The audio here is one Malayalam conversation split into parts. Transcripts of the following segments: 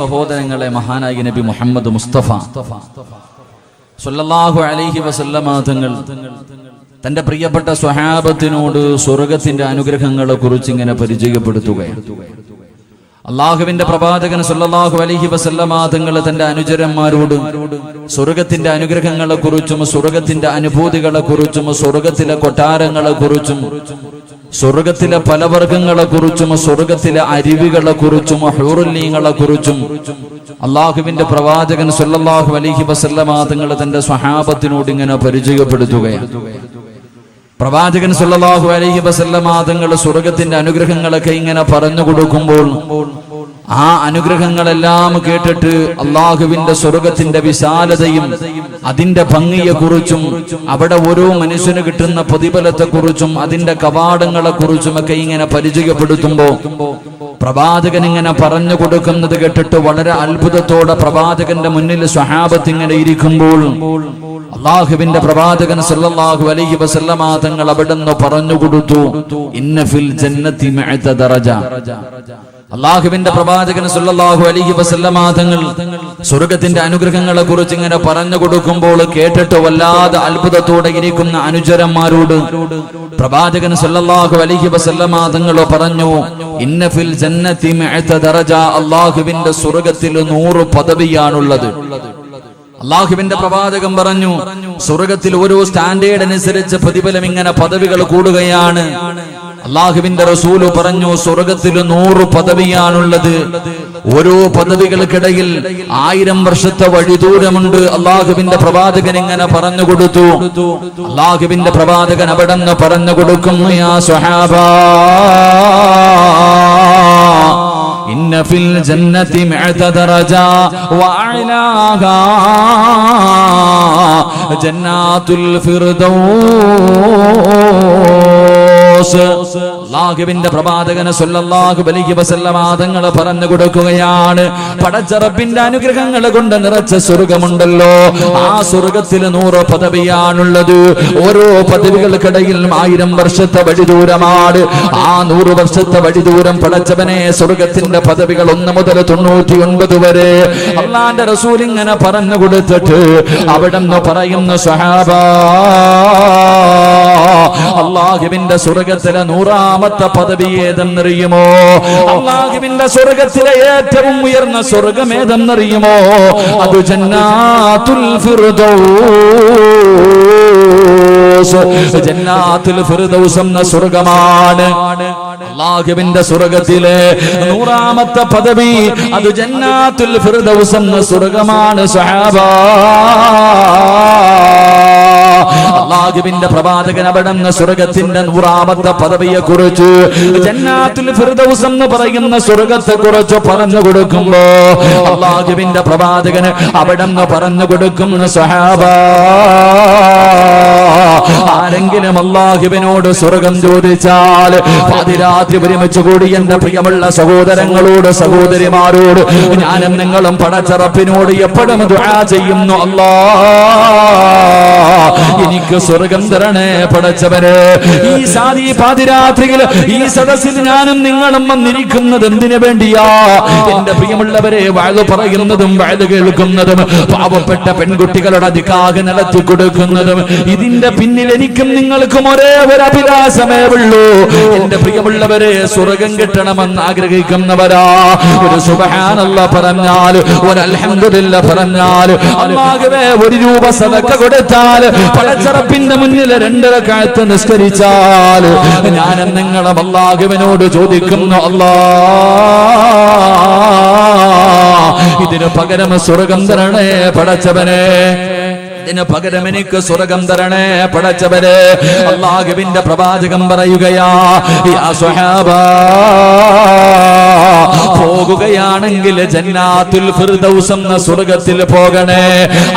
സഹോദരങ്ങളെ, മഹാനായ നബി മുഹമ്മദ് മുസ്തഫ സ്വല്ലല്ലാഹു അലൈഹി വസല്ലമ തങ്ങൾ തന്റെ പ്രിയപ്പെട്ട സ്വഹാബത്തിനോട് സ്വർഗത്തിന്റെ അനുഗ്രഹങ്ങളെ കുറിച്ച് ഇങ്ങനെ പരിചയപ്പെടുത്തുകയാണ്. അള്ളാഹുവിന്റെ പ്രവാചകൻ സ്വല്ലല്ലാഹു അലൈഹി വസല്ലമ തങ്ങൾ തന്റെ അനുചരന്മാരോട് സ്വർഗത്തിന്റെ അനുഗ്രഹങ്ങളെ കുറിച്ചും സ്വർഗത്തിന്റെ അനുഭൂതികളെ കുറിച്ചും സ്വർഗത്തിലെ കൊട്ടാരങ്ങളെ കുറിച്ചും സ്വർഗത്തിലെ പലവർഗങ്ങളെ കുറിച്ചും സ്വർഗത്തിലെ അരുവികളെ കുറിച്ചും ഹൂറുല്ലീങ്ങളെ കുറിച്ചും അള്ളാഹുവിന്റെ പ്രവാചകൻ സ്വല്ലല്ലാഹു അലൈഹി വസല്ലമ തങ്ങൾ തന്റെ സ്വഹാബത്തിനോട് ഇങ്ങനെ പരിചയപ്പെടുത്തുകയാണ്. പ്രവാചകൻ സ്വല്ലല്ലാഹു അലൈഹി വസല്ലമ തങ്ങൾ സ്വർഗത്തിന്റെ അനുഗ്രഹങ്ങളൊക്കെ ഇങ്ങനെ പറഞ്ഞു കൊടുക്കുമ്പോൾ ആ അനുഗ്രഹങ്ങളെല്ലാം കേട്ടിട്ട് അള്ളാഹുവിന്റെ സ്വർഗത്തിന്റെ വിശാലതയും അതിന്റെ ഭംഗിയെ കുറിച്ചും അവിടെ ഓരോ മനുഷ്യന് കിട്ടുന്ന പ്രതിഫലത്തെ കുറിച്ചും അതിന്റെ കവാടങ്ങളെ കുറിച്ചും ഒക്കെ ഇങ്ങനെ പരിചയപ്പെടുത്തുമ്പോ പ്രവാചകൻ ഇങ്ങനെ പറഞ്ഞു കൊടുക്കുന്നത് കേട്ടിട്ട് വളരെ അത്ഭുതത്തോടെ പ്രവാചകന്റെ മുന്നിൽ സ്വഹാബത്ത് ഇങ്ങനെ ഇരിക്കുമ്പോൾ അള്ളാഹുവിന്റെ പ്രവാചകൻ സ്വല്ലല്ലാഹു അലൈഹി വസല്ലമ തങ്ങൾ അവിടുന്ന് പറഞ്ഞു കൊടുത്തു, ഇന്ന ഫിൽ ജന്നതി മിഅത ദറജ. അള്ളാഹുവിന്റെ പ്രവാചകൻ സ്വല്ലല്ലാഹു അലൈഹി വസല്ലമ തങ്ങൾ സ്വർഗത്തിന്റെ അനുഗ്രഹങ്ങളെ കുറിച്ച് ഇങ്ങനെ പറഞ്ഞു കൊടുക്കുമ്പോൾ കേട്ടിട്ട് വല്ലാതെ അത്ഭുതത്തോടെ ഇരിക്കുന്ന അനുചരന്മാരോട് പ്രവാചകൻ സ്വല്ലല്ലാഹു അലൈഹി വസല്ലമ തങ്ങൾ പറഞ്ഞു, ഇന്ന ഫിൽ ജന്നതി മിഅത ദറജ. അള്ളാഹുവിന്റെ സ്വർഗത്തിൽ 100 പദവിയാണുള്ളത്. അള്ളാഹുവിന്റെ പ്രവാചകൻ പറഞ്ഞു, സ്വർഗത്തിൽ ഓരോ സ്റ്റാൻഡേർഡ് അനുസരിച്ച് പ്രതിഫലം ഇങ്ങനെ പദവികൾ കൂടുകയാണ്. അള്ളാഹുവിന്റെ റസൂല് പറഞ്ഞു, സ്വർഗത്തിൽ 100 പദവിയാണുള്ളത്. ഓരോ പദവികൾക്കിടയിൽ 1000 വർഷത്തെ വഴിദൂരമുണ്ട്. അള്ളാഹുവിന്റെ പ്രവാചകൻ ഇങ്ങനെ പറഞ്ഞു കൊടുത്തു. അള്ളാഹുവിന്റെ പ്രവാചകൻ അവിടെ നിന്ന് പറഞ്ഞു കൊടുക്കുന്നു, യാ സ്വഹാബാ ഇന്ന ഫിൽ ജന്നതി മിഅത ദറജ വഅലാഹാ ജന്നാത്തുൽ ഫിർദൗസ്. അല്ലാഹുവിന്റെ പ്രവാചകൻ സ്വല്ലല്ലാഹു അലൈഹി വസല്ലമ തങ്ങൾ പറഞ്ഞു കൊടുക്കുകയാണ്, പടച്ച റബ്ബിന്റെ അനുഗ്രഹങ്ങൾ കൊണ്ട് നിറച്ച സ്വർഗമുണ്ടല്ലോ, ആ സ്വർഗത്തിൽ 100 പദവിയാണുള്ളത്. ഓരോ പദവികൾക്കിടയിൽ 1000 വർഷത്തെ വഴിദൂരമാണ്. ആ 100 വർഷത്തെ വഴിദൂരം പടച്ചവനെ സ്വർഗത്തിന്റെ പദവികൾ 1 മുതൽ 99 വരെ അള്ളാന്റെ റസൂൽ ഇങ്ങനെ പറഞ്ഞു കൊടുത്തിട്ട് അവിടെന്ന് പറയുന്ന സ്വഹാബാ, അള്ളാഹുവിന്റെ സ്വർഗത്തിലെ 100ാമത്തെ പദവി ഏതെന്നറിയുമോ? അള്ളാഹുവിന്റെ സ്വർഗത്തിലെ ഏറ്റവും ഉയർന്ന സ്വർഗം ഏതെന്നറിയുമോ? അത് ജന്നാത്തുൽ ഫിർദൗസ്. ജന്നാത്തുൽ ഫിർദൗസ് എന്ന സ്വർഗമാണ്. അള്ളാഹുവിന്റെ സ്വർഗത്തിലെ 100ാമത്തെ പദവി അത് ജന്നാത്തുൽ ഫിർദൗസ് എന്ന സ്വർഗമാണ് സ്വഹാബാ. അള്ളാഹുവിന്റെ പ്രവാചകൻ അവിടുന്ന് സ്വർഗത്തിന്റെ 100ാമത്തെ പദവിയെ കുറിച്ച് ജന്നാത്തുൽ ഫിർദൗസ് എന്ന് പറയുന്ന സ്വർഗത്തെ കുറിച്ച് പറഞ്ഞു കൊടുക്കുമ്പോ അള്ളാഹുവിന്റെ പ്രവാചകന് അവിടുന്ന് പറഞ്ഞു കൊടുക്കുന്ന സ്വഹാബാ, ആരെങ്കിലും അള്ളാഹുവിനോട് സ്വർഗം ചോദിച്ചാൽ പാതിരാത്രി ഒരുമിച്ച് കൂടി എന്റെ പ്രിയമുള്ള സഹോദരങ്ങളോട് സഹോദരിമാരോട് ഞാനും നിങ്ങളും പടച്ച റബ്ബിനോട് എപ്പോഴും ദുആ ചെയ്യുന്നു, അല്ലാഹ് എനിക്ക് സ്വർഗം തരണേ പടച്ചവരെ. ഈ പാതിരാത്രിയിൽ ഈ സദസ്സിൽ ഞാനും നിങ്ങളും വന്നിരിക്കുന്നത് എന്തിനു വേണ്ടിയാ? എന്റെ പ്രിയമുള്ളവരെ, വഅദ് പറയുന്നതും വഅദ് കേൾക്കുന്നതും പാവപ്പെട്ട പെൺകുട്ടികളുടെ അധികാരം നടത്തി കൊടുക്കുന്നതും ഇതിന്റെ പിന്നിൽ എനിക്കും നിങ്ങൾക്കും ഒരേ ഒരു അഭിലാഷമേ ഉള്ളൂ. എന്റെ പ്രിയമുള്ളവരെ, സ്വർഗം കിട്ടണമെന്ന് ആഗ്രഹിക്കുന്നവരാ. ഒരു സുബ്ഹാനല്ലാഹ് പറഞ്ഞാൽ, ഒരു അൽഹംദുലില്ലാഹ് പറഞ്ഞാൽ, അല്ലാഹുവേ 1 രൂപ സദഖ കൊടുത്താൽ പടച്ച റബ്ബിന്റെ മുന്നിൽ 2 റക്അത്ത് നിസ്കരിച്ചാൽ ഞാനും നിങ്ങളും അല്ലാഹുവിനോട് ചോദിക്കുന്നു, അല്ലാഹ് ഇതിന് പകരം സ്വർഗം തരണേ പടച്ചവനെ, ഇതിന് പകരം എനിക്ക് സ്വർഗം തരണേ പടച്ചവരെ. അല്ലാഹുവിന്റെ പ്രവാചകൻ പറയുകയാ, യാ സ്വഹാബാ പോകുകയാണെങ്കിൽ ജന്നാത്തുൽ ഫിർദൗസ് എന്ന സ്വർഗത്തിൽ പോകണേ.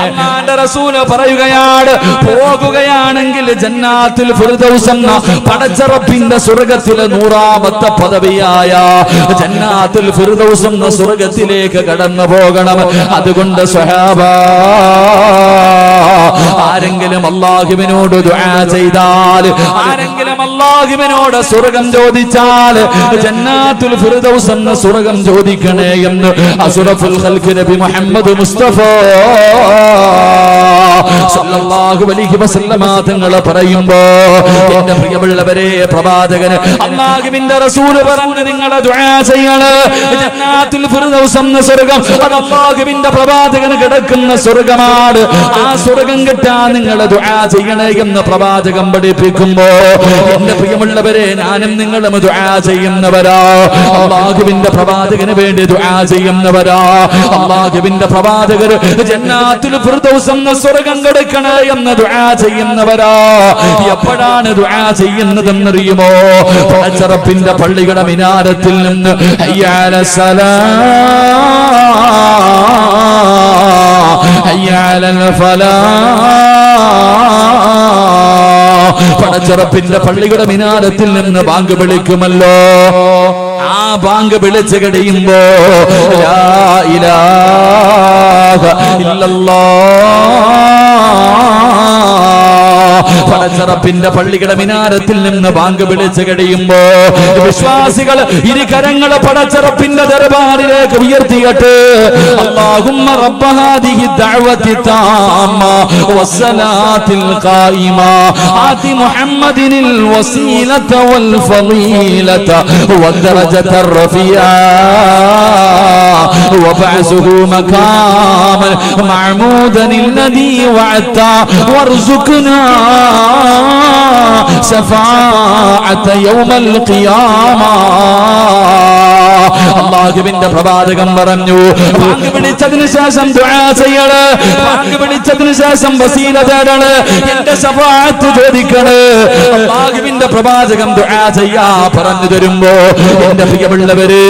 അല്ലാഹുവിന്റെ റസൂൽ പറയുകയാണ്, പോകുകയാണെങ്കിൽ ജന്നാത്തുൽ ഫിർദൗസ് എന്ന പടച്ച റബ്ബിന്റെ സ്വർഗത്തിലെ 100ാമത്തെ പദവിയായ ജന്നാത്തുൽ ഫിർദൗസ് എന്ന സ്വർഗത്തിലേക്ക് കടന്നു പോകണം. അതുകൊണ്ട് സ്വഹാബാ, ആരെങ്കിലും അല്ലാഹുവിനോട് ദുആ ചെയ്താൽ, ആരെങ്കിലും അല്ലാഹുവിനോട് സ്വർഗം ചോദിച്ചാൽ ജന്നാത്തുൽ ഫിർദൗസ് എന്ന സ്വർഗം ചോദിക്കണേ എന്ന് അസ്റഫുൽ ഖൽഖ് നബി മുഹമ്മദ് മുസ്തഫ സല്ലല്ലാഹു അലൈഹി വസല്ലമ തങ്ങൾ പറയുമ്പോ എന്റെ പ്രിയമുള്ളവരെ പ്രവാചകന് അല്ലാഹുവിന്റെ റസൂൽ പറഞ്ഞു നിങ്ങൾ ദുആ ചെയ്യണം ജന്നാത്തുൽ ഫിർദൗസ് എന്ന സ്വർഗ്ഗം അത് അല്ലാഹുവിന്റെ പ്രവാചകന് കിടക്കുന്ന സ്വർഗ്ഗമാണ് ആ സ്വർഗ്ഗം കിട്ടാൻ നിങ്ങൾ ദുആ ചെയ്യണേ എന്ന് പ്രവാചകൻ പഠിപ്പിക്കുമ്പോ എന്റെ പ്രിയമുള്ളവരെ ഞാനും നിങ്ങളും ദുആ ചെയ്യുന്നവരാ അല്ലാഹുവിന്റെ പ്രവാചകന് വേണ്ടി ദുആ ചെയ്യുന്നവരാ അല്ലാഹുവിന്റെ പ്രവാചകർ ജന്നാത്തുൽ ഫിർദൗസ് എന്ന സ്വർഗ്ഗം കിടക്കണേ എന്ന് ദുആ ചെയ്യുന്നവരാ എപ്പോഴാണ് ദുആ ചെയ്യുന്നതെന്നറിയുമോ പടച്ചറപ്പിന്റെ പള്ളിയുടെ മിനാരത്തിൽ നിന്ന് ഹയ്യ അലസ്സലാ ഹയ്യ അലൽ ഫലാ പടച്ചറപ്പിന്റെ പള്ളിയുടെ മിനാരത്തിൽ നിന്ന് ബാങ്ക് വിളിക്കുമല്ലോ ആ ബാങ്ക് വിളിച്ചു കഴിയുമ്പോ ലാ ഇലാഹ ഇല്ലല്ലാഹ് പടച്ചറപ്പിന്റെ പള്ളിയുടെ മിനാരത്തിൽ നിന്ന് ബാങ്ക് വിളിച്ചു കഴിയുമ്പോ വിശ്വാസികൾ ഇരു കരങ്ങളെ പടച്ചറപ്പിന്റെ ദർബാറിലേക്ക് ഉയർത്തിയിട്ട് അല്ലാഹുമ്മ റബ്ബ ഹാദിഹി ദഅവതി താമ്മ വസ്സലാത്തിൽ ഖായിമ ആതി മുഹമ്മദിനിൽ വസീലത വൽ ഫളീലത വദ്ദറജത റഫിയാ വബഅസുഹു മഖാമൻ മഅമൂദൻ الذي وعدت وارزقنا شفاعة يوم القيامة അല്ലാഹുവിന്റെ പ്രവാചകൻ പറഞ്ഞു ബാങ്ക് വിളിച്ചതിനു ശേഷം ദുആ ചെയ്യണം ബാങ്ക് വിളിച്ചതിനു ശേഷം വസീല തേടണം എന്റെ ശഫാഅത്ത് ചോദിക്കണം അല്ലാഹുവിന്റെ പ്രവാചകൻ ദുആ ചെയ്യാ പറഞ്ഞു തരുമ്പോ എന്റെ പ്രിയമുള്ളവരെ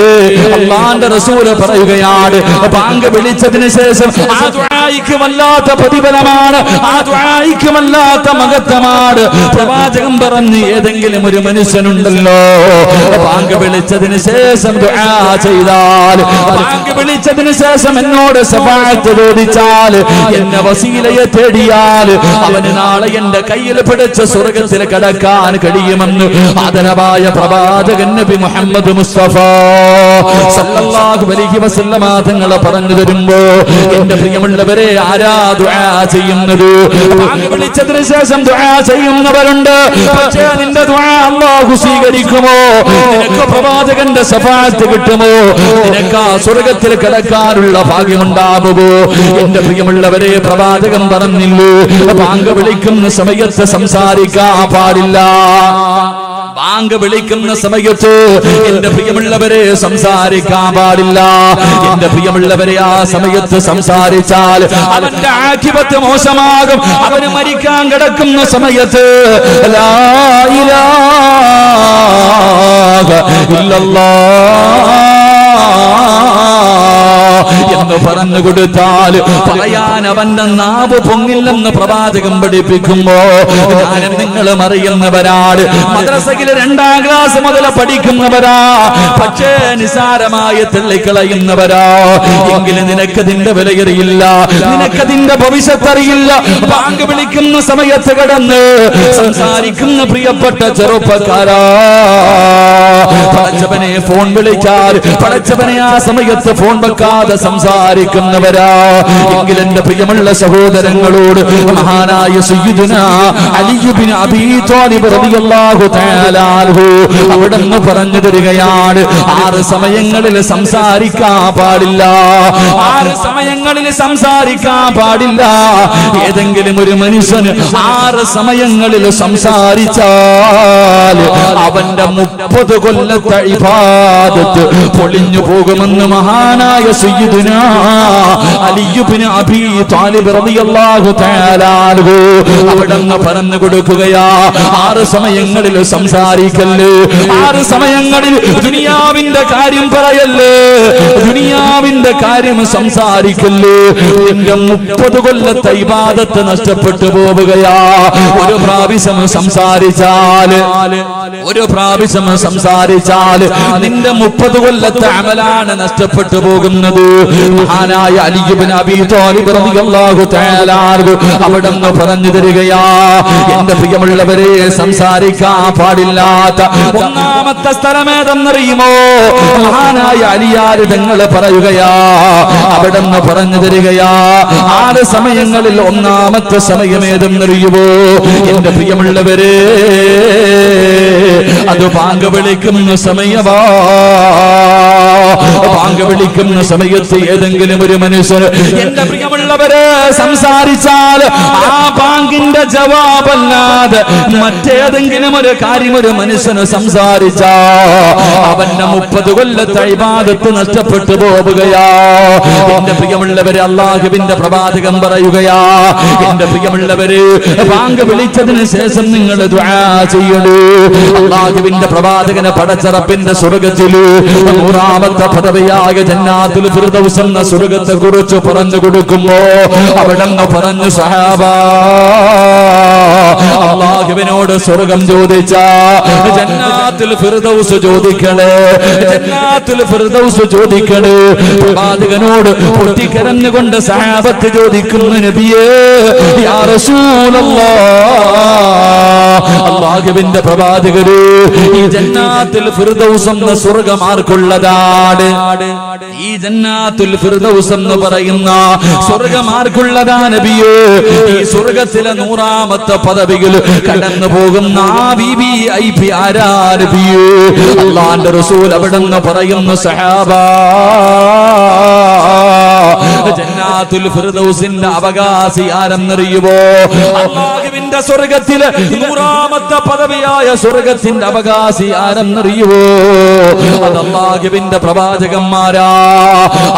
അല്ലാഹുവിന്റെ റസൂൽ പറയുകയാണ് ബാങ്ക് വിളിച്ചതിനു ശേഷം ആ ദുആയിക്ക് വല്ലാത്ത പ്രതിഫലമാണ് ആ ദുആയിക്ക് വല്ലാത്ത മഹത്വമാണ് പ്രവാചകൻ പറഞ്ഞു ഏതെങ്കിലും ഒരു മനുഷ്യനുണ്ടല്ലോ ബാങ്ക് വിളിച്ചതിനു ശേഷം ദുആ ചെയ്താൽ ബാങ്ക് വിളിച്ചതിനു ശേഷം എന്നോട് ശഫാഅത്ത് ചോദിച്ചാൽ എന്നെ വസീലയെ തേടിയാൽ അവന് നാളെ എന്റെ കയ്യിൽ പിടിച്ച് സ്വർഗ്ഗത്തിൽ കടക്കാൻ കഴിയുമെന്ന് ആദരവായ പ്രവാചകൻ നബി മുഹമ്മദ് മുസ്തഫ സല്ലല്ലാഹു അലൈഹി വസല്ലമ തങ്ങൾ പറഞ്ഞു തരുമ്പോ എന്റെ പ്രിയമുള്ളവരെ ആരാ ദുആ ചെയ്യുന്നത് ബാങ്ക് വിളിച്ചതിനു ശേഷം ദുആ ചെയ്യുന്നവരുണ്ട് പക്ഷേ നിന്റെ ദുആ അല്ലാഹു സ്വീകരിക്കുമോ നിനക്ക് പ്രവാചകന്റെ ശഫാഅത്ത് കിട്ടുമോ നിനക്ക് ആ സ്വർഗ്ഗത്തിൽ കടക്കാനുള്ള ഭാഗ്യമുണ്ടാകുമോ എന്റെ പ്രിയമുള്ളവരെ പ്രവാചകൻ പറഞ്ഞില്ലേ ബാങ്ക് വിളിക്കുന്ന സമയത്ത് സംസാരിക്കാൻ പാടില്ല ബാങ്ക് വിളിക്കുന്ന സമയത്ത് എന്റെ പ്രിയമുള്ളവരെ സംസാരിക്കാൻ പാടില്ല എന്റെ പ്രിയമുള്ളവരെ ആ സമയത്ത് സംസാരിച്ചാൽ അവന്റെ ആഖിബത്ത് മോശമാകും അവന് മരിക്കാൻ കിടക്കുന്ന സമയത്ത് ലാ ഇലാഹ ഇല്ലല്ലാഹ് എന്ന് പറഞ്ഞു കൊടുത്താൽ പറയാൻ അവന്റെ നാവ് പൊങ്ങില്ലെന്ന് പ്രവാചകൻ പഠിപ്പിക്കുമ്പോ ഞാനും നിങ്ങളും അറിയുന്നവരാണ് മദ്രസയിൽ 2ാം ക്ലാസ് മുതൽ പഠിക്കുന്നവരാ പക്ഷേ നിസാരമായി തള്ളിക്കളയുന്നവരാ എങ്കിലും നിനക്കതിന്റെ വിലയറിയില്ല നിനക്കതിന്റെ ഭവിഷ്യത്ത് അറിയില്ല ബാങ്ക് വിളിക്കുന്ന സമയത്ത് കിടന്ന് സംസാരിക്കുന്ന പ്രിയപ്പെട്ട ചെറുപ്പക്കാരാ പടച്ചവനെ ഫോൺ വിളിച്ചാൽ പടച്ചവനെ ആ സമയത്ത് ഫോൺ വെക്കാതെ സംസാരിക്കുന്നവരാ എങ്കിൽ എന്റെ പ്രിയമുള്ള സഹോദരങ്ങളോട് മഹാനായ സയ്യിദുനാ അലി ഇബ്നു അബീ ത്വാലിബ് റളിയല്ലാഹു തആല അൻഹു അവിടുന്ന് പറഞ്ഞു തരികയാണ് 6 സമയങ്ങളിൽ സംസാരിക്കാൻ പാടില്ല 6 സമയങ്ങളിൽ സംസാരിക്കാൻ പാടില്ല ഏതെങ്കിലും ഒരു മനുഷ്യന് 6 സമയങ്ങളിൽ സംസാരിച്ചാൽ അവന്റെ 30 കൊല്ലത്തെ ഇബാദത്ത് പൊളിഞ്ഞു പോകുമെന്ന് മഹാനായ സയ്യിദുനാ അലി ഇബ്നു അബീ ത്വാലിബ് റളിയല്ലാഹു തആല അൻഹു അവിടുന്ന് പറഞ്ഞു കൊടുക്കുകയാ 6 സമയങ്ങളിൽ സംസാരിക്കല്ലേ 6 സമയങ്ങളിൽ ദുനിയാവിന്റെ കാര്യം പറയല്ലേ ദുനിയാവിന്റെ കാര്യം സംസാരിക്കല്ലേ നിന്റെ 30 കൊല്ലത്തെ ഇബാദത്ത് നഷ്ടപ്പെട്ടു പോവുകയാ ഒരു പ്രാവശ്യം സംസാരിച്ചാൽ സംസാരിച്ചാൽ നിന്റെ 30 കൊല്ലത്തെ അമലാണ് നഷ്ടപ്പെട്ടു പോകുന്നത്. മഹാനായ അലി ഇബ്നു അബീ ത്വാലിബ് റളിയല്ലാഹു തആല അവിടുന്ന് പറഞ്ഞു തരികയാ, എന്റെ പ്രിയമുള്ളവരെ, സംസാരിക്കാൻ പാടില്ലാത്ത ഒന്നാമത്തെ സ്ഥലമേതെന്നറിയുമോ? മഹാനായ അലിയാര് തങ്ങൾ പറയുകയാ, അവിടുന്ന് പറഞ്ഞു തരികയാ, 6 സമയങ്ങളിൽ ഒന്നാമത്തെ സമയമേതെന്നറിയുമോ? എന്റെ പ്രിയമുള്ളവരെ, അത് ബാങ്ക് വിളിക്കുന്ന സമയമാ. ബാങ്ക് വിളിക്കുന്ന സമയത്ത് ഏതെങ്കിലും ഒരു മനുഷ്യർ, എന്റെ പ്രിയമുള്ളവരെ, സംസാരിച്ചാൽ ആ ബാങ്കിന്റെ ജവാബല്ലാതെ മറ്റേതെങ്കിലും ഒരു കാര്യം ഒരു മനുഷ്യന് സംസാരിച്ചാ അവന്റെ 30 കൊല്ലത്തെ ഇബാദത്ത് നഷ്ടപ്പെട്ടു പോവുകയാ. എന്റെ പ്രിയമുള്ളവരെ, അല്ലാഹുവിന്റെ പ്രവാചകൻ പറയുകയാ, എന്റെ പ്രിയമുള്ളവരെ, ബാങ്ക് വിളിച്ചതിന് ശേഷം നിങ്ങൾ ദുആ ചെയ്യണേ. അല്ലാഹുവിന്റെ പ്രവാചകനെ പടച്ചറപ്പിന്റെ സ്വർഗ്ഗത്തില് 100ാമത്തെ പദവിയായ ജന്നാത്തുൽ ഫിർദൗസ് എന്ന സ്വർഗ്ഗത്തെ കുറിച്ച് പറഞ്ഞു കൊടുക്കുമ്പോ അവിടെന്ന് പറഞ്ഞു, സഹാബാ, അല്ലാഹുവിനോട് സ്വർഗ്ഗം ചോദിച്ച ജന്നാത്തുൽ ഫിർദൗസ് ചോദിക്കണേ, ജന്നാത്തുൽ ഫിർദൗസ് ചോദിക്കണേ. പ്രവാചകനോട് പൊട്ടിക്കരഞ്ഞുകൊണ്ട് സഹാബത്ത് ചോദിക്കുന്നു, നബിയേ, യാ റസൂലല്ലാഹ്, അല്ലാഹുവിന്റെ പ്രവാചകരെ, ഈ ജന്നാത്തുൽ ഫിർദൗസ് എന്ന സ്വർഗ്ഗം ആർക്കുള്ളതാണ്? ഈ ജന്നാത്തുൽ ഫിർദൗസ് എന്ന് പറയുന്ന സ്വർഗ്ഗം ആർക്കുള്ളതാ നബിയേ? ഈ സ്വർഗ്ഗത്തിലെ 100ാമത്തെ പദവിയിൽ കടന്നു പോകുന്ന ആ VIP ആരാ നബിയേ? അല്ലാഹുവിന്റെ റസൂൽ അവിടെന്ന് പറയുന്നു, സഹാബാ, ജന്നാത്തുൽ ഫിർദൗസിന്റെ അവകാശി ആരെന്നറിയുമോ? അല്ലാഹുവിന്റെ സ്വർഗ്ഗത്തിലെ 100ാമത്തെ പദവിയായ സ്വർഗ്ഗത്തിന്റെ അവകാശി ആരെന്നറിയുമോ? അത് അല്ലാഹുവിന്റെ പ്രവാചകന്മാരാ.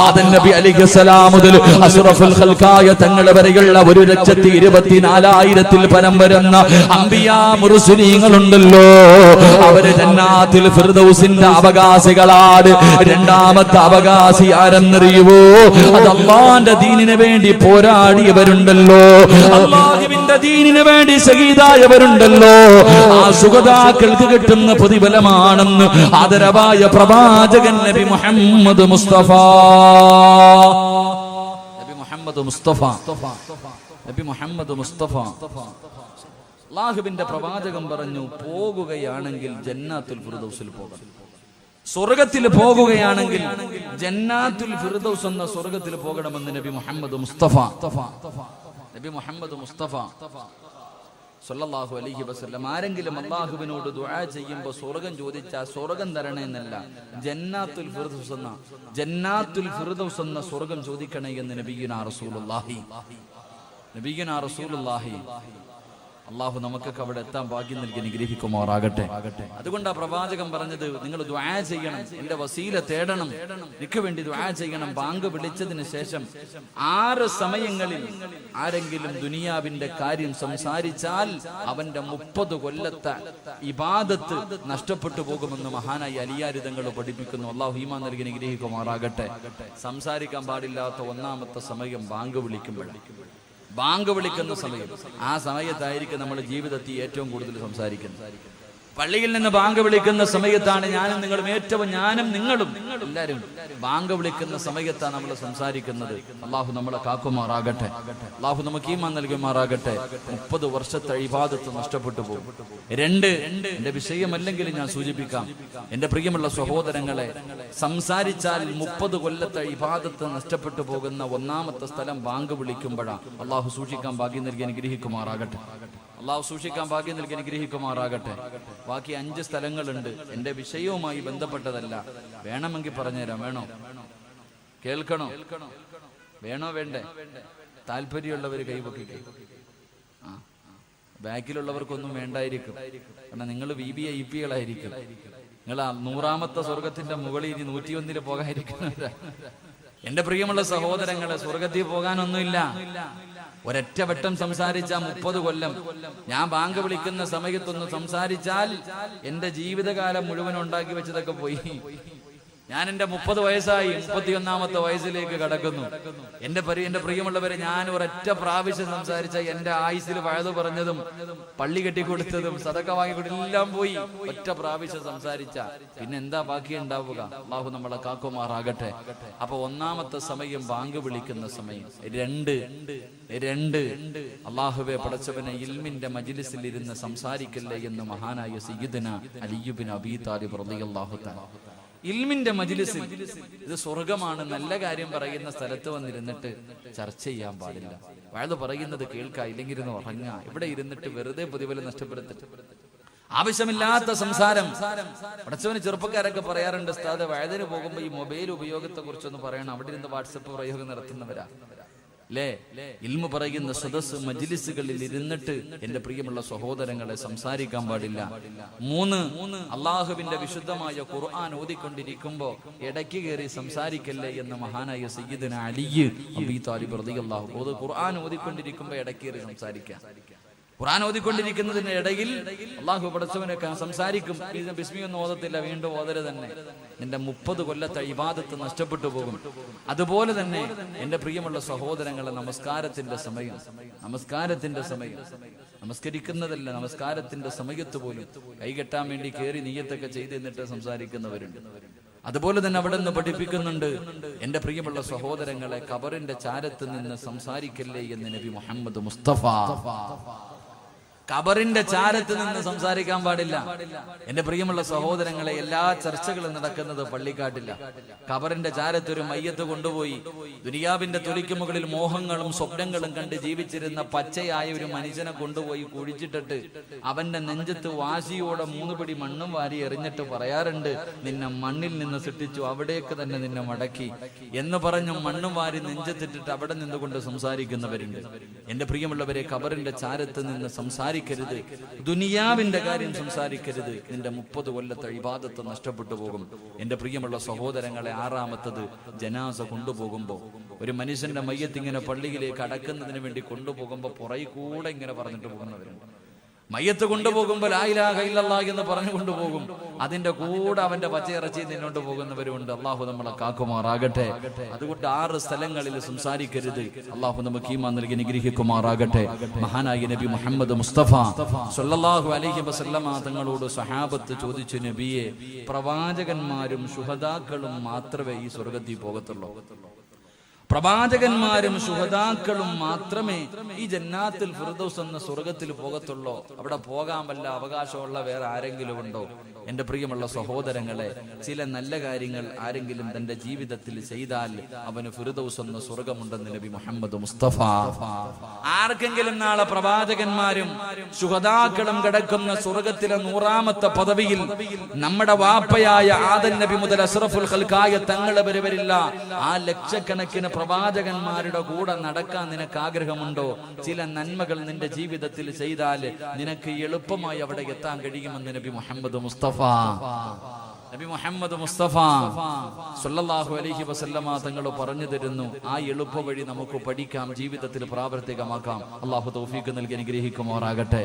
ആദം നബി അലൈഹിസ്സലാം മുതൽ അഷ്റഫുൽ ഖൽഖായ തങ്ങൾ വരെയുള്ള 1,24,000-ൽ പരം വരുന്ന അംബിയാ മുർസലീങ്ങളുണ്ടല്ലോ, അവര് ജന്നാത്തുൽ ഫിർദൗസിന്റെ അവകാശികളാണ്. 2ാമത്തെ അവകാശി ആരെന്നറിയുമോ? അത് അല്ലാഹുവിന്റെ ദീനിന് വേണ്ടി പോരാടിയവരുണ്ടല്ലോ, അല്ലാഹുവിന്റെ ദീനിന് വേണ്ടി ശഹീദായവരുണ്ടല്ലോ. ആ സുഹദാക്കൾക്ക് കിട്ടുന്ന പ്രതിഫലമാണെന്ന് ആദരവായ പ്രവാചകൻ നബി മുഹമ്മദ് മുസ്തഫ, നബി മുഹമ്മദ് മുസ്തഫ, നബി മുഹമ്മദ് മുസ്തഫ. അല്ലാഹുവിന്റെ പ്രവാചകൻ പറഞ്ഞു, പോകുകയാണെങ്കിൽ ജന്നാത്തുൽ ഫിർദൗസിൽ പോകണം. സ്വർഗത്തിൽ പോകുകയാണെങ്കിൽ ജന്നാത്തുൽ ഫിർദൗസ് എന്ന സ്വർഗത്തിൽ പോകണമെന്ന് നബി മുഹമ്മദ് മുസ്തഫ, നബി മുഹമ്മദ് മുസ്തഫ സല്ലല്ലാഹു അലൈഹി വസല്ലം. ആരെങ്കിലും അല്ലാഹുവിനോട് ദുആ ചെയ്യുമ്പോൾ സ്വർഗം ചോദിച്ചാൽ സ്വർഗം തരണേ എന്നല്ല, ജന്നാത്തുൽ ഫിർദൗസ് എന്ന സ്വർഗം ചോദിക്കണേ എന്ന് നബിയുനാ റസൂലുള്ളാഹി, നബിയുനാ റസൂലുള്ളാഹി. അള്ളാഹു നമുക്കൊക്കെ അവിടെ എത്താൻ ഭാഗ്യം നൽകി അനുഗ്രഹിക്കുമാറാകട്ടെ. അതുകൊണ്ടാ പ്രവാചകൻ പറഞ്ഞത്, നിങ്ങൾ ദുആ ചെയ്യണം, എന്റെ വസീല തേടണം, എനിക്ക് വേണ്ടി ദുആ ചെയ്യണം. ബാങ്ക് വിളിച്ചതിന് ശേഷം 6 സമയങ്ങളിൽ ആരെങ്കിലും ദുനിയാവിന്റെ കാര്യം സംസാരിച്ചാൽ അവന്റെ 30 കൊല്ലത്തെ ഇബാദത്ത് നഷ്ടപ്പെട്ടു പോകുമെന്ന് മഹാനായി അലിയാർ തങ്ങൾ പഠിപ്പിക്കുന്നു. അള്ളാഹു ഈമാൻ നൽകി അനുഗ്രഹിക്കുമാറാകട്ടെ. സംസാരിക്കാൻ പാടില്ലാത്ത 1ാമത്തെ സമയം ബാങ്ക് വിളിക്കുമ്പോഴാണ്. ബാങ്ക് വിളിക്കുന്ന സമയം, ആ സമയത്തായിരിക്കും നമ്മൾ ജീവിതത്തിൽ ഏറ്റവും കൂടുതൽ സംസാരിക്കുന്നത്. പള്ളിയിൽ നിന്ന് ബാങ്ക് വിളിക്കുന്ന സമയത്താണ് ഞാനും നിങ്ങളും എല്ലാവരും ബാങ്ക് വിളിക്കുന്ന സമയത്താണ് നമ്മൾ സംസാരിക്കുന്നത്. അള്ളാഹു നമ്മളെ കാക്കുമാറാകട്ടെ, അള്ളാഹു നമുക്ക് ഈമാൻ നൽകുമാറാകട്ടെ. 30 വർഷത്തെ ഇബാദത്ത് നഷ്ടപ്പെട്ടു പോകും. 2, എന്റെ വിഷയമല്ലെങ്കിൽ ഞാൻ സൂചിപ്പിക്കാം, എന്റെ പ്രിയമുള്ള സഹോദരങ്ങളെ, സംസാരിച്ചാൽ 30 കൊല്ലത്തെ ഇബാദത്ത് നഷ്ടപ്പെട്ടു പോകുന്ന 1ാമത്തെ സ്ഥലം ബാങ്ക് വിളിക്കുമ്പോഴാണ്. അള്ളാഹു സൂക്ഷിക്കാൻ ഭാഗ്യം നൽകി അനുഗ്രഹിക്കുമാറാകട്ടെ, അള്ളാഹു സൂക്ഷിക്കാൻ ഭാഗ്യം നൽകി അനുഗ്രഹിക്കുമാറാകട്ടെ. ബാക്കി 5 സ്ഥലങ്ങളുണ്ട്, എന്റെ വിഷയവുമായി ബന്ധപ്പെട്ടതല്ല. വേണമെങ്കിൽ പറഞ്ഞുതരാം. വേണോ? കേൾക്കണോ? വേണോ വേണ്ടേ? താല്പര്യമുള്ളവർ കൈപൊക്കിക്കേ. ബാക്കിലുള്ളവർക്കൊന്നും വേണ്ടായിരിക്കും, കാരണം നിങ്ങൾ VVIPകളായിരിക്കും. നിങ്ങൾ 100ാമത്തെ സ്വർഗത്തിന്റെ മുകളിൽ 101 പോകാതിരിക്കുന്നവരാ. എന്റെ പ്രിയമുള്ള സഹോദരങ്ങളെ, സ്വർഗത്തിൽ പോകാനൊന്നുമില്ല. ഒരൊറ്റ വട്ടം സംസാരിച്ചാൽ 30 കൊല്ലം. ഞാൻ ബാങ്ക് വിളിക്കുന്ന സമയത്തൊന്ന് സംസാരിച്ചാൽ എന്റെ ജീവിതകാലം മുഴുവൻ ഉണ്ടാക്കി വെച്ചതൊക്കെ പോയി. ഞാൻ എന്റെ 30 വയസ്സായി, 31ാമത്തെ വയസ്സിലേക്ക് കടക്കുന്നു. എന്റെ പ്രിയമുള്ളവരെ, ഞാൻ ഒരൊറ്റ പ്രാവശ്യം സംസാരിച്ച എന്റെ ആയുസ്സിൽ വഴുതു പറഞ്ഞതും പള്ളി കെട്ടിക്കൊടുത്തതും സദക്ക വാങ്ങിക്കൊടുത്തതും എല്ലാം പോയി. ഒറ്റ പ്രാവശ്യം സംസാരിച്ച പിന്നെ എന്താ ബാക്കി ഉണ്ടാവുക? അള്ളാഹു നമ്മളെ കാക്കുമാറാകട്ടെ. അപ്പൊ ഒന്നാമത്തെ സമയം ബാങ്ക് വിളിക്കുന്ന സമയം. രണ്ട് അള്ളാഹുവെ പടച്ചവനെ, ഇൽമിന്റെ മജ്ലിസിൽ ഇരുന്ന് സംസാരിക്കല്ലേ എന്ന് മഹാനായ സയ്യിദുന അലി ഇബ്നു അബീ താലിബ് റളിയല്ലാഹു തആല. ഇൽമിന്റെ മജ്ലിസിൽ, ഇത് സ്വർഗമാണ്. നല്ല കാര്യം പറയുന്ന സ്ഥലത്ത് വന്നിരുന്നിട്ട് ചർച്ച ചെയ്യാൻ പാടില്ല. വഴുത് പറയുന്നത് കേൾക്കുക, ഇല്ലെങ്കിൽ ഇരുന്ന് ഉറങ്ങുക. ഇവിടെ ഇരുന്നിട്ട് വെറുതെ പ്രതിഫലം നഷ്ടപ്പെടുത്തിട്ട് ആവശ്യമില്ലാത്ത സംസാരം. പടച്ചവന് ചെറുപ്പക്കാരൊക്കെ പറയാറുണ്ട്, ഉസ്താദ് വഴുതിന് പോകുമ്പോ ഈ മൊബൈൽ ഉപയോഗത്തെ കുറിച്ചൊന്ന് പറയണം. അവിടെ ഇരുന്ന് വാട്സപ്പ് പ്രയോഗം നടത്തുന്നവരാ അല്ലേ? ഇൽമു പറയുന്ന സദസ് മജ്ലിസുകളിൽ ഇരുന്നിട്ട് എന്റെ പ്രിയമുള്ള സഹോദരങ്ങളെ സംസാരിക്കാൻ പാടില്ല. 3, അള്ളാഹുവിന്റെ വിശുദ്ധമായ ഖുർആൻ ഓതിക്കൊണ്ടിരിക്കുമ്പോ ഇടയ്ക്ക് കയറി സംസാരിക്കല്ലേ എന്ന് മഹാനായ സയ്യിദുന അലി അബീ താലിബ് റളിയല്ലാഹു അൻഹു. ഖുർആൻ ഓതിക്കൊണ്ടിരിക്കുമ്പോ ഇടയ്ക്ക് കയറി സംസാരിക്കാം. ഖുർആൻ ഓതിക്കൊണ്ടിരിക്കുന്നതിന് ഇടയിൽ അള്ളാഹു പടച്ചവനൊക്കെ സംസാരിക്കും. ബിസ്മി ഒന്നും ഓതത്തില്ല, വീണ്ടും ഓതര തന്നെ. നിന്റെ 30 കൊല്ലത്തെ ഇബാദത്ത് നഷ്ടപ്പെട്ടു പോകും. അതുപോലെ തന്നെ എന്റെ പ്രിയമുള്ള സഹോദരങ്ങളെ, നമസ്കാരത്തിന്റെ സമയം, നമസ്കരിക്കുന്നതല്ല, നമസ്കാരത്തിന്റെ സമയത്ത് പോലും കൈകെട്ടാൻ വേണ്ടി കയറി നീയത്തൊക്കെ ചെയ്ത് എന്നിട്ട് സംസാരിക്കുന്നവരുണ്ട്. അതുപോലെ തന്നെ അവിടെ നിന്ന് പഠിപ്പിക്കുന്നുണ്ട്, എന്റെ പ്രിയമുള്ള സഹോദരങ്ങളെ, ഖബറിന്റെ ചാരത്ത് നിന്ന് സംസാരിക്കല്ലേ എന്ന് നബി മുഹമ്മദ് മുസ്തഫ. ഖബറിന്റെ ചാരത്ത് നിന്ന് സംസാരിക്കാൻ പാടില്ല. എന്റെ പ്രിയമുള്ള സഹോദരങ്ങളെ, എല്ലാ ചർച്ചകളും നടക്കുന്നത് പള്ളിക്കാട്ടില്ല. ഖബറിന്റെ ചാരത്ത് ഒരു മയ്യത്ത് കൊണ്ടുപോയി ദുനിയാവിന്റെ തൊലിക്ക് മുകളിൽ മോഹങ്ങളും സ്വപ്നങ്ങളും കണ്ട് ജീവിച്ചിരുന്ന പച്ചയായ ഒരു മനുഷ്യനെ കൊണ്ടുപോയി കുഴിച്ചിട്ടിട്ട് അവന്റെ നെഞ്ചത്ത് വാശിയോടെ 3 പിടി മണ്ണും വാരി എറിഞ്ഞിട്ട് പറയാറുണ്ട്, നിന്നെ മണ്ണിൽ നിന്ന് സൃഷ്ടിച്ചു, അവിടേക്ക് തന്നെ നിന്നെ മടക്കി എന്ന് പറഞ്ഞു മണ്ണും വാരി നെഞ്ചത്തിട്ടിട്ട് അവിടെ നിന്നുകൊണ്ട് സംസാരിക്കുന്നവരുണ്ട്. എന്റെ പ്രിയമുള്ളവരെ, ഖബറിന്റെ ചാരത്ത് നിന്ന് സംസാരിക്കരുത്. ദുനിയാവിന്റെ കാര്യം സംസാരിക്കരുത്. നിന്റെ 30 കൊല്ലത്തെ ഇബാദത്ത് നഷ്ടപ്പെട്ടു പോകും. എന്റെ പ്രിയമുള്ള സഹോദരങ്ങളെ, 6ാമത്തത് ജനാസ കൊണ്ടുപോകുമ്പോ, ഒരു മനുഷ്യന്റെ മയ്യത്ത് ഇങ്ങനെ പള്ളിയിലേക്ക് അടക്കുന്നതിന് വേണ്ടി കൊണ്ടുപോകുമ്പോ പുറകെ കൂടെ ഇങ്ങനെ പറഞ്ഞിട്ട് പോകുന്നവരുണ്ട്. മയ്യത്ത് കൊണ്ടുപോകുമ്പോൾ ലാ ഇലാഹ ഇല്ലല്ലാഹ് എന്ന് പറഞ്ഞു കൊണ്ടുപോകും. അതിന്റെ കൂടെ അവന്റെ പച്ചയിറച്ചി നിന്നോണ്ട് പോകുന്നവരുണ്ട്. അള്ളാഹു നമ്മളെ കാക്കുമാറാകട്ടെ. അതുകൊണ്ട് 6 സ്ഥലങ്ങളിൽ സംസാരിക്കരുത്. അള്ളാഹു നമുക്ക് ഈമാൻ നൽകി അനുഗ്രഹിക്കുമാറാകട്ടെ. മഹാനായ നബി മുഹമ്മദ് മുസ്തഫ സ്വല്ലല്ലാഹു അലൈഹി വസല്ലമ തങ്ങളോട് സഹാബത്ത് ചോദിച്ചു, നബിയെ, പ്രവാചകന്മാരും ശുഹദാക്കളും മാത്രമേ ഈ സ്വർഗ്ഗത്തിൽ പോകത്തുള്ളൂ? പ്രവാചകന്മാരും ശുഹദാക്കളും മാത്രമേ ഈ ജന്നാത്തുൽ ഫിർദൗസ് എന്ന സ്വർഗ്ഗത്തിൽ പോകത്തുള്ളൂ? അവിടെ പോകാൻ വല്ല അവകാശമുള്ള വേറെ ആരെങ്കിലും ഉണ്ടോ? എന്റെ പ്രിയമുള്ള സഹോദരങ്ങളെ, ചില നല്ല കാര്യങ്ങൾ ആരെങ്കിലും തന്റെ ജീവിതത്തിൽ ചെയ്താൽ അവന് ഫിർദൗസ് എന്ന സ്വർഗ്ഗമുണ്ടെന്ന് നബി മുഹമ്മദ് മുസ്തഫ. ആർക്കെങ്കിലും നാളെ പ്രവാചകന്മാരും ശുഹദാക്കളും കിടക്കുന്ന സ്വർഗ്ഗത്തിലെ 100ാമത്തെ പദവിയിൽ നമ്മുടെ വാപ്പയായ ആദം നബി മുതൽ അഷ്റഫുൽ ഖൽഖായ തങ്ങൾ വരെ വരില്ല. ആ ലക്ഷക്കണക്കിന് പ്രവാചകന്മാരുടെ കൂടെ നടക്കാൻ നിനക്ക് ആഗ്രഹമുണ്ടോ? ചില നന്മകൾ നിന്റെ ജീവിതത്തിൽ ചെയ്താൽ നിനക്ക് എളുപ്പമായി അവിടെ എത്താൻ കഴിയുമെന്ന് നബി മുഹമ്മദ് മുസ്തഫ സ്വല്ലല്ലാഹു അലൈഹി വസല്ലമ തങ്ങൾ പറഞ്ഞു തരുന്നു. ആ എളുപ്പ വഴി നമുക്ക് പഠിക്കാം, ജീവിതത്തിൽ പ്രാവർത്തികമാക്കാം. അള്ളാഹു തൗഫീഖ് നൽകി അനുഗ്രഹിക്കുമാറാകട്ടെ.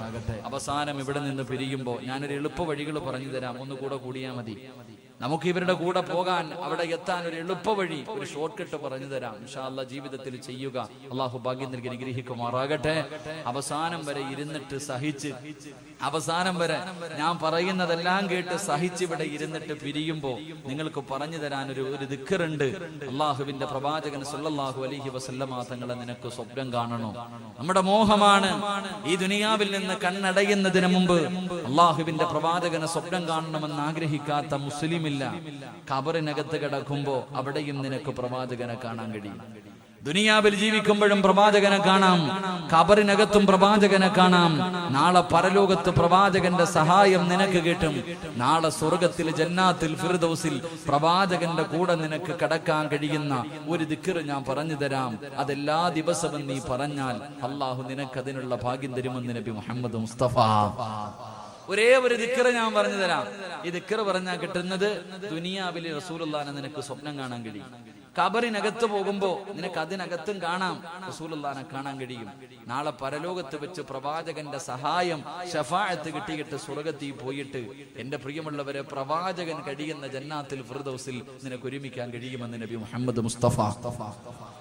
അവസാനം ഇവിടെ നിന്ന് പിരിയുമ്പോൾ ഞാനൊരു എളുപ്പ വഴികൾ പറഞ്ഞു തരാം. ഒന്നുകൂടെ കൂടിയാൽ മതി. നമുക്ക് ഇവരുടെ കൂടെ പോകാൻ, അവിടെ എത്താൻ ഒരു എളുപ്പ വഴി, ഒരു ഷോർട്ട് കട്ട് പറഞ്ഞു തരാം. ഇൻഷാ അല്ലാഹ് ജീവിതത്തിൽ ചെയ്യുക. അള്ളാഹു ഭാഗ്യം നൽകി അനുഗ്രഹിക്കുമാറാകട്ടെ. അവസാനം വരെ ഇരുന്നിട്ട് സഹിച്ച്, അവസാനം വരെ ഞാൻ പറയുന്നതെല്ലാം കേട്ട് സഹിച്ച് ഇവിടെ ഇരുന്നിട്ട് പിരിയുമ്പോ നിങ്ങൾക്ക് പറഞ്ഞു തരാൻ ഒരു ദിക്റുണ്ട്. അള്ളാഹുവിന്റെ പ്രവാചകൻ സ്വല്ലല്ലാഹു അലൈഹി വസല്ലമ തങ്ങളെ നിനക്ക് സ്വപ്നം കാണണോ? നമ്മുടെ മോഹമാണ് ഈ ദുനിയാവിൽ നിന്ന് കണ്ണടയുന്നതിന് മുമ്പ് അള്ളാഹുവിന്റെ പ്രവാചകനെ സ്വപ്നം കാണണമെന്ന് ആഗ്രഹിക്കാത്ത മുസ്ലിം ഇല്ല. ഖബറിനകത്ത് കിടക്കുമ്പോ അവിടെയും നിനക്ക് പ്രവാചകനെ കാണാൻ കഴിയും. ദുനിയാവിൽ ജീവിക്കുമ്പോഴും പ്രവാചകനെ കാണാം, ഖബറിനകത്തും പ്രവാചകനെ കാണാം. നാളെ പരലോകത്ത് പ്രവാചകന്റെ സഹായം നിനക്ക് കിട്ടും. നാളെ സ്വർഗത്തിൽ ജന്നാത്തുൽ ഫിർദൗസിൽ പ്രവാചകന്റെ കൂടെ നിനക്ക് കടക്കാൻ കഴിയുന്ന ഒരു ദിക്ർ ഞാൻ പറഞ്ഞു തരാം. അതെല്ലാ ദിവസവും നീ പറഞ്ഞാൽ അള്ളാഹു നിനക്ക് അതിനുള്ള ഭാഗ്യം തരുമെന്ന് നബി മുഹമ്മദ് മുസ്തഫ. ഒരേ ഒരു ദിക്ർ ഞാൻ പറഞ്ഞു തരാം. ഈ ദിക്ർ പറഞ്ഞാൽ കിട്ടുന്നത് ദുനിയാവിൽ റസൂലുള്ളാഹിനെ നിനക്ക് സ്വപ്നം കാണാൻ കഴിയും. ഖബറിനകത്ത് പോകുമ്പോ നിനക്ക് അതിനകത്തും കാണാം, റസൂലുള്ളാഹിനെ കാണാൻ കഴിയും. നാളെ പരലോകത്ത് വെച്ച് പ്രവാചകന്റെ സഹായം ശഫാഅത്ത് കിട്ടിയിട്ട് സ്വർഗ്ഗത്തിൽ പോയിട്ട് എന്റെ പ്രിയമുള്ളവരെ പ്രവാചകൻ കഴിയുന്ന ജന്നാത്തുൽ ഫിർദൗസിൽ നിനക്ക് ഒരുമിക്കാൻ കഴിയുമെന്ന് നബി മുഹമ്മദ് മുസ്തഫ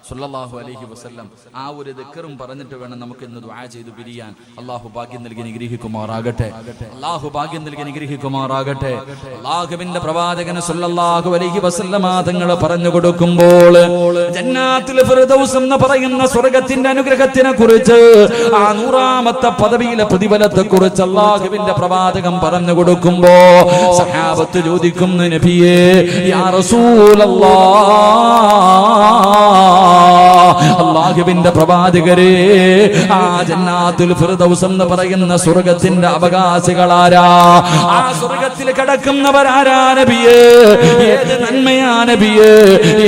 സല്ലല്ലാഹു അലൈഹി വസല്ലം ആ ഒരു ദിക്റും പറഞ്ഞിട്ട് വേണം നമുക്ക് ഇന്ന് ദുആ ചെയ്തു പിരിയാൻ. അല്ലാഹു ഭാഗ്യം നൽകി അനുഗ്രഹിക്കുമാറാകട്ടെ. അല്ലാഹു ഭാഗ്യം നൽകി അനുഗ്രഹിക്കുമാറാകട്ടെ. അല്ലാഹുവിന്റെ പ്രവാചകൻ സല്ലല്ലാഹു അലൈഹി വസല്ലം തങ്ങൾ പറഞ്ഞു കൊടുക്കുമ്പോൾ ജന്നാത്തുൽ ഫിർദൗസ് എന്ന് പറയുന്ന സ്വർഗ്ഗത്തിന്റെ അനുഗ്രഹത്തിനെ കുറിച്ച്, ആ 100ാമത്തെ പദവിയിലെ പ്രതിഫലത്തെ കുറിച്ച് അല്ലാഹുവിന്റെ പ്രവാചകൻ പറഞ്ഞു കൊടുക്കുമ്പോ സഹാബത്ത് ചോദിക്കുന്നു, നബിയേ യാ റസൂലല്ലാഹ്, അല്ലാഹുവിന്റെ പ്രവാചകരെ, ആ ജന്നാത്തുൽ ഫിർദൗസ് എന്ന് പറയുന്ന സ്വർഗ്ഗത്തിന്റെ അവകാശികളാരാ? ആ സ്വർഗ്ഗത്തിൽ കിടക്കുന്നവരാരാ നബിയേ? ഏത് നന്മയാ നബിയേ?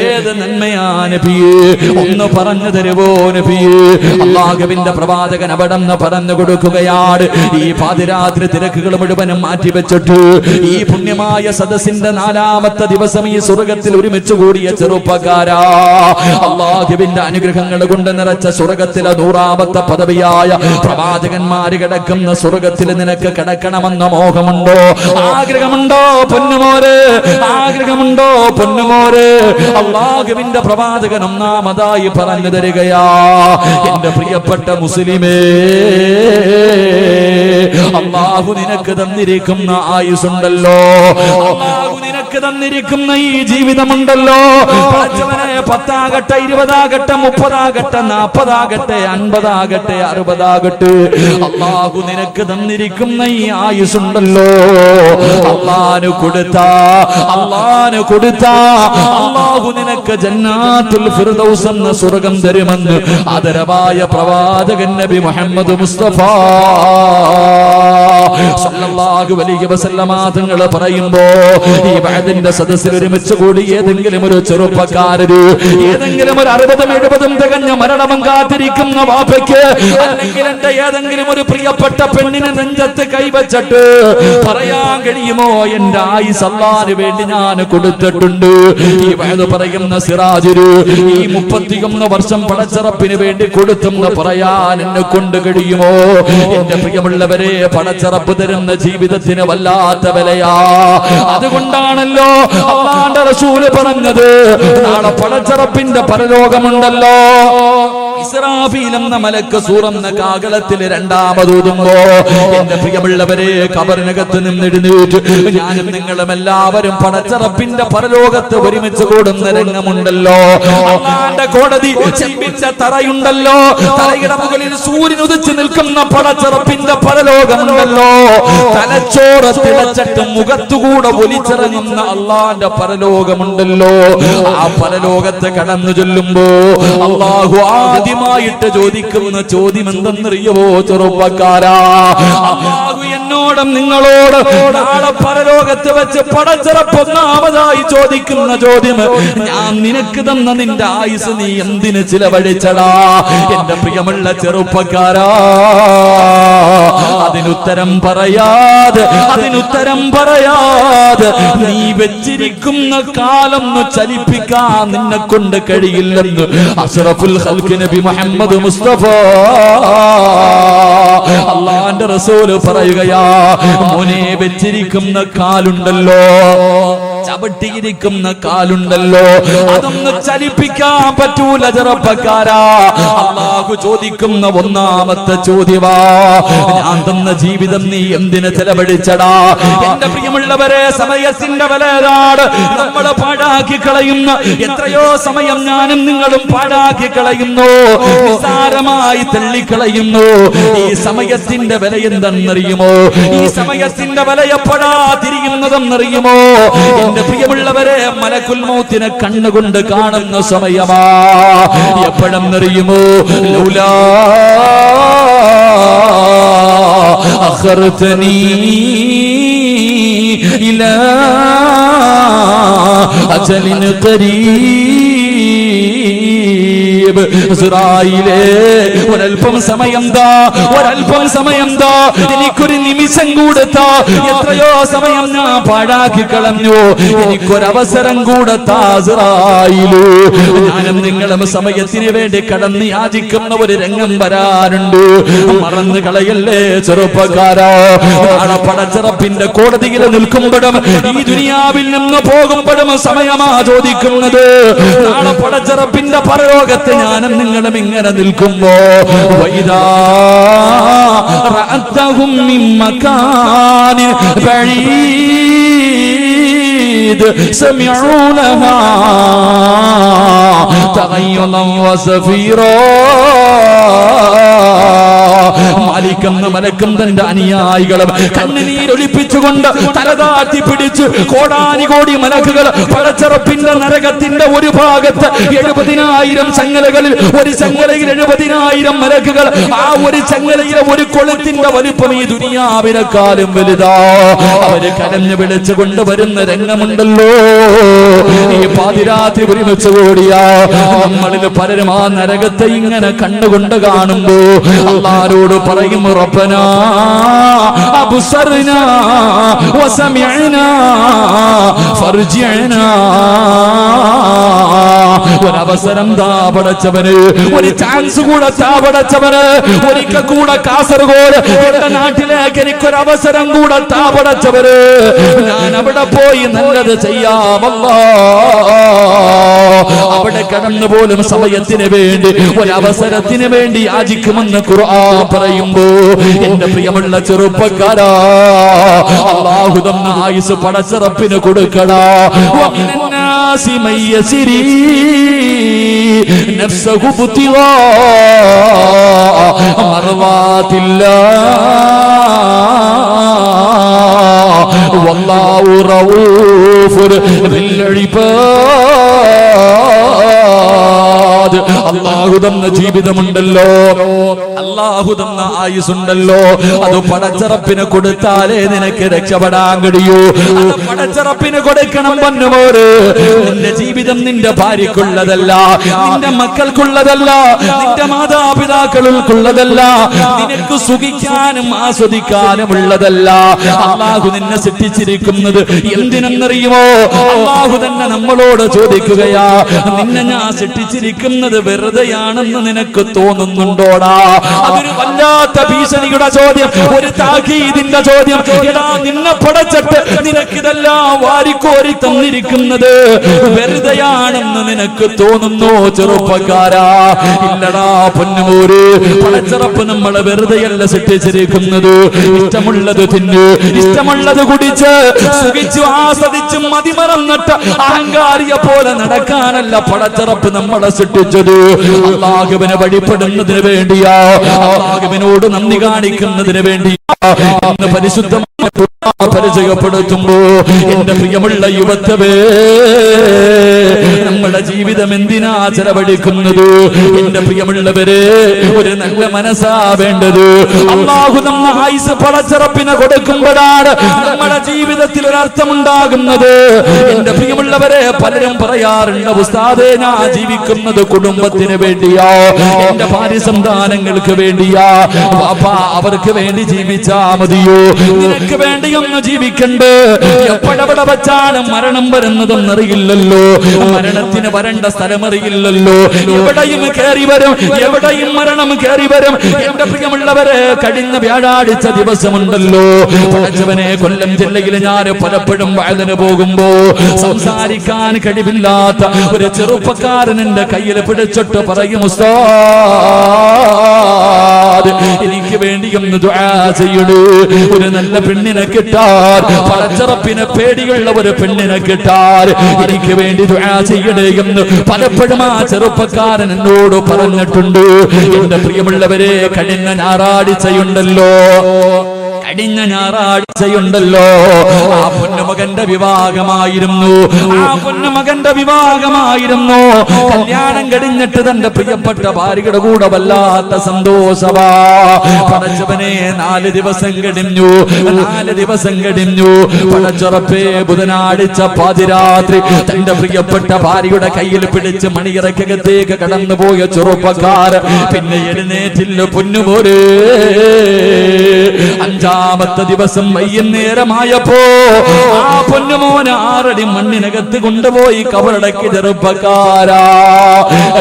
ഏത് നന്മയാ നബിയേ? ഒന്ന് പറഞ്ഞു തരുവോ നബിയേ? അല്ലാഹുവിന്റെ പ്രവാചകൻ അവിടെ നിന്ന് പറഞ്ഞു കൊടുക്കുകയാണ്. ഈ പാതിരാത്രി തിരക്കുകൾ മുഴുവനും മാറ്റിവെച്ചിട്ട് ഈ പുണ്യമായ സദസ്സിന്റെ 4ാമത്തെ ദിവസം ഈ സ്വർഗ്ഗത്തിൽ ഒരുമിച്ച് കൂടിയ ചെറുപ്പക്കാരാ, അല്ലാഹുവിന്റെ അനുഗ്രഹങ്ങൾ കൊണ്ട് നിറച്ച സ്വർഗ്ഗത്തിലെ 100ാമത്തെ പദവിയായ പ്രവാചകന്മാര് കിടക്കുന്ന സ്വർഗ്ഗത്തിൽ നിനക്ക് കിടക്കണമെന്ന മോഹമുണ്ടോ? ആഗ്രഹമുണ്ടോ പൊന്നുമോരെ? ആഗ്രഹമുണ്ടോ പൊന്നുമോരെ? അല്ലാഹുവിന്റെ പ്രവാചകൻ ഒന്നാമതായി പറഞ്ഞു തരികയാ, എന്റെ പ്രിയപ്പെട്ട മുസ്ലിമേ, അല്ലാഹു നിനക്ക് തന്നിരിക്കുന്ന ആയുസ്സുണ്ടല്ലോ, അല്ലാഹു നിനക്ക് തന്നിരിക്കുന്ന ഈ ജീവിതമുണ്ടല്ലോ, 10 ആകട്ടെ, 20 ആകട്ടെ, 30 ആകട്ടെ, 40 ആകട്ടെ, 50 ആകട്ടെ, 60 ആകട്ടെ, അല്ലാഹു നിനക്ക് തന്നിരിക്കുന്ന ഈ ആയുസ്സുണ്ടല്ലോ, അല്ലാഹു കൊടുത്താ അല്ലാഹു നിനക്ക് ജന്നാത്തുൽ ഫിർദൗസ് എന്ന സ്വർഗ്ഗം തരുമെന്ന് ആദരവായ പ്രവാചകൻ നബി മുഹമ്മദ് മുസ്തഫ സല്ലല്ലാഹു അലൈഹി വസല്ലം തങ്ങൾ പറയുമ്പോ, ഈ ബഅദിന്റെ സദസ്സിൽ ഒരുമിച്ച് കൂടി ഏതെങ്കിലും ഒരു ചെറുപ്പക്കാരന്, ഏതെങ്കിലും ഒരു 60-70 തികഞ്ഞ മരണം കാത്തിരിക്കുന്ന വാപ്പയ്ക്ക്, അല്ലെങ്കിൽ എന്റെ ഏതെങ്കിലും ഒരു പ്രിയപ്പെട്ട പെണ്ണിനെ നെഞ്ചത്ത് കൈവച്ചിട്ട് പറയാൻ കഴിയുമോ, എന്റെ ആയുസ് അല്ലാഹുവിന് വേണ്ടി ഞാൻ കൊടുത്തിട്ടുണ്ട്? ഈ വഅദ് പറയുന്ന സിറാജുര് ഈ 31 വർഷം പടച്ചറപ്പിന് വേണ്ടി കൊടുത്തെന്ന് പറയാൻ എന്നെ കൊണ്ട് കഴിയുമോ? എന്റെ പ്രിയമുള്ളവരെ, പടച്ചറപ്പ് തരുന്ന ജീവിതത്തിന് വല്ലാത്ത വിലയാ. അതുകൊണ്ടാണല്ലോ അല്ലാഹുവിന്റെ റസൂൽ പറഞ്ഞത്, നാളെ പടച്ചറപ്പിന്റെ പരലോകമുണ്ടല്ലോ. ഇസ്രാഫീൽ എന്ന മലക്ക് സൂറന്ന കാകളത്തിൽ രണ്ടാമതൂതുമ്പോ, എന്റെ പ്രിയമുള്ളവരെ, ഖബറിനകത്ത് നിന്നെഴുന്നേറ്റ് ഞാനും നിങ്ങളും എല്ലാവരും പടച്ചറപ്പിന്റെ പരലോകത്ത് ഒരുമിച്ച് കൂടുന്ന രംഗമുണ്ടല്ലോ. അല്ലാഹുവിന്റെ കോടതി ചെമ്പിച്ച തറയുണ്ടല്ലോ, തറയുടെ മുകളിൽ സൂര്യൻ ഉദിച്ചു നിൽക്കുന്ന പടച്ചറപ്പിന്റെ പരലോകമുണ്ടല്ലോ. തലച്ചോറ് തിളച്ചിട്ട് മുഖത്തുകൂടെ ഒലിച്ചിറങ്ങുന്ന അല്ലാഹുവിന്റെ പരലോകമുണ്ടല്ലോ. ആ പരലോകത്ത് കടന്നു ചൊല്ലുമ്പോ അല്ലാഹു ആദ്യമായിട്ട് ചോദിക്കുന്ന ചോദ്യം എന്തെന്നറിയുമോ ചെറുപ്പക്കാരാ? അല്ലാഹു എന്നോടും നിങ്ങളോട് നാളെ പരലോകത്ത് വെച്ച് പടച്ചറപ്പ് ഒന്നാമതായി ചോദിക്കുന്ന ചോദ്യം, ഞാൻ നിനക്ക് തന്ന നിന്റെ ആയുസ് നീ എന്തിന് ചിലവഴിച്ചടാ? എന്റെ പ്രിയമുള്ള ചെറുപ്പക്കാരാ, അതിനുത്തരം പറയാതെ നീ വെച്ചിരിക്കുന്ന കാലം ചലിപ്പിക്കാൻ നിന്നെ കൊണ്ട് കഴിയില്ലെന്ന് അഷ്റഫുൽ ഖൽഖ് നബി മുഹമ്മദ് മുസ്തഫ അല്ലാഹുവിന്റെ റസൂൽ പറയുകയാ, മോനെ വെച്ചിരിക്കുന്ന കാലുണ്ടല്ലോ, ചവിട്ടിയിരിക്കുന്ന കാലുണ്ടല്ലോ, അതൊന്ന് ചലിപ്പിക്കാൻ പറ്റൂല ചെറുപ്പക്കാരാ. അല്ലാഹു ചോദിക്കുന്ന ഒന്നാമത്തെ ചോദ്യവാ, ഞാൻ തന്ന ജീവിതം നീ എന്തിന് ചെലവഴിച്ചടാ? എന്റെ പ്രിയമുള്ളവരെ, സമയത്തിന്റെ വിലയാണ് നമ്മൾ പാഴാക്കി കളയുന്ന. എത്രയോ സമയം ഞാനും നിങ്ങളും പാഴാക്കി കളയുന്നു, നിസ്സാരമായി തള്ളിക്കളയുന്നു. ഈ സമയത്തിന്റെ വില എന്തെന്നറിയുമോ? ഈ സമയത്തിന്റെ വില എപ്പോഴാ തിരിയുന്നതെന്നറിയുമോ? എന്റെ പ്രിയമുള്ളവരെ, മലക്കുൽ മൗത്തിനെ കണ്ണുകൊണ്ട് കാണുന്ന സമയമാ. എപ്പോഴെന്നറിയുമോ? ലൗലാ അഖർതനീ ഇലാ അജലിൻ ഖരീബ് ഇസ്രായേലേ ഒരൽപ്പം സമയം താ, ഒരൽപ്പം സമയം താ, എനിക്കൊരു നിമിഷം കൂടെ താ. എത്രയോ സമയം ഞാൻ പാഴാക്കി കളഞ്ഞു, എനിക്കൊരവസരം കൂടെ താ ഇസ്രായേലേ. ഞാനും നിങ്ങളും സമയത്തിന് വേണ്ടി കടന്ന് യാചിക്കുന്ന ഒരു രംഗം വരാറുണ്ട്. മറന്നു കളയല്ലേ ചെറുപ്പക്കാരാ. നാളെ പടച്ചറപ്പിന്റെ കോടതിയിൽ നിൽക്കുമ്പോഴും ഈ ദുനിയാവിൽ നിന്ന് പോകുമ്പോഴും സമയമാ ചോദിക്കുന്നത്. നാളെ പടച്ചറപ്പിന്റെ പരലോകത്ത് ഞാനും നിങ്ങളും ഇങ്ങനെ നിൽക്കുമ്പോ വൈദാ റഅതഹും മിൻ മകാനി ബഈദ് സമിഉ ലഹാ തഗയ്യുദൻ വസഫീറാ. മാലിക്കെന്ന മലക്കും തന്റെ അനുയായികളും കണ്ണുനീരൊലിപ്പിച്ചുകൊണ്ട് തലതാഴ്ത്തി പിടിച്ച് കോടാനുകോടി മലക്കുകൾ പടച്ചറപ്പിന്റെ നരകത്തിന്റെ ഒരു ഭാഗത്ത് 70,000 ചങ്ങലകളിൽ ഒരു ചങ്ങലയിൽ 70,000 മലക്കുകൾ. ആ ഒരു ചങ്ങലയിലെ ഒരു കൊളുത്തിന്റെ വലിപ്പം ഈ ദുനിയാവിനെക്കാളും വലുതാ. അവര് കരഞ്ഞു വിളിച്ചുകൊണ്ട് വരുന്ന രംഗമുണ്ടല്ലോ. ഈ പാതിരാത്രി ഒരുമിച്ച് കൂടിയാ നമ്മളിൽ പലരും ആ നരകത്തെ ഇങ്ങനെ കണ്ണുകൊണ്ട് കാണുമ്പോ അല്ലാഹുവോട് പറയും റബ്ബനാ അബ്സർനാ വസമിഅനാ ഫർജിഅനാ. ഒരവസരം താ പടച്ചവന്, ഒരു ചാൻസ് കൂടെ താ പടച്ചവന്. ഒരിക്കൽ കൂടെ കാസർഗോഡ് എന്റെ നാട്ടിലേക്ക് എനിക്കൊരവസരം കൂടെ താ പടച്ചവന്. ഞാൻ അവിടെ പോയി നല്ലത് ചെയ്യാമല്ലോ. അവിടെ കടന്നു പോലും സമയത്തിന് വേണ്ടി ഒരവസരത്തിന് വേണ്ടി യാചിക്കുമെന്ന് ഖുർആൻ പറയുമ്പോ എന്റെ പ്രിയമുള്ള ചെറുപ്പക്കാരാ, അല്ലാഹു തന്ന ആയുസ് പടച്ചറപ്പിന് കൊടുക്കടാ. വമിനന്നാസി മയ്യസിരി നഫ്സഹു ബുതിവാ മർവാതില്ലാഹ് വല്ലാഹു റഊഫുൻ ബിൽ ഇബാദ്. അല്ലാഹു തന്ന ജീവിതമുണ്ടല്ലോ, അല്ലാഹു തന്ന ആയുസുണ്ടല്ലോ, അത് പടച്ചറപ്പിന് കൊടുത്താലേ നിനക്ക് രക്ഷപ്പെടാൻ കഴിയൂ. അത് പടച്ചറപ്പിന് കൊടുക്കണം പൊന്നുമോര്. നിന്റെ ജീവിതം നിന്റെ ഭാര്യക്കുള്ളതല്ല, നിന്റെ മക്കൾക്കുള്ളതല്ല, നിന്റെ മാതാപിതാക്കൾക്കുള്ളതല്ല, നിനക്ക് സുഖിക്കാനും ആസ്വദിക്കാനും ഉള്ളതല്ല. അല്ലാഹു നിന്നെ സൃഷ്ടിച്ചിരിക്കുന്നത് എന്തിനെന്നറിയുമോ? അല്ലാഹു തന്നെ നമ്മളോട് ചോദിക്കുകയാ, നിന്നെ ഞാൻ സൃഷ്ടിച്ചിരിക്കുന്നത് വെറുതെയാണെന്ന് നിനക്ക് തോന്നുന്നുണ്ടോടാ? അതൊരു വല്ലാത്ത ഭീഷണിയുടെ ചോദ്യം, ഒരു താക്കീതിന്റെ ചോദ്യം. എടാ, നിന്നെ പടച്ചിട്ട് നിനക്കിതെല്ലാം വാരിക്കോരി തന്നിരിക്കുന്നത് വെറുതെയാണെന്ന് നിനക്ക് തോന്നുന്നു ചെറുപ്പക്കാരാ? ഇല്ലടാ പൊന്നുമോര്, പടച്ചറപ്പ് നമ്മളെ വെറുതെയല്ല സൃഷ്ടിച്ചിരിക്കുന്നത്. ഇഷ്ടമുള്ളത് തിന്ന്, ഇഷ്ടമുള്ളത് കുടിച്ച് സുഖിച്ചു ആസ്വദിച്ച് മതിമറന്നിട്ട് അഹങ്കാരിയെ പോലെ നടക്കാനല്ല പടച്ചറപ്പ് നമ്മളെ സൃഷ്ടിച്ചത്. അല്ലാഹുവിനെ വഴിപ്പെടുന്നതിന് വേണ്ടിയാ, അല്ലാഹുവിനോട് നന്ദി കാണിക്കുന്നതിന് വേണ്ടി പരിശുദ്ധമായ പരിചയപ്പെടുത്തുമ്പോ എന്റെ പ്രിയമുള്ള യുവത്വേ, നമ്മുടെ ജീവിതം എന്തിനാ ചെലവഴിക്കുന്നത്? എന്റെ പ്രിയമുള്ളവരെ, ഒരു നല്ല മനസ്സാ വേണ്ടത്. അല്ലാഹു നമ്മ ആയുസ് പടച്ചറപ്പിനെ കൊടുക്കുമ്പോഴാണ് നമ്മുടെ ജീവിതത്തിൽ ഒരർത്ഥമുണ്ടാകുന്നത്. എന്റെ പ്രിയമുള്ളവരെ, പലരും പറയാറുണ്ട്, ഉസ്താദേ ഞാൻ ജീവിക്കുന്നത് കുടുംബത്തിന് വേണ്ടിയാ, എന്റെ ഭാര്യ സന്താനങ്ങൾക്ക് വേണ്ടിയാ. പാപ്പാ, അവർക്ക് വേണ്ടി ജീവിച്ചാ മതിയോ? നിനക്ക് വേണ്ടിയൊന്ന് ജീവിക്കണ്ടേ? എപ്പോഴെവിടെ വെച്ചാണ് മരണം വരുന്നതെന്ന് അറിയില്ലല്ലോ. മരണത്തിന് വരേണ്ട സ്ഥലമറിയില്ലല്ലോ. എവിടെയും കയറി വരും, എവിടെയും മരണം കയറി വരും. എന്റെ പ്രിയമുള്ളവരെ, കഴിഞ്ഞ വ്യാഴാഴ്ച ദിവസമുണ്ടല്ലോ, പടച്ചവനെ, കൊല്ലം ജില്ലയിൽ ഞാൻ പലപ്പോഴും വയലിന് പോകുമ്പോ സംസാരിക്കാൻ കഴിവില്ലാത്ത ഒരു ചെറുപ്പക്കാരൻ എന്റെ കയ്യിൽ പിടിച്ചിട്ട് പറയും, ഉസ്താദ് എനിക്ക് വേണ്ടി ഒന്ന് ദുആ ചെയ്യണേ. ഒരു നല്ല പെണ്ണിനെ കിട്ടാൻ, പടച്ചറപ്പിനെ പേടിയുള്ള ഒരു പെണ്ണിനെ കിട്ടാൻ എനിക്ക് വേണ്ടി ദുആ ചെയ്യണേ എന്ന് പലപ്പോഴും ആ ചെറുപ്പക്കാരൻ എന്നോട് പറഞ്ഞിട്ടുണ്ട്. എന്റെ പ്രിയമുള്ളവരെ, കഴിഞ്ഞ ഞായറാഴ്ചയുണ്ടല്ലോ, കഴിഞ്ഞ ഞായറാഴ്ചയുണ്ടല്ലോ ആ പൊന്നുമകന്റെ വിവാഹമായിരുന്നു. കല്യാണം കഴിഞ്ഞിട്ട് തന്റെ പ്രിയപ്പെട്ട ഭാര്യയുടെ കൂടെ വല്ലാത്ത സന്തോഷവാ. പടച്ചവനെ 4 ദിവസം കഴിഞ്ഞു. പടച്ചുറപ്പേ ബുധനാഴ്ച പാതിരാത്രി തന്റെ പ്രിയപ്പെട്ട ഭാര്യയുടെ കയ്യിൽ പിടിച്ച് മണിയറക്കകത്തേക്ക് കടന്നുപോയ ചെറുപ്പക്കാർ പിന്നെ എഴുന്നേറ്റില്ല പൊന്നുമോരെ. 5ാമത്തെ ദിവസം വൈകുന്നേരമായപ്പോ ആ പൊന്നുമോനെ 6 അടി മണ്ണിനകത്ത് കൊണ്ടുപോയി കബറടക്കി. ചെറുപ്പക്കാരാ,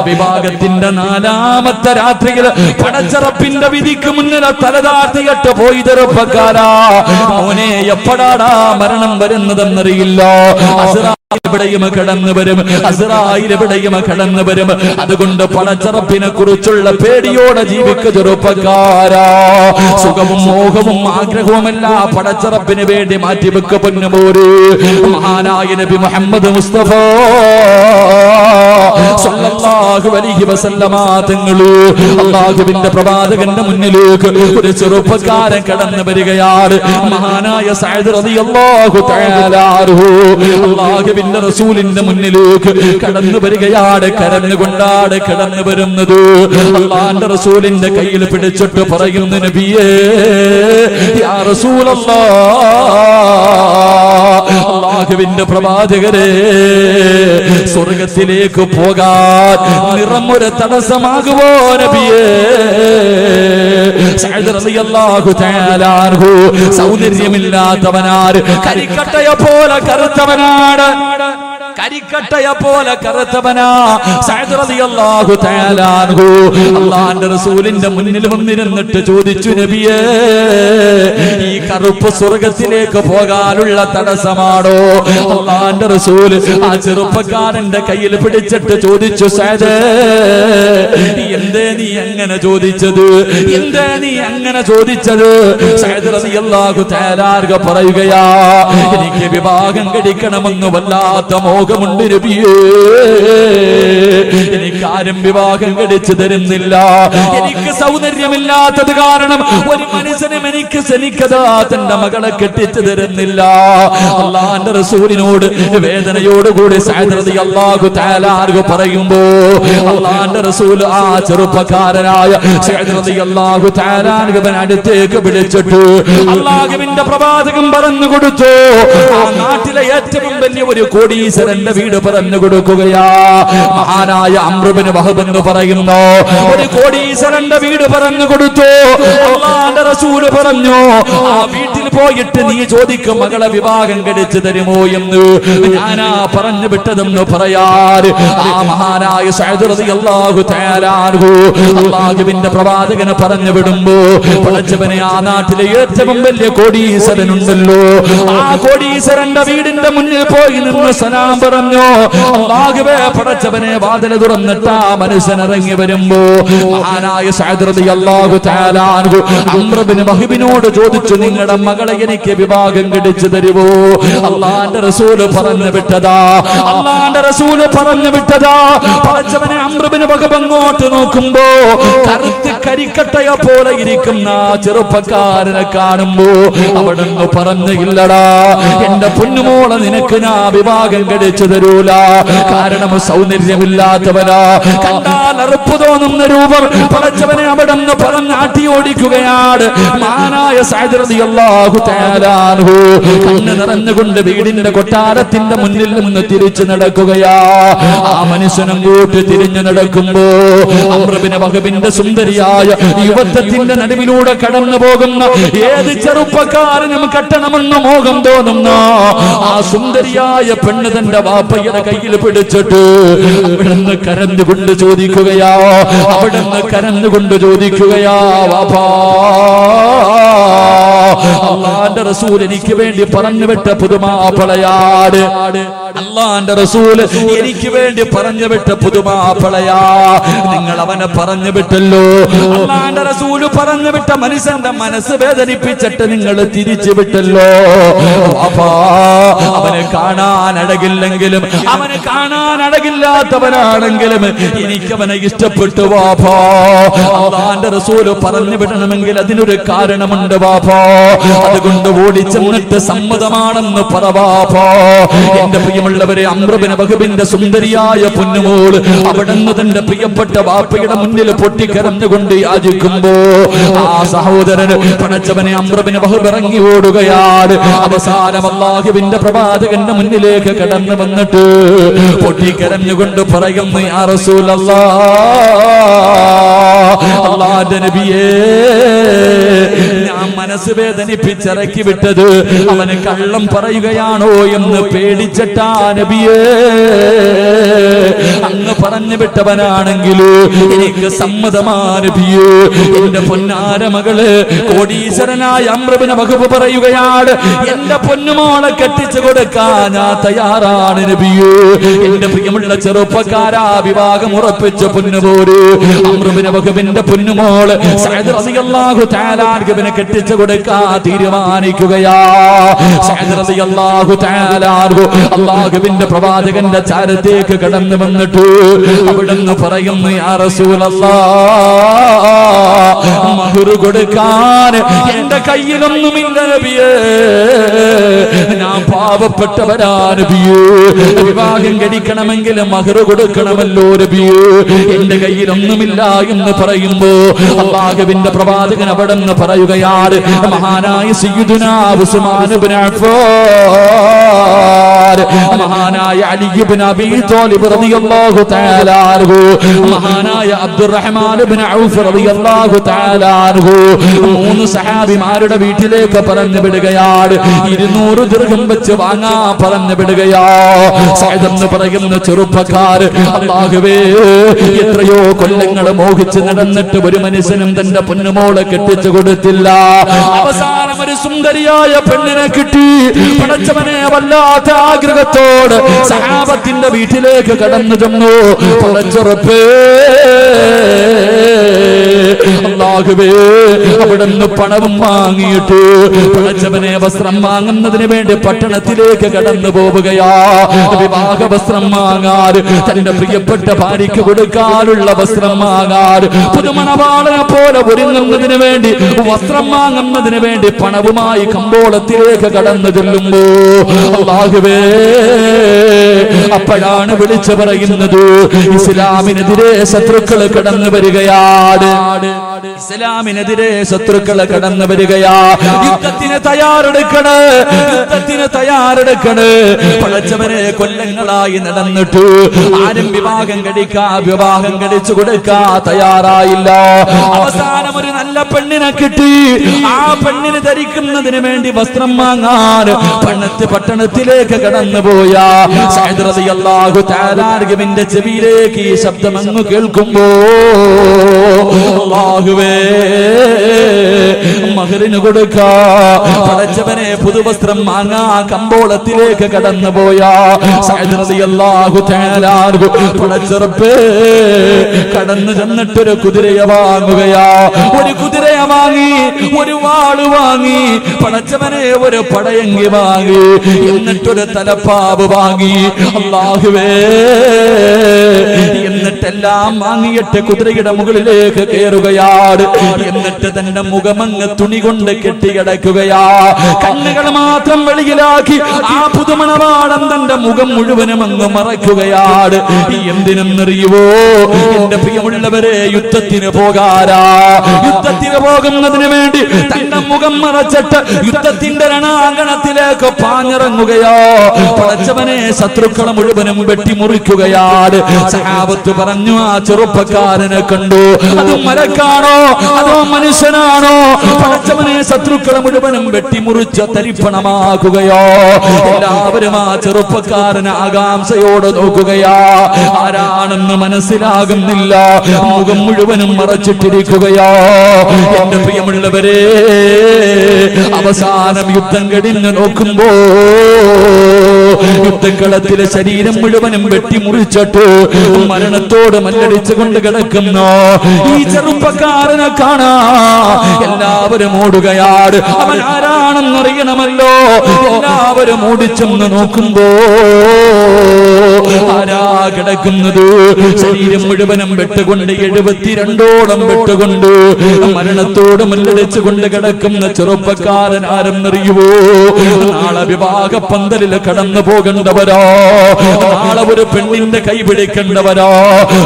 വിവാഹത്തിന്റെ 4ാമത്തെ രാത്രിയിൽ പടച്ചറപ്പിന്റെ വിധിക്ക് മുന്നിൽ തലതാഴ്ത്തിയിട്ട് പോയി. ചെറുപ്പക്കാരാ, മോനെ എപ്പോഴാടാ മരണം വരുന്നതെന്നറിയില്ല. എവിടെയും കടന്നു വരും. അതുകൊണ്ട് പടച്ചറപ്പിനെ കുറിച്ചുള്ള പേടിയോടെ ജീവിക്ക ചെറുപ്പക്കാരാ. സുഖവും മോഹവും ആഗ്രഹവുമെല്ലാം പടച്ചറപ്പിന് വേണ്ടി മാറ്റിവെക്ക പൊന്നുമോര്. മഹാനായ നബി മുഹമ്മദ് മുസ്തഫ സല്ലല്ലാഹു അലൈഹി വസല്ലമ തങ്ങള് അല്ലാഹുവിന്റെ പ്രവാചകന്റെ മുന്നിലേക്ക് ഒരു ചെറുപ്പക്കാരൻ കടന്നു വരികയാണ്. മഹാനായ സഅദ് റളിയല്ലാഹു തആല അൻഹു അല്ലാഹുവിന്റെ റസൂലിന്റെ മുന്നിലേക്ക് കടന്നു വരികയാണ്. കരഞ്ഞുകൊണ്ടാണ് കടന്നു വരുന്നത്. അല്ലാഹുവിന്റെ റസൂലിന്റെ കയ്യിൽ പിടിച്ചിട്ട് പറയുന്നു, നബിയേ യാ റസൂലല്ലാഹ്, അല്ലാഹുവിന്റെ പ്രവാചകരെ, സ്വർഗ്ഗത്തിലേക്ക് പോകാൻ നിറമൊരു തടസ്സമാകുമോ നബിയേ? സഅദ് റളിയല്ലാഹു തആല അൻഹു സൗന്ദര്യമില്ലാത്തവനാണ്, കരിക്കട്ടയെ പോലെ കറുത്തവനാണ്. സഅദ് റളിയല്ലാഹു തആല അൻഹു അല്ലാഹുവിന്റെ റസൂലിന്റെ മുന്നിൽ വന്നിരുന്നിട്ട് ചോദിച്ചു, നബിയേ ഈ കറുപ്പ് സ്വർഗ്ഗത്തിലേക്ക് പോകാനുള്ള തടസ്സമാണോ? അല്ലാഹുവിന്റെ റസൂൽ ആ ചെറുപ്പക്കാരന്റെ കയ്യിൽ പിടിച്ചിട്ട് ചോദിച്ചു, സഅദ് എന്തേ നീ അങ്ങനെ ചോദിച്ചത്? സഅദ് റളിയല്ലാഹു തആല അൻഹു പറയുകയാ, എനിക്ക് വിവാഹം കഴിക്കണമെന്ന് വല്ലാത്ത മോഹമുണ്ട് നബിയേ. എനിക്കാരും വിവാഹം കഴിച്ചു തരുന്നില്ല. എനിക്ക് സൗന്ദര്യമില്ലാത്തത് കാരണം ഒരു മനുഷ്യനും എനിക്ക് ശനിക്കതാ തന്റെ മകളെ കെട്ടിച്ചു തരുന്നില്ല. അല്ലാഹുവിന്റെ റസൂലിനോട് വേദനയോടുകൂടി സഅദ് റളിയല്ലാഹു തആല അൻഹു പറയുമ്പോ അല്ലാഹുവിന്റെ റസൂൽ ആ ചെറുപ്പക്കാരനായ സഅദ് റളിയല്ലാഹു തആല അൻഹുവിനെ അടുത്തേക്ക് വിളിച്ചിട്ട് അല്ലാഹുവിന്റെ പ്രവാചകൻ പറഞ്ഞു കൊടുത്തു, ആ നാട്ടിലെ ഏറ്റവും വലിയ ഒരു കോടീശ്വരന്റെ വീട് പറഞ്ഞു കൊടുക്കുകയാ. മഹാനായ അംർ ഇബ്നു വഹബ് എന്ന് പറയുന്നു ഒരു കോടീശ്വരന്റെ വീട് പറഞ്ഞു കൊടുത്തു. അല്ലാഹുവിന്റെ റസൂൽ പറഞ്ഞു, ആ വീട്ടിൽ പോയിട്ട് നീ ചോദിക്കും മകളെ വിവാഹം കഴിച്ചു തരുമോ എന്ന്. ഞാനാ പറഞ്ഞു വിട്ടതെന്ന് പറയാറ് ആ മഹാനായ സഅദ് റളിയല്ലാഹു തആല അൻഹു അല്ലാഹുവിന്റെ പ്രവാചകനെ പറഞ്ഞു വിടുമ്പോ പടച്ചവനെ ആ നാട്ടിലെ ഏറ്റവും വലിയ കോടീശ്വരനുണ്ടല്ലോ, ആ കോടീശ്വരന്റെ വീടിന്റെ മുന്നിൽ പോയി നിന്ന് സലാം പറഞ്ഞു. അല്ലാഹുവേ പടച്ചവനെ വാതിൽ തുറന്നിട്ട് ആ മനുഷ്യൻ ഇറങ്ങി വരുമ്പോ മഹാനായ സഅദ് റളിയല്ലാഹു തആല അൻഹു അംർ ഇബ്നു വഹബിനോട് ചോദിച്ചു, നിങ്ങളുടെ മകളെ എനിക്ക് വിവാഹം കഴിച്ചു തരുമോ? അല്ലാഹുവിന്റെ റസൂൽ പറഞ്ഞു വിട്ടതാ. പടച്ചവനെ അംർ ഇബ്നു വഹബ് അങ്ങോട്ട് നോക്കുമ്പോ കറുത്ത് കരിക്കട്ടയെ പോലെ ഇരിക്കുന്ന ചെറുപ്പക്കാരനെ കാണുമ്പോ അവിടുന്ന് പറഞ്ഞില്ലടാ, എന്റെ പൊന്നുമോളെ നിനക്ക് ഞാൻ വിവാഹം കഴിച്ചു തരൂല. കാരണം സൗന്ദര്യമില്ലാത്തവനാ, കണ്ടാൽ അറുപ്പ് തോന്നുന്ന രൂപം. പടച്ചവനെ അവിടുന്ന് പറഞ്ഞാട്ടി ഓടിക്കുകയാണ്. മഹാനായ സഅദ് റളിയല്ലാഹു തആല അൻഹു കണ്ണ് നിറഞ്ഞുകൊണ്ട് വീടിന്റെ കൊട്ടാരത്തിന്റെ മുന്നിൽ നിന്ന് തിരിച്ചു നടക്കുകയാ. ആ മനുഷ്യനും കൂട്ടി തിരിഞ്ഞു നടക്കുമ്പോ അംർ ഇബ്നു വഹബിന്റെ സുന്ദരിയായ യുവത്വത്തിന്റെ നടുവിലൂടെ കടന്നു പോകുന്ന ഏത് ചെറുപ്പക്കാരനും കെട്ടണമെന്ന് മോഹം തോന്നുന്ന ആ സുന്ദരിയായ പെണ്ണ് തന്റെ വാപ്പയുടെ കയ്യിൽ പിടിച്ചിട്ട് അവിടുന്ന് കരഞ്ഞുകൊണ്ട് ചോദിക്കുകയാ, വാപ്പാ അല്ലാഹുവിന്റെ റസൂൽ എനിക്ക് വേണ്ടി പറഞ്ഞു വിട്ട പുതുമാപ്പിളയാണ്. അല്ലാഹുവിന്റെ റസൂൽ എനിക്ക് വേണ്ടി പറഞ്ഞു വിട്ട പുതുമാപ്പിളയാ. നിങ്ങൾ അവനെ പറഞ്ഞു വിട്ടല്ലോ. അല്ലാഹുവിന്റെ റസൂൽ പറഞ്ഞു വിട്ട മനുഷ്യന്റെ മനസ്സ് വേദനിപ്പിച്ചിട്ട് നിങ്ങൾ തിരിച്ചു വിട്ടല്ലോ. വാപ്പാ അവനെ കാണാൻ അഴകില്ലെങ്കിലും അവനെ കാണാൻ അഴകില്ലാത്തവനാണെങ്കിലും എനിക്കവനെ ഇഷ്ടപ്പെട്ടു വാപ്പാ. അല്ലാഹുവിന്റെ റസൂൽ പറഞ്ഞു വിടണമെങ്കിൽ അതിനൊരു കാരണമുണ്ട് വാപ്പാ. അതുകൊണ്ട് ഓടിച്ചെന്നിട്ട് സമ്മതമാണെന്ന് പറവാപ്പോ. എന്റെ പ്രിയമുള്ളവരെ, അംർ ബിൻ വഹബിന്റെ സുന്ദരിയായ പൊന്നുമോൾ അവിടുന്ന് തന്റെ പ്രിയപ്പെട്ട വാപ്പയുടെ മുന്നിൽ പൊട്ടിക്കരഞ്ഞുകൊണ്ട് യാചിക്കുമ്പോ ആ സഹോദരൻ പടച്ചവനെ അംർ ബിൻ വഹബ് ഇറങ്ങി ഓടുകയാണ്. അവസാനം അല്ലാഹുവിന്റെ പ്രവാചകന്റെ മുന്നിലേക്ക് കടന്നു വന്നിട്ട് പൊട്ടിക്കരഞ്ഞുകൊണ്ട് പറയുന്നു, യാ റസൂലല്ലാഹ്, അല്ലാഹുവിന്റെ നബിയേ, ഞാൻ മനസ്സ് വേദനിപ്പിച്ചിറക്കി വിട്ടത് അവന് കള്ളം പറയുകയാണോ എന്ന് പേടിച്ചിട്ടാ നബിയേ. അങ്ങ് പറഞ്ഞു വിട്ടവനാണെങ്കിൽ എനിക്ക് സമ്മതമാ നബിയേ. എന്റെ പൊന്നാര മകള് കോടീശ്വരനായ അംർ ബിൻ വഹബ് പറയുകയാണ്, എന്റെ പൊന്നുമോളെ കെട്ടിച്ചു കൊടുക്കാൻ ഞാൻ തയ്യാറാണ് നബിയേ. എന്റെ പ്രിയമുള്ള ചെറുപ്പക്കാരാ, വിവാഹം ഉറപ്പിച്ച പൊന്നുപോര് അംർ ബിൻ വഹബിന്റെ പൊന്നുമോള് സഅദ് റളിയല്ലാഹു തആല അൻഹുവിനെ കെട്ടിച്ചു കൊടുക്കാൻ തീരുമാനിക്കുകയാ. സഅദ് റളിയല്ലാഹു തആല അൻഹു അല്ലാഹുവിന്റെ പ്രവാചകന്റെ ചാരത്തേക്ക് കടന്നു വന്നിട്ട് അവിടുന്ന് പറയുന്നു, യാ റസൂലല്ലാഹ്, മഹർ കൊടുക്കാൻ എന്റെ കയ്യിലൊന്നുമില്ല നബിയേ. ഞാൻ പാവപ്പെട്ടവനാ നബിയേ. വിവാഹം കഴിക്കണമെങ്കിൽ മഹർ കൊടുക്കണമല്ലോ നബിയേ. എന്റെ കയ്യിലൊന്നുമില്ല എന്ന് പറയുമ്പോ അല്ലാഹുവിന്റെ പ്രവാചകൻ അവിടുന്ന് പറയുകയാണ്, മഹാനായ സയ്യിദുനാ ഉസ്മാൻ ഇബ്നു അഫ്ഫാൻ, മഹാനായ അലി ഇബ്നു അബീ ത്വാലിബ് റളിയല്ലാഹു തആല അൻഹു, മഹാനായ അബ്ദുറഹ്മാൻ ഇബ്നു ഔഫ് റളിയല്ലാഹു തആല അൻഹു, മൂന്ന് സഹാബിമാരുടെ വീട്ടിലേക്ക് പറഞ്ഞു വിടുകയാണ്. 200 ദിർഹം വെച്ച് വാങ്ങാൻ പറഞ്ഞു വിടുകയാ. സഅദ് എന്ന് പറയുന്ന ചെറുപ്പക്കാർ, അല്ലാഹുവേ, എത്രയോ കൊല്ലങ്ങൾ മോഹിച്ച് നടന്നിട്ട് ഒരു മനുഷ്യനും തന്റെ പൊന്നുമോളെ കെട്ടിച്ചു കൊടുത്തില്ല. അവസാനം ഒരു സുന്ദരിയായ പെണ്ണിനെ കിട്ടി. പടച്ചവനെ, വല്ലാത്ത ആഗ്രഹത്തോട് സഹാബത്തിന്റെ വീട്ടിലേക്ക് കടന്നു ചെന്നു. പടച്ചുറപ്പേ, അല്ലാഹുവേ, അവിടുന്ന് പണവും വാങ്ങിയിട്ട് പടച്ചവനെ വസ്ത്രം വാങ്ങുന്നതിന് വേണ്ടി പട്ടണത്തിലേക്ക് കടന്നു പോവുകയാ. വിവാഹ വസ്ത്രം വാങ്ങാൻ, തന്റെ പ്രിയപ്പെട്ട ഭാര്യയ്ക്ക് കൊടുക്കാനുള്ള വസ്ത്രം വാങ്ങാൻ, പുതുമണവാളനെ പോലെ ഒരുങ്ങുന്നതിന് വേണ്ടി വസ്ത്രം വാങ്ങുന്നതിന് വേണ്ടി പണവുമായി കമ്പോളത്തിലേക്ക് കടന്നു ചെല്ലുമ്പോ അല്ലാഹുവേ, അപ്പോഴാണ് വിളിച്ചു പറയുന്നത്, ഇസ്ലാമിനെതിരെ ശത്രുക്കൾ കടന്നു വരികയാണ്. ഇസ്ലാമിനെതിരെ ശത്രുക്കൾ കടന്നു വരികയാ. യുദ്ധത്തിന് തയ്യാറെടുക്കണ്, യുദ്ധത്തിന് തയ്യാറെടുക്കണ്. പടച്ചവനെ, കൊല്ലങ്ങളായി നടന്നിട്ട് ആരും വിവാഹം കഴിച്ചു കൊടുക്കാ തയ്യാറായില്ല. അവസാനം ഒരു നല്ല പെണ്ണിനെ കിട്ടി. ആ പെണ്ണിന് ധരിക്കുന്നതിന് വേണ്ടി വസ്ത്രം വാങ്ങാൻ പട്ടണത്തിലേക്ക് കടന്നുപോയ സഅദ് റളിയല്ലാഹു തആല അൻഹുവിന്റെ ചെവിയിലേക്ക് ഈ ശബ്ദം അങ്ങ് കേൾക്കുമ്പോ, അല്ലാഹുവേ, മഹറിന് കൊടുക്കാ പടച്ചവനെ പുതുവസ്ത്രം വാങ്ങാ കമ്പോളത്തിലേക്ക് കടന്നുപോയ സഅദ് റളിയല്ലാഹു തആല അൻഹു പടച്ചറപ്പേ കടന്നു ചെന്നിട്ടൊരു കുതിരയെ വാങ്ങുകയാ. ഒരു കുതിരയെ വാങ്ങി, ഒരു വാള് വാങ്ങി, പടച്ചവനെ ഒരു പടയങ്കി വാങ്ങി, എന്നിട്ടൊരു തലപ്പാവ് വാങ്ങി. അല്ലാഹുവേ, എന്നിട്ടെല്ലാം വാങ്ങിയിട്ട് കുതിരയുടെ മുകളിലേക്ക് കയറുകയാണ്. എന്നിട്ട് തന്റെ മുഖമങ്ങ് തുണി കൊണ്ട് കെട്ടിക്കിടക്കുകയാ. കണ്ണുകൾ മാത്രം വെളിയിലാക്കി ആ പുതുമണവാളൻ തന്റെ മുഖം മുഴുവനും അങ്ങ് മറയ്ക്കുകയാണ്. എന്തിനെന്നറിയുവോ എന്റെ പ്രിയമുള്ളവരെ, യുദ്ധത്തിന് പോകാരാ. യുദ്ധത്തിന് പോകുന്നതിന് വേണ്ടി തന്റെ മുഖം മറച്ചിട്ട് യുദ്ധത്തിന്റെ രണാങ്കണത്തിലേക്ക് പാഞ്ഞിറങ്ങുകയോ. പടച്ചവനെ, ശത്രുക്കളെ മുഴുവനും വെട്ടിമുറിക്കുകയാണ്. സഹാബത്ത് പറഞ്ഞു, ആ ചെറുപ്പക്കാരനെ കണ്ടു, അത് മരക്കാണോ അതോ മനുഷ്യനാണോ? പടച്ചവനെ, ശത്രുക്കളെ മുഴുവനും വെട്ടിമുറിച്ച് തരിപ്പണമാക്കുകയോ. എല്ലാവരും ആ ചെറുപ്പക്കാരനെ ആകാംക്ഷയോട് നോക്കുകയാ. ആരാണെന്ന് മനസ്സിലാകുന്നില്ല, മുഖം മുഴുവനും മറച്ചിട്ടിരിക്കുകയോ. എന്റെ പ്രിയമുള്ളവരെ, അവസാനം യുദ്ധം കഴിഞ്ഞ് നോക്കുമ്പോ യുദ്ധക്കളത്തിലെ ശരീരം മുഴുവനും വെട്ടിമുറിച്ചിട്ട് മരണത്തോട് മല്ലടിച്ചു കൊണ്ട് കിടക്കുന്ന ഈ ചെറുപ്പക്കാരനെ കാണാ എല്ലാവരും ഓടുകയാണ്. അവൻ ആരാണെന്നറിയണമല്ലോ. എല്ലാവരും ഓടിച്ചെന്ന് നോക്കുമ്പോ ആരാ കിടക്കുന്നത്? ശരീരം മുഴുവനും വെട്ടുകൊണ്ട് 72ഓളം വെട്ടുകൊണ്ട് മരണത്തോട് മല്ലടിച്ചു കൊണ്ട് കിടക്കുന്ന ചെറുപ്പക്കാരൻ ആരെന്നറിയുവോ? നാളെ വിവാഹ പന്തലിൽ കടന്നു പോകേണ്ടവരോ, നാളെ ഒരു പെണ്ണിന്റെ കൈ പിടിക്കേണ്ടവരോ,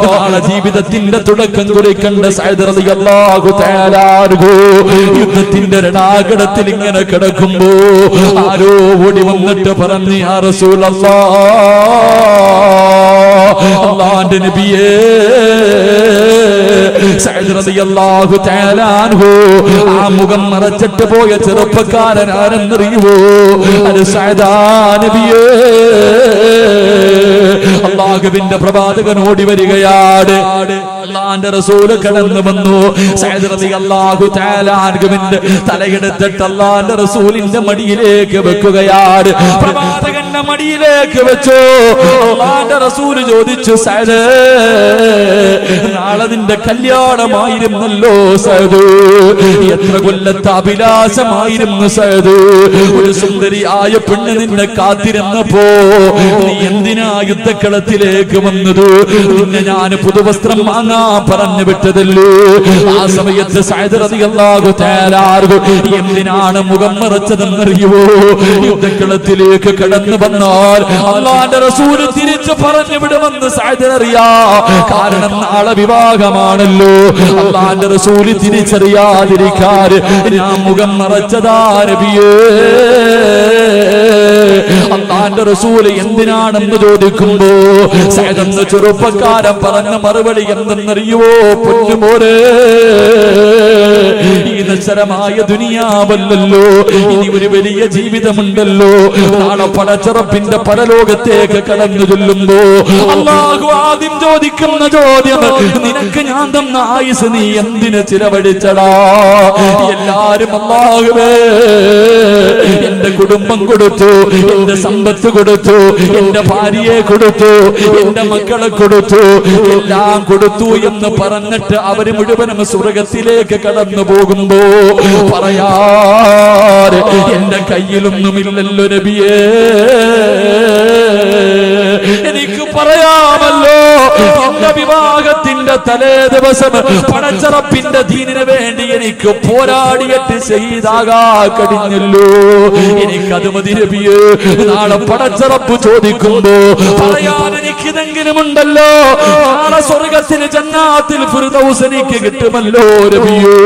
നാളെ ജീവിതത്തിന്റെ തുടക്കം കുറിക്കേണ്ട സഅദ് റളിയല്ലാഹു തആല അൻഹു യുദ്ധത്തിന്റെ രണാകടത്തിൽ ഇങ്ങനെ കിടക്കുമ്പോ ആരോ ഓടി വന്നിട്ട് പറഞ്ഞു, യാ റസൂലല്ലാഹ്, അല്ലാഹുവിന്റെ നബിയേ, സഅദ് റളിയല്ലാഹു തആല അൻഹു ആ മുഖം മറച്ചിട്ട് പോയ ചെറുപ്പക്കാരൻ ആരെന്നറിയുവോ? അത് സഅദ് നബിയേ. അല്ലാഹുവിന്റെ പ്രവാചകൻ ഓടി വരികയാണ്. അല്ലാഹുവിന്റെ റസൂല് കടന്നു വന്നു. സഅദ് റളിയല്ലാഹു തആല അൻഹുവിന്റെ തലയെടുത്തിട്ട് അല്ലാഹുവിന്റെ റസൂലിന്റെ മടിയിലേക്ക് വെക്കുകയാണ്. പ്രവാചകന്റെ മടിയിലേക്ക് വെച്ചു. അല്ലാഹുവിന്റെ റസൂല് ചോദിച്ചു, സഅദ്, നാളെ നിന്റെ കല്യാണമായിരുന്നല്ലോ സഅദ്, എത്ര കൊല്ലത്തെ അഭിലാഷമായിരുന്നു സഅദ്. ഒരു സുന്ദരിയായ പെണ്ണ് നിന്നെ കാത്തിരുന്നപ്പോ നീ എന്തിനാ യുദ്ധക്കളത്തിലേക്ക് വന്നത്? നിന്നെ ഞാൻ പുതുവസ്ത്രം വാങ്ങാൻ പറഞ്ഞു വിട്ടതല്ലോ. ആ സമയത്ത് സഅദ് റളിയല്ലാഹു തആല അൻഹു എന്തിനാണ് മുഖം മറച്ചതെന്നറിയുവോ? യുദ്ധക്കളത്തിലേക്ക് കടന്നു വന്നാൽ അല്ലാഹുവിന്റെ റസൂല് തിരിച്ചു പറഞ്ഞു വിടുമെന്ന് സഅദ് അറിയാ. കാരണം നാളെ വിവാഹമാണല്ലോ. അല്ലാഹുവിന്റെ റസൂല് തിരിച്ചറിയാതിരിക്കാൻ ഞാൻ മുഖം മറച്ചതാ നബിയേ. അല്ലാഹുവിന്റെ റസൂല് എന്തിനാണെന്ന് ചോദിക്കുമ്പോ സഅദ് എന്ന ചെറുപ്പക്കാരൻ പറഞ്ഞ മറുപടി എന്തെന്നറിയുവോ? പൊന്നുമോനെ, ഈ നശ്വരമായ ദുനിയാവല്ലല്ലോ, ഇനി ഒരു വലിയ ജീവിതമുണ്ടല്ലോ. നാളെ പടച്ചറപ്പിന്റെ പരലോകത്തേക്ക് കടന്നു ചൊല്ലുമ്പോ അല്ലാഹു ആദ്യം ചോദിക്കുന്ന ചോദ്യം, നിനക്ക് ഞാൻ തന്ന ആയുസ് നീ എന്തിന് ചിലവഴിച്ചടാ? എല്ലാരും അല്ലാഹുവേ, എന്റെ കുടുംബം കൊടുത്തു, എന്റെ സമ്പത്ത് കൊടുത്തു, എന്റെ ഭാര്യയെ കൊടുത്തു, എന്റെ മക്കളെ കൊടുത്തു, എല്ലാം കൊടുത്തു എന്ന് പറഞ്ഞിട്ട് അവര് മുഴുവനും സ്വർഗത്തിലേക്ക് കടന്നു പോകുമ്പോ പറയാറ് എന്റെ കയ്യിലൊന്നുമില്ലല്ലോ നബിയേ. എനിക്ക് പറയാമല്ലോ, എന്റെ വിവാഹത്തിന്റെ തലേ ദിവസം പടച്ചറപ്പിന്റെ ദീനിന് വേണ്ടി എനിക്ക് പോരാടിയിട്ട് ശഹീദാകാ കഴിഞ്ഞല്ലോ. എനിക്കത് മതി നബിയേ. നാളെ പടച്ചറപ്പ് ചോദിക്കുമ്പോ പറയാൻ എനിക്കിതെങ്കിലും ഉണ്ടല്ലോ. നാളെ സ്വർഗത്തിന് ജന്നാത്തിൽ ഫിർദൗസ് എനിക്ക് കിട്ടുമല്ലോ നബിയേ.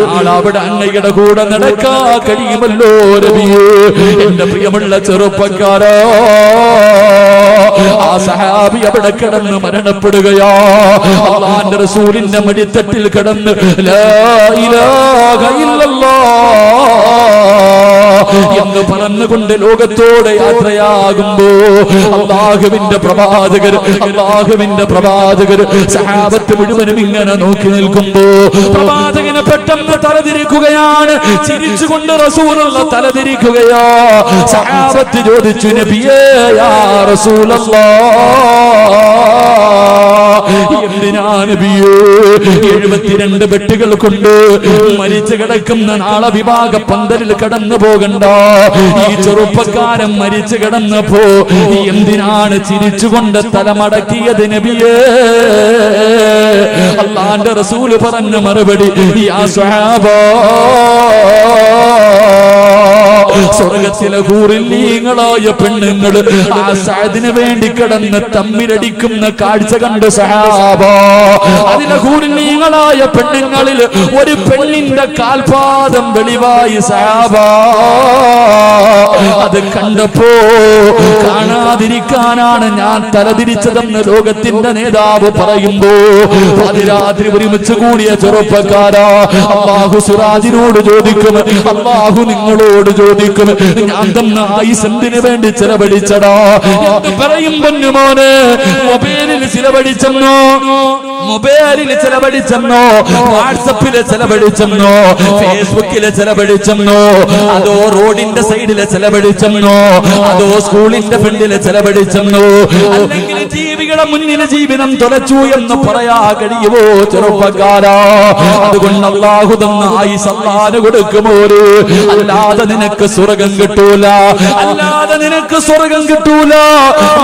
നാളെ അവിടെ അങ്ങയുടെ കൂടെ നടക്കാ കഴിയുമല്ലോ നബിയേ. എന്റെ പ്രിയമുള്ള ചെറുപ്പക്കാരാ, ആ സഹാബി അവിടെ കിടന്ന് മരണപ്പെടുകയാ. അല്ലാഹുവിന്റെ റസൂലിന്റെ മടിത്തട്ടിൽ കിടന്ന് ലാ ഇലാഹ ഇല്ലല്ലാഹ് എന്ന് പറഞ്ഞുകൊണ്ട് ലോകത്തോടെ യാത്രയാകുമ്പോ അല്ലാഹുവിന്റെ പ്രവാചകർ സഹാബത്ത് മുഴുവനും ഇങ്ങനെ നോക്കി നിൽക്കുമ്പോ പ്രവാചകനെ പെട്ടെന്ന് തലതിരിക്കുകയാണ്. ചിരിച്ചുകൊണ്ട് റസൂലുള്ള തലതിരിക്കുകയാ. സഹാബത്ത് ചോദിച്ചു, നബിയേ, യാ റസൂലല്ലാഹ്, എന്തിനാ നബിയേ 72 വെട്ടുകൾ കൊണ്ട് മരിച്ചു കിടക്കുന്ന നാളെ വിവാഹ പന്തലിൽ കടന്നു പോകണ്ട? ഈ ചെറുപ്പക്കാരൻ മരിച്ചു കിടന്നപ്പോ എന്തിനാണ് ചിരിച്ചുകൊണ്ട് തലമടക്കിയത് നബിയേ? അല്ലാഹുവിന്റെ റസൂല് പറഞ്ഞ മറുപടി, യാ സ്വഹാബാ, സ്വർഗത്തിലെ ഹൂറില്ലീങ്ങളായ പെണ്ണുങ്ങൾ ആ സഅദിന് വേണ്ടി കിടന്ന് തമ്മിലടിക്കുന്ന കാഴ്ച കണ്ട് സഹാബാ. അതിലെ ഹൂറില്ലീങ്ങളായ പെണ്ണുങ്ങളിൽ ഒരു പെണ്ണിന്റെ കാൽപാദം വെളിവായി സഹാബാ. അത് കണ്ടപ്പോ കാണാതിരിക്കാനാണ് ഞാൻ തലതിരിച്ചതെന്ന് ലോകത്തിന്റെ നേതാവ് പറയുമ്പോ അതിരാത്രി ഒരുമിച്ച് കൂടിയ ചെറുപ്പക്കാരാ, അല്ലാഹു സിറാജിനോട് ചോദിക്കും, അല്ലാഹു നിങ്ങളോട് ചോദിക്കും, ഞാൻ തന്ന ആയുസ് എന്തിനു വേണ്ടി ചിലവഴിച്ചടാ എന്ന് പറയും. പൊന്നുമോനെ, മൊബൈലിൽ ചിലവഴിച്ചെന്നോ, മൊബൈലിൽ ചെലവഴിച്ചെന്നോ, വാട്സപ്പില് ചെലവഴിച്ചെന്നോ, ഫേസ്ബുക്കില് ചെലവഴിച്ചെന്നോ, അതോ റോഡിന്റെ സൈഡില് ചെലവഴിച്ചെന്നോ, അതോ സ്കൂളിന്റെ ഫ്രണ്ടില് ചെലവഴിച്ചെന്നോ, അല്ലെങ്കിൽ ജീവികളുടെ മുന്നിൽ ജീവിതം തുലച്ചു എന്ന് പറയാ കഴിയുമോ ചെറുപ്പക്കാരാ? അതുകൊണ്ട് അല്ലാഹു തന്ന ആയുസ് അല്ലാഹു കൊടുക്കുമോ? അല്ലാതെ നിനക്ക് സ്വർഗം കിട്ടൂല, അല്ലാതെ നിനക്ക് സ്വർഗം കിട്ടൂല.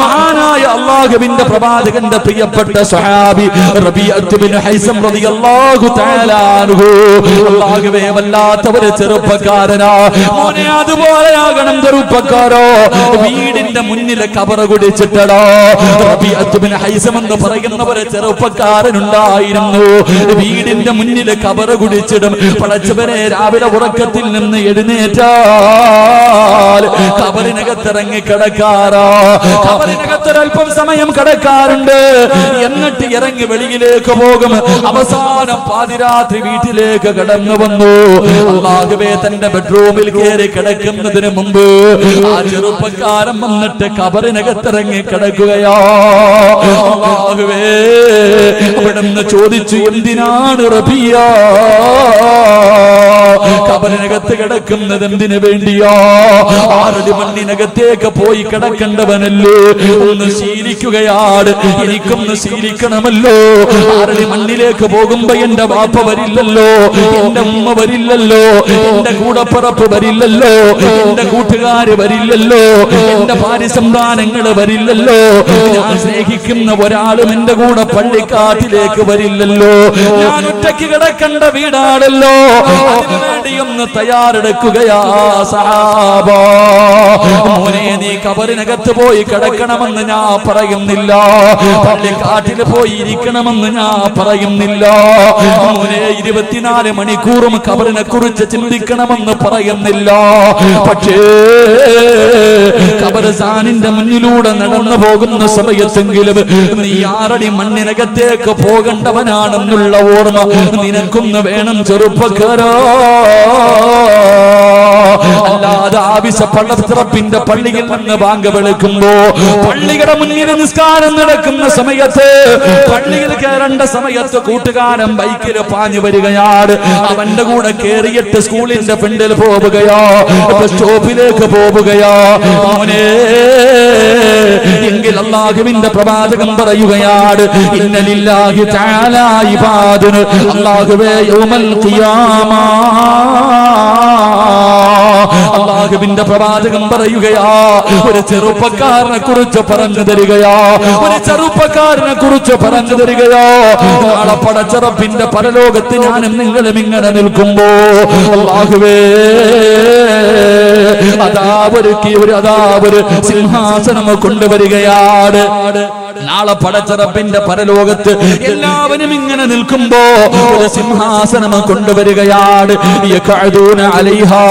മഹാനായ അല്ലാഹുവിന്റെ പ്രവാചകന്റെ പ്രിയപ്പെട്ട സ്വഹാബി റബീഅത്ത് ബിൻ ഹൈസം റളിയല്ലാഹു തആല അൻഹു, അല്ലാഹുവേ വല്ലാത്ത ഒരു ചെറുപ്പക്കാരനാ മോനെ, അതുപോലെയാകണം ചെറുപ്പക്കാരോ. വീടിന്റെ മുന്നിലെ കബറ കുടിച്ചിട്ടടോ. റബീഅത്ത് ബിൻ ഹൈസം എന്ന് പറയുന്ന ഒരു ചെറുപ്പക്കാരനുണ്ടായിരുന്നു. വീടിന്റെ മുന്നിലെ കബറ കുടിച്ചിടും. പടച്ചവനെ, രാവിലെ ഉറക്കത്തിൽ നിന്ന് എഴുന്നേറ്റാൽ കബറിനകത്തിറങ്ങി കിടക്കാറാ. കബറിനകത്തൊരൽപ്പം സമയം കിടക്കാറുണ്ട്. എന്നിട്ട് ഇറങ്ങി വെളിയിലേക്ക് പോകും. അവസാനം പാതിരാത്രി വീട്ടിലേക്ക് കടന്നു വന്നു. അല്ലാഹുവേ, തന്റെ ബെഡ്റൂമിൽ കയറി കിടക്കുന്നതിന് മുമ്പ് ആ ചെറുപ്പക്കാരൻ വന്നിട്ട് കബറിനകത്തിറങ്ങി കിടക്കുകയാ. അല്ലാഹുവേ, അവിടുന്ന് ചോദിച്ചു, എന്തിനാണ് റബിയ കബറിനകത്ത് കിടക്കുന്നത്? എന്തിനു വേണ്ടിയോ? 6 മണ്ണിനകത്തേക്ക് പോയി കിടക്കേണ്ടവനല്ലേ? ഒന്ന് ശീലിക്കുകയാണ്. എനിക്കൊന്ന് ശീലിക്കണമല്ലോ. 6 മണ്ണിലേക്ക് പോകുമ്പോ എന്റെ വാപ്പ വരില്ലല്ലോ, എന്റെ ഉമ്മ വരില്ലല്ലോ, എന്റെ കൂടപ്പിറപ്പ് വരില്ലല്ലോ, എന്റെ കൂട്ടുകാര് വരില്ലല്ലോ, എന്റെ ഭാര്യസന്താനങ്ങള് വരില്ലല്ലോ, ഞാൻ സ്നേഹിക്കുന്ന ഒരാളും എന്റെ കൂടെ പള്ളിക്കാട്ടിലേക്ക് വരില്ലല്ലോ. ഞാൻ ഒറ്റയ്ക്ക് കിടക്കേണ്ട വീടാണല്ലോ. അതിനുവേണ്ടി ഒന്ന് തയ്യാറെടുക്കുകയാ സഹാബ. മോനെ, നീ കബറിനകത്ത് പോയി കിടക്കണമെന്ന് ഞാൻ പറയുന്നില്ല, പള്ളിക്കാട്ടിൽ പോയി ഇരിക്കണമെന്ന് ഞാൻ പറയുന്നില്ല. മോനെ, 24 മണിക്കൂറും കബറിനെ കുറിച്ച് ചിന്തിക്കണമെന്ന് പറയുന്നില്ല. പക്ഷേ ഖബർസ്ഥാനിന്റെ മുന്നിലൂടെ നടന്നു പോകുന്ന സമയത്തെങ്കിലും നീ 6 മണ്ണിനകത്തേക്ക് പോകേണ്ടവനാണെന്നുള്ള ഓർമ്മ നിനക്കൊന്ന് വേണം ചെറുപ്പക്കാരാ. അല്ലാതെ ആവശ്യ പള്ളത്തിറപ്പിന്റെ പള്ളിയിൽ നിന്ന് ബാങ്ക് വിളിക്കുമ്പോ, പള്ളിയുടെ മുന്നിൽ നിസ്കാരം നടക്കുന്ന സമയത്ത്, പള്ളിയിൽ കയറേണ്ട സമയത്ത് കൂട്ടുകാരൻ ബൈക്കിൽ പാഞ്ഞു വരികയാണ്. അവന്റെ കൂടെ കേറിയിട്ട് സ്കൂളിന്റെ ഫ്രണ്ടിൽ പോവുകയോ, ബസ് സ്റ്റോപ്പിലേക്ക് പോവുകയോ. മോനെ, എങ്കിൽ അല്ലാഹുവിന്റെ പ്രവാചകൻ പറയുകയാണ്, ഇന്നലില്ലാഹി തആല ഇബാദുൻ, അല്ലാഹുവേ യൗമൽ ഖിയാമ, അല്ലാഹുവിന്റെ പ്രവാചകൻ പറയുകയാ, ഒരു ചെറുപ്പക്കാരനെ കുറിച്ച് പറഞ്ഞു തരികയാ, ഒരു ചെറുപ്പക്കാരനെ കുറിച്ച് പറഞ്ഞു തരികയാ. നാളെ പടച്ചറപ്പിന്റെ പരലോകത്ത് ഞാനും നിങ്ങളും ഇങ്ങനെ നിൽക്കുമ്പോ, അല്ലാഹുവേ, അതാ ഒരു സിംഹാസനം കൊണ്ടുവരികയാണ്. നാളെ പടച്ചറപ്പിന്റെ പരലോകത്ത് എല്ലാവരും ഇങ്ങനെ നിൽക്കുമ്പോ ഒരു സിംഹാസനം കൊണ്ടുവരികയാണ്. യഖഅദൂന അലൈഹാ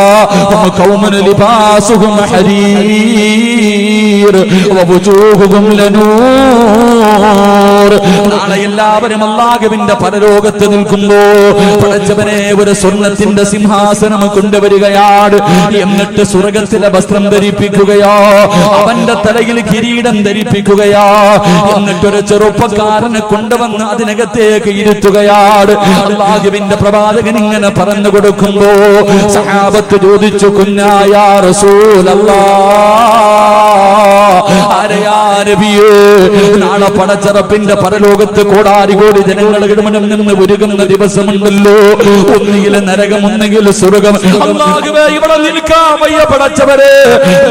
ഖൗമുൻ ലിബാസുഹും ഹരീർ വവുജൂഹുഹും ലനൂർ. നാളെ എല്ലാവരും അല്ലാഹുവിന്റെ പരലോകത്ത് നിൽക്കുമ്പോ പടച്ചവനെ ഒരു സ്വർണ്ണത്തിന്റെ സിംഹാസനം കൊണ്ടുവരികയാണ്. എന്നിട്ട് സ്വർഗ്ഗത്തിലെ വസ്ത്രം ധരിപ്പിക്കുകയോ, അവന്റെ തലയിൽ കിരീടം ധരിപ്പിക്കുകയോ, എന്നിട്ടൊരു ചെറുപ്പക്കാരനെ കൊണ്ടുവന്ന് അതിനകത്തേക്ക് ഇരുത്തുകയാണ്. അല്ലാഹുവിന്റെ പ്രവാചകൻ ഇങ്ങനെ പറഞ്ഞു കൊടുക്കുമ്പോ സഹാബത്ത് ചോദിച്ചു, കുഞ്ഞായ റസൂലല്ലാഹ്, ആരെയാ നബിയേ? നാളെ പടച്ചറപ്പിന്റെ പരലോകത്ത് കോടാനുകോടി ജനങ്ങൾ ഇടമനം നിന്ന് ഒരുങ്ങുന്ന ദിവസമുണ്ടല്ലോ. ഒന്നുകിൽ നരകം, ഒന്നുകിൽ സ്വർഗം. അല്ലാഹുവേ, ഇവിടെ നിൽക്കാൻ വയ്യ പടച്ചവരെ.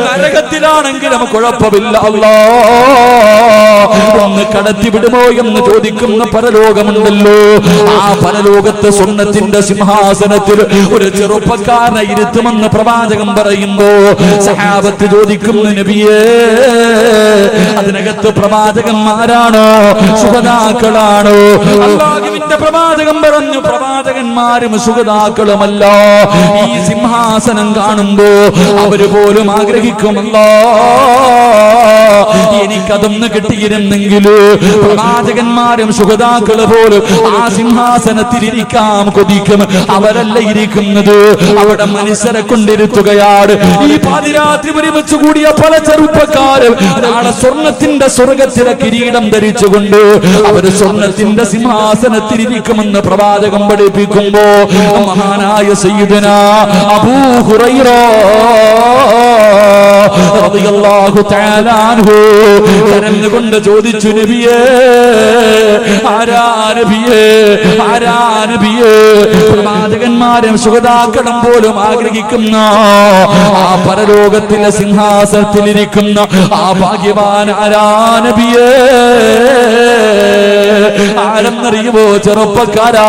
നരകത്തിലാണെങ്കിലും കുഴപ്പമില്ല അല്ലാഹ്, ഒന്ന് കടത്തി വിടുമോ എന്ന് ചോദിക്കുന്ന പരലോകമുണ്ടല്ലോ. ആ പരലോകത്ത് സ്വർണ്ണത്തിന്റെ സിംഹാസനത്തിൽ ഒരു ചെറുപ്പക്കാരനെ ഇരുത്തുമെന്ന് പ്രവാചകൻ പറയുമ്പോ സഹാബത്ത് ചോദിക്കുന്നു, നബിയേ, അതിനകത്ത് പ്രവാചകന്മാരാണോ ശുഹദാക്കളാണോ? അല്ലാഹുവിന്റെ പ്രവാചകൻ പറഞ്ഞു, പ്രവാചകന്മാരും ശുഹദാക്കളുമല്ല. ഈ സിംഹാസനം കാണുമ്പോ അവര് പോലും ആഗ്രഹിക്കുമല്ലോ, എനിക്കതൊന്ന് കിട്ടിയിരുന്നെങ്കിൽ. പ്രവാചകന്മാരും ശുഹദാക്കള് പോലും ആ സിംഹാസനത്തിൽ ഇരിക്കാൻ കൊതിക്കും. അവരല്ല ഇരിക്കുന്നത്, അവിടെ മനുഷ്യരെ കൊണ്ടിരുത്തുകയാണ്. ഈ പാതിരാത്രി ഒരുമിച്ച് കൂടിയ പല ചെറുപ്പക്കാര് നാളെ സ്വർണത്തിന്റെ സ്വർഗത്തിലെ കിരീടം ധരിച്ചുകൊണ്ട് അവര് സ്വർണത്തിന്റെ സിംഹാസനത്തിലിരിക്കുമെന്ന് പ്രവാചകം പഠിപ്പിക്കുമ്പോ മഹാനായ സയ്യിദുനാ അബൂ ഹുറൈറ റളിയല്ലാഹു തആല അൻഹു കരഞ്ഞുകൊണ്ട് ചോദിച്ചു, നബിയേ ആരാ നബിയേ, ആരാ നബിയേ? പ്രവാചകന്മാരും ശുഹദാക്കളും പോലും ആഗ്രഹിക്കുന്ന ആ പരലോകത്തിലെ സിംഹാസനത്തിലിരിക്കുന്ന ആ ഭാഗ്യവാൻ ആരാ നബിയേ? ആരെന്നറിയുമോ? ചെറുപ്പക്കാരാ,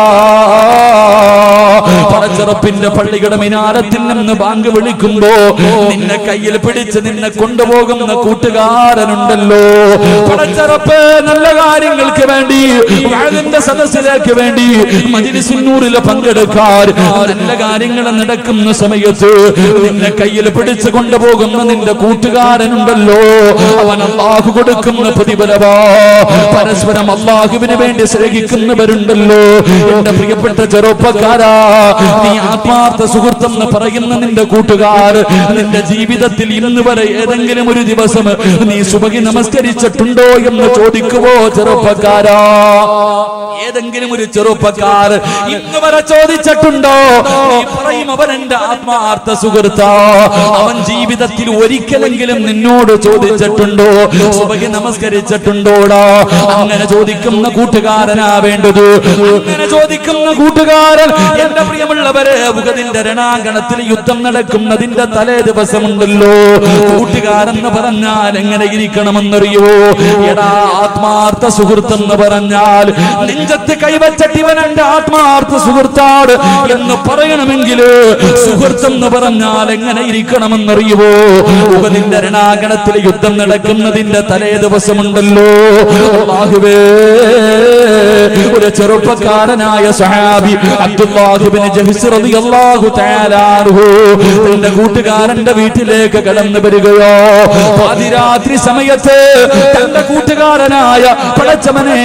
പടച്ചെറുപ്പിന്റെ പള്ളിയുടെ മിനാരത്തിൽ നിന്ന് ബാങ്ക് വിളിക്കുമ്പോ നിന്നെ കയ്യിൽ പിടിച്ച് നിന്നെ കൊണ്ടുപോകുന്ന കൂട്ടുകാരനുണ്ടല്ലോ. പടച്ചെറുപ്പ് നല്ല കാര്യങ്ങൾക്ക് വേണ്ടി, വാളിന്റെ സദസ്സിലേക്ക് വേണ്ടി മജ്‌ലിസുന്നൂറിൽ പങ്കെടുക്കാൻ നല്ല കാര്യങ്ങൾ നടക്കുന്ന സമയത്ത് നിന്നെ കയ്യിൽ പിടിച്ച് കൊണ്ടുപോകുന്ന നിന്റെ കൂട്ടുകാരനുണ്ടല്ലോ. അവൻ അല്ലാഹു കൊടുക്കുന്ന പ്രതിഫലമാ. പരസ്പരം അല്ലാഹുവിന് വേണ്ടി സ്നേഹിക്കുന്നവരുണ്ടല്ലോ. എന്റെ പ്രിയപ്പെട്ട ചെറുപ്പക്കാരാ, നീ ആത്മാർത്ഥ സുഹൃത്തെന്ന് പറയുന്ന നിന്റെ കൂട്ടുകാർ നിന്റെ ജീവിതത്തിൽ ഇന്ന് വരെ ഏതെങ്കിലും ഒരു ദിവസം നീ സുബഹി നമസ്കരിച്ചിട്ടുണ്ടോ എന്ന് ചോദിക്കുവോ ചെറുപ്പക്കാരാ? ഏതെങ്കിലും ഒരു ചെറുപ്പക്കാർ ഇന്ന് വരെ ചോദിച്ചിട്ടുണ്ടോ? നീ പറയും അവൻ എന്റെ ആത്മാർത്ഥ സുഹൃത്താ. അവൻ ജീവിതത്തിൽ ഒരിക്കലെങ്കിലും നിന്നോട് ചോദിച്ചിട്ടുണ്ടോ സുബഹി നമസ്കരിച്ചിട്ടുണ്ടോടാ? അങ്ങനെ ചോദിക്കുന്ന കൂട്ടുകാരനാ വേണ്ടത്. അങ്ങനെ ചോദിക്കുന്ന കൂട്ടുകാരൻ, എന്റെ പ്രിയമുള്ളവരെ, ഉഹദിന്റെ രണാങ്കണത്തിൽ യുദ്ധം നടക്കുന്നതിന്റെ തലേ ദിവസമുണ്ടല്ലോ. കൂട്ടുകാരെന്ന് പറഞ്ഞാൽ എങ്ങനെ ഇരിക്കണമെന്നറിയോ? എടാ ആത്മാർത്ഥ സുഹൃത്തെന്ന് പറഞ്ഞാൽ നെഞ്ചത്ത് കൈവച്ചിട്ടിവൻ എന്റെ ആത്മാർത്ഥ സുഹൃത്താണ് എന്ന് പറയണമെങ്കിൽ സുഹൃത്തെന്ന് പറഞ്ഞാൽ എങ്ങനെ ഇരിക്കണമെന്നറിയുവോ? ഉഹദിന്റെ രണാങ്കണത്തിൽ യുദ്ധം നടക്കുന്നതിന്റെ തലേ ദിവസമുണ്ടല്ലോ. അല്ലാഹുവേ, ഒരു ചെറുപ്പക്കാരനായ സഹാബി അബ്ദുല്ലാഹ് ഇബ്നു ജഹ്ശ് റളിയല്ലാഹു തആല അൻഹു തന്റെ കൂട്ടുകാരന്റെ വീട്ടിലേക്ക് കടന്നു വരികയോ, പാതിരാത്രി സമയത്ത് തന്റെ കൂട്ടുകാരനായ പടച്ചവനെ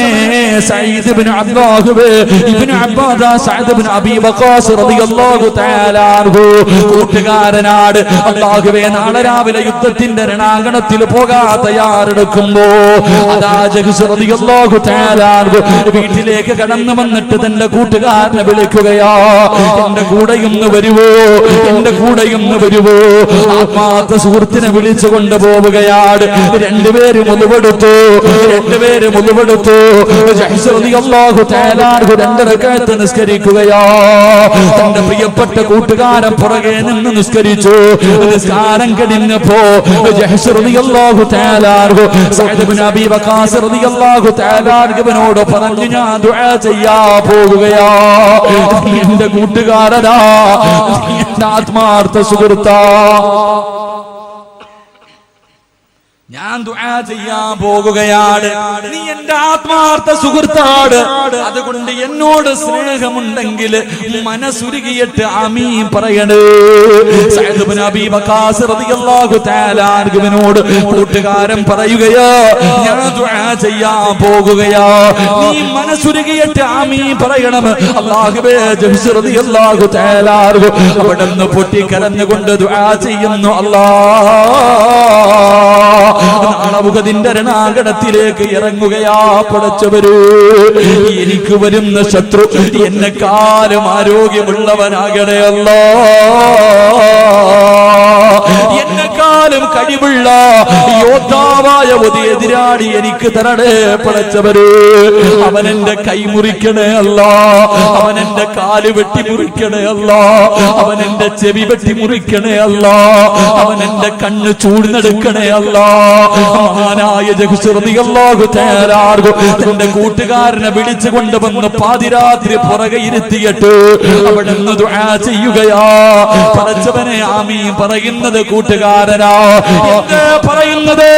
സഈദ് ഇബ്നു അബ്ദുല്ലാഹ് ഇബ്നു അബ്ബാദ സഅദ് ഇബ്നു അബീ വഖാസ് റളിയല്ലാഹു തആല അൻഹു കൂട്ടുകാരനാട് അല്ലാഹുവേ നാളെ രാവിലെ യുദ്ധത്തിന്റെ രണാങ്കണത്തിൽ പോകാൻ തയ്യാറെടുക്കുമ്പോ അതാ ജഹ്ശ് റളിയല്ലാഹു തആല അൻഹു വീട്ടിലേക്ക് കടന്നു വന്നിട്ട് തന്റെ കൂട്ടുകാരനെ വിളിക്കുകയാ, എന്റെ കൂടെയൊന്ന് വരുവോ, എന്റെ കൂടെയൊന്ന് വരുവോ? ആത്മാർത്ഥ സുഹൃത്തിനെ വിളിച്ചു കൊണ്ടുപോവുകയാണ്. രണ്ടുപേരും മുതുവെടുത്തു, രണ്ടുപേരും മുതുവെടുത്തു. രണ്ട് റക്അത്ത് നിസ്കരിക്കുകയാ. തന്റെ പ്രിയപ്പെട്ട കൂട്ടുകാരൻ പുറകെ നിന്ന് നിസ്കരിച്ചു. നിസ്കാരം കഴിഞ്ഞപ്പോ സഅദ് ഇബ്നു അബീ വഖാസ് റളിയല്ലാഹു തആല അൻഹുവിനോട് പറഞ്ഞു, ഞാൻ ദുആ ചെയ്യാ പോകുകയാ. എന്റെ കൂട്ടുകാരനാ, എന്റെ ആത്മാർത്ഥ സുഹൃത്താ, ഞാൻ ദുആ ചെയ്യാൻ പോകുകയാണ്. നീ എന്റെ ആത്മാർത്ഥ സുഹൃത്താണ്. അതുകൊണ്ട് എന്നോട് സ്നേഹമുണ്ടെങ്കിൽ മനസ്സുരുകിയിട്ട് ആമീൻ പറയണേ. സഅദ് ഇബ്നു അബീ വഖാസ് റളിയല്ലാഹു തആല അൻഹുവിനോട് കൂട്ടുകാരൻ പറയുകയാ, ഞാൻ ദുആ ചെയ്യാൻ പോകുകയാ, നീ മനസ്സുരുകിയിട്ട് ആമീൻ പറയണം. അല്ലാഹുവേ, ജഹ്ശ് റളിയല്ലാഹു തആല അൻഹു അവിടുന്ന് പൊട്ടിക്കരഞ്ഞുകൊണ്ട് ദുആ ചെയ്യുന്നു. അല്ലാഹ് നാളെ ഉഹദിന്റെ രണാങ്കണത്തിലേക്ക് ഇറങ്ങുകയാ. പടച്ചവര്, എനിക്ക് വരുന്ന ശത്രു എന്നെക്കാളും ആരോഗ്യമുള്ളവനാകണേ അല്ലാ. എന്നെക്കാളും കഴിവുള്ള യോദ്ധാവായ ഒരു എതിരാളി എനിക്ക് തരണേ പടച്ചവര്. അവനെന്റെ കൈ മുറിക്കണേ അല്ലാ, അവനെന്റെ കാല് വെട്ടി മുറിക്കണേ അല്ലാ, അവനെന്റെ ചെവി വെട്ടി മുറിക്കണേ അല്ലാ, അവനെന്റെ കണ്ണ് ചൂഴ്ന്നെടുക്കണേ അല്ലാ. മഹാനായ ജഹ്ശ് റളിയല്ലാഹു തആല അൻഹു തന്റെ കൂട്ടുകാരനെ വിളിച്ചു കൊണ്ടുവന്ന് പാതിരാത്രി പുറകെ ഇരുത്തിയിട്ട് അവിടുന്ന് ദുആ ചെയ്യുകയാ. പടച്ചവനെ ആമീൻ പറയുന്നത് കൂട്ടുകാരനാ. എന്താ പറയുന്നത്?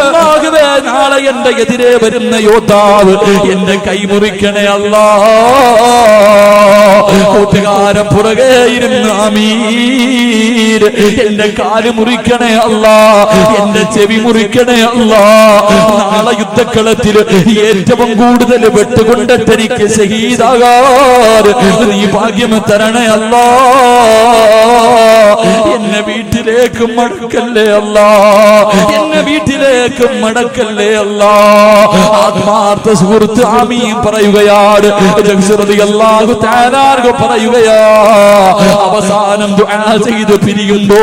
അല്ലാഹുവേ, നാളെ എന്റെ എതിരെ വരുന്ന യോദ്ധാവ് എന്റെ കൈ മുറിക്കണേ അല്ലാ. കൂട്ടുകാരൻ പുറകെ ഇരുന്ന് ആമീൻ, എന്റെ കാല് മുറിക്കണേ അല്ലാ, എന്റെ ചെവി മുറിക്കണേ അല്ലാ. നാളെ യുദ്ധക്കളത്തിൽ ഏറ്റവും കൂടുതൽ വെട്ടുകൊണ്ടിട്ട് എനിക്ക് ഷഹീദാകാൻ നീ ഭാഗ്യം തരണേ അല്ലാ. എന്നെ വീട്ടിൽ വീട്ടിലേക്ക് മടക്കല്ലേ അല്ലാ, എന്നെ വീട്ടിലേക്ക് മടക്കല്ലേ അല്ലാ. ആത്മാർത്ഥ സുഹൃത്ത് ആമീൻ പറയുകയാണ്. റളിയല്ലാഹു തആല പറയുകയാ, അവസാനം ദുആ ചെയ്ത് പിരിയുമ്പോ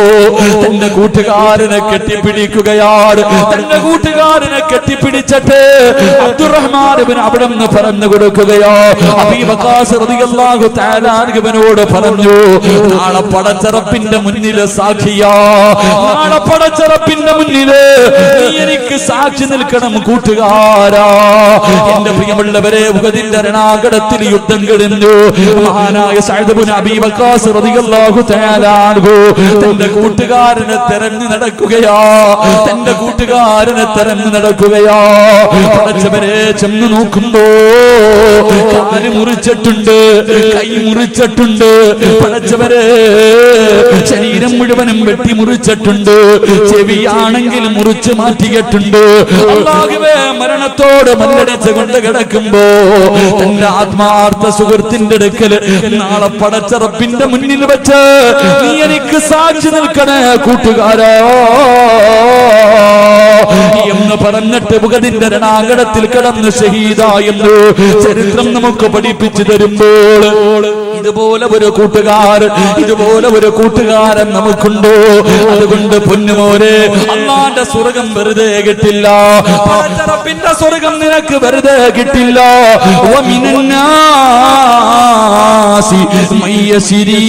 തന്റെ കൂട്ടുകാരനെ കെട്ടിപ്പിടിക്കുകയാണ്. തന്റെ കൂട്ടുകാരനെ കെട്ടിപ്പിടിച്ചിട്ട് അബ്ദുറഹ്മാൻ ഇബ്നു അബ്ദ് പറഞ്ഞു കൊടുക്കുകയോ, അബീ വഖാസ് റളിയല്ലാഹു തആല അൻഹുവിനോട് പറഞ്ഞു, നാളെ പടച്ചറപ്പിന്റെ മുന്നിൽ സാക്ഷിയാ, നാളെ പടച്ചറപ്പിന്റെ മുന്നിൽ നീ എനിക്ക് സാക്ഷി നിൽക്കണം കൂട്ടുകാരാ. എന്റെ പ്രിയമുള്ളവരെ, ഉഹദിന്റെ രണാങ്കണത്തിൽ യുദ്ധം കഴിഞ്ഞു. മഹാനായ സഅദ് ഇബ്നു അബീ വഖാസ് റളിയല്ലാഹു തആല അൻഹു തന്റെ കൂട്ടുകാരനെ തെരഞ്ഞു നടക്കുകയാ, തന്റെ കൂട്ടുകാരനെ തെരഞ്ഞു നടക്കുകയാ. പടച്ചവരെ ചെന്ന് നോക്കുമ്പോ കാല് മുറിച്ചിട്ടുണ്ട്, കൈ മുറിച്ചിട്ടുണ്ട്, പടച്ചവരെ ശരീരം മുഴുവനും വെട്ടി മുറിച്ചിട്ടുണ്ട്, ചെവിയാണെങ്കിൽ മുറിച്ച് മാറ്റിയിട്ടുണ്ട്. അല്ലാഹുവേ, മരണത്തോട് മല്ലടിച്ച് കൊണ്ട് കിടക്കുമ്പോ തന്റെ ആത്മാർത്ഥ സുഹൃത്തിന്റെ അടുക്കൽ നാളെ പടച്ചറപ്പിന്റെ മുന്നിൽ വെച്ച് നീ എനിക്ക് സാക്ഷി നിൽക്കണേ കൂട്ടുകാരാ എന്ന് പറഞ്ഞിട്ട് ഉഹദിന്റെ രണാങ്കണത്തിൽ കിടന്ന് ഷഹീദായെന്ന് ചരിത്രം നമുക്ക് പഠിപ്പിച്ചു തരുമ്പോൾ ഇതുപോലെ ഒരു കൂട്ടുകാരൻ, ഇതുപോലെ ഒരു കൂട്ടുകാരൻ നമുക്കുണ്ടോ? അതുകൊണ്ട് പൊന്നുമോനെ, അല്ലാഹുവിന്റെ സ്വർഗ്ഗം വെറുതെ കിട്ടില്ല, പടച്ചറപ്പിന്റെ സ്വർഗ്ഗം നിനക്ക് വെറുതെ കിട്ടില്ല. വമിനന്നാസി മയ്യസിരി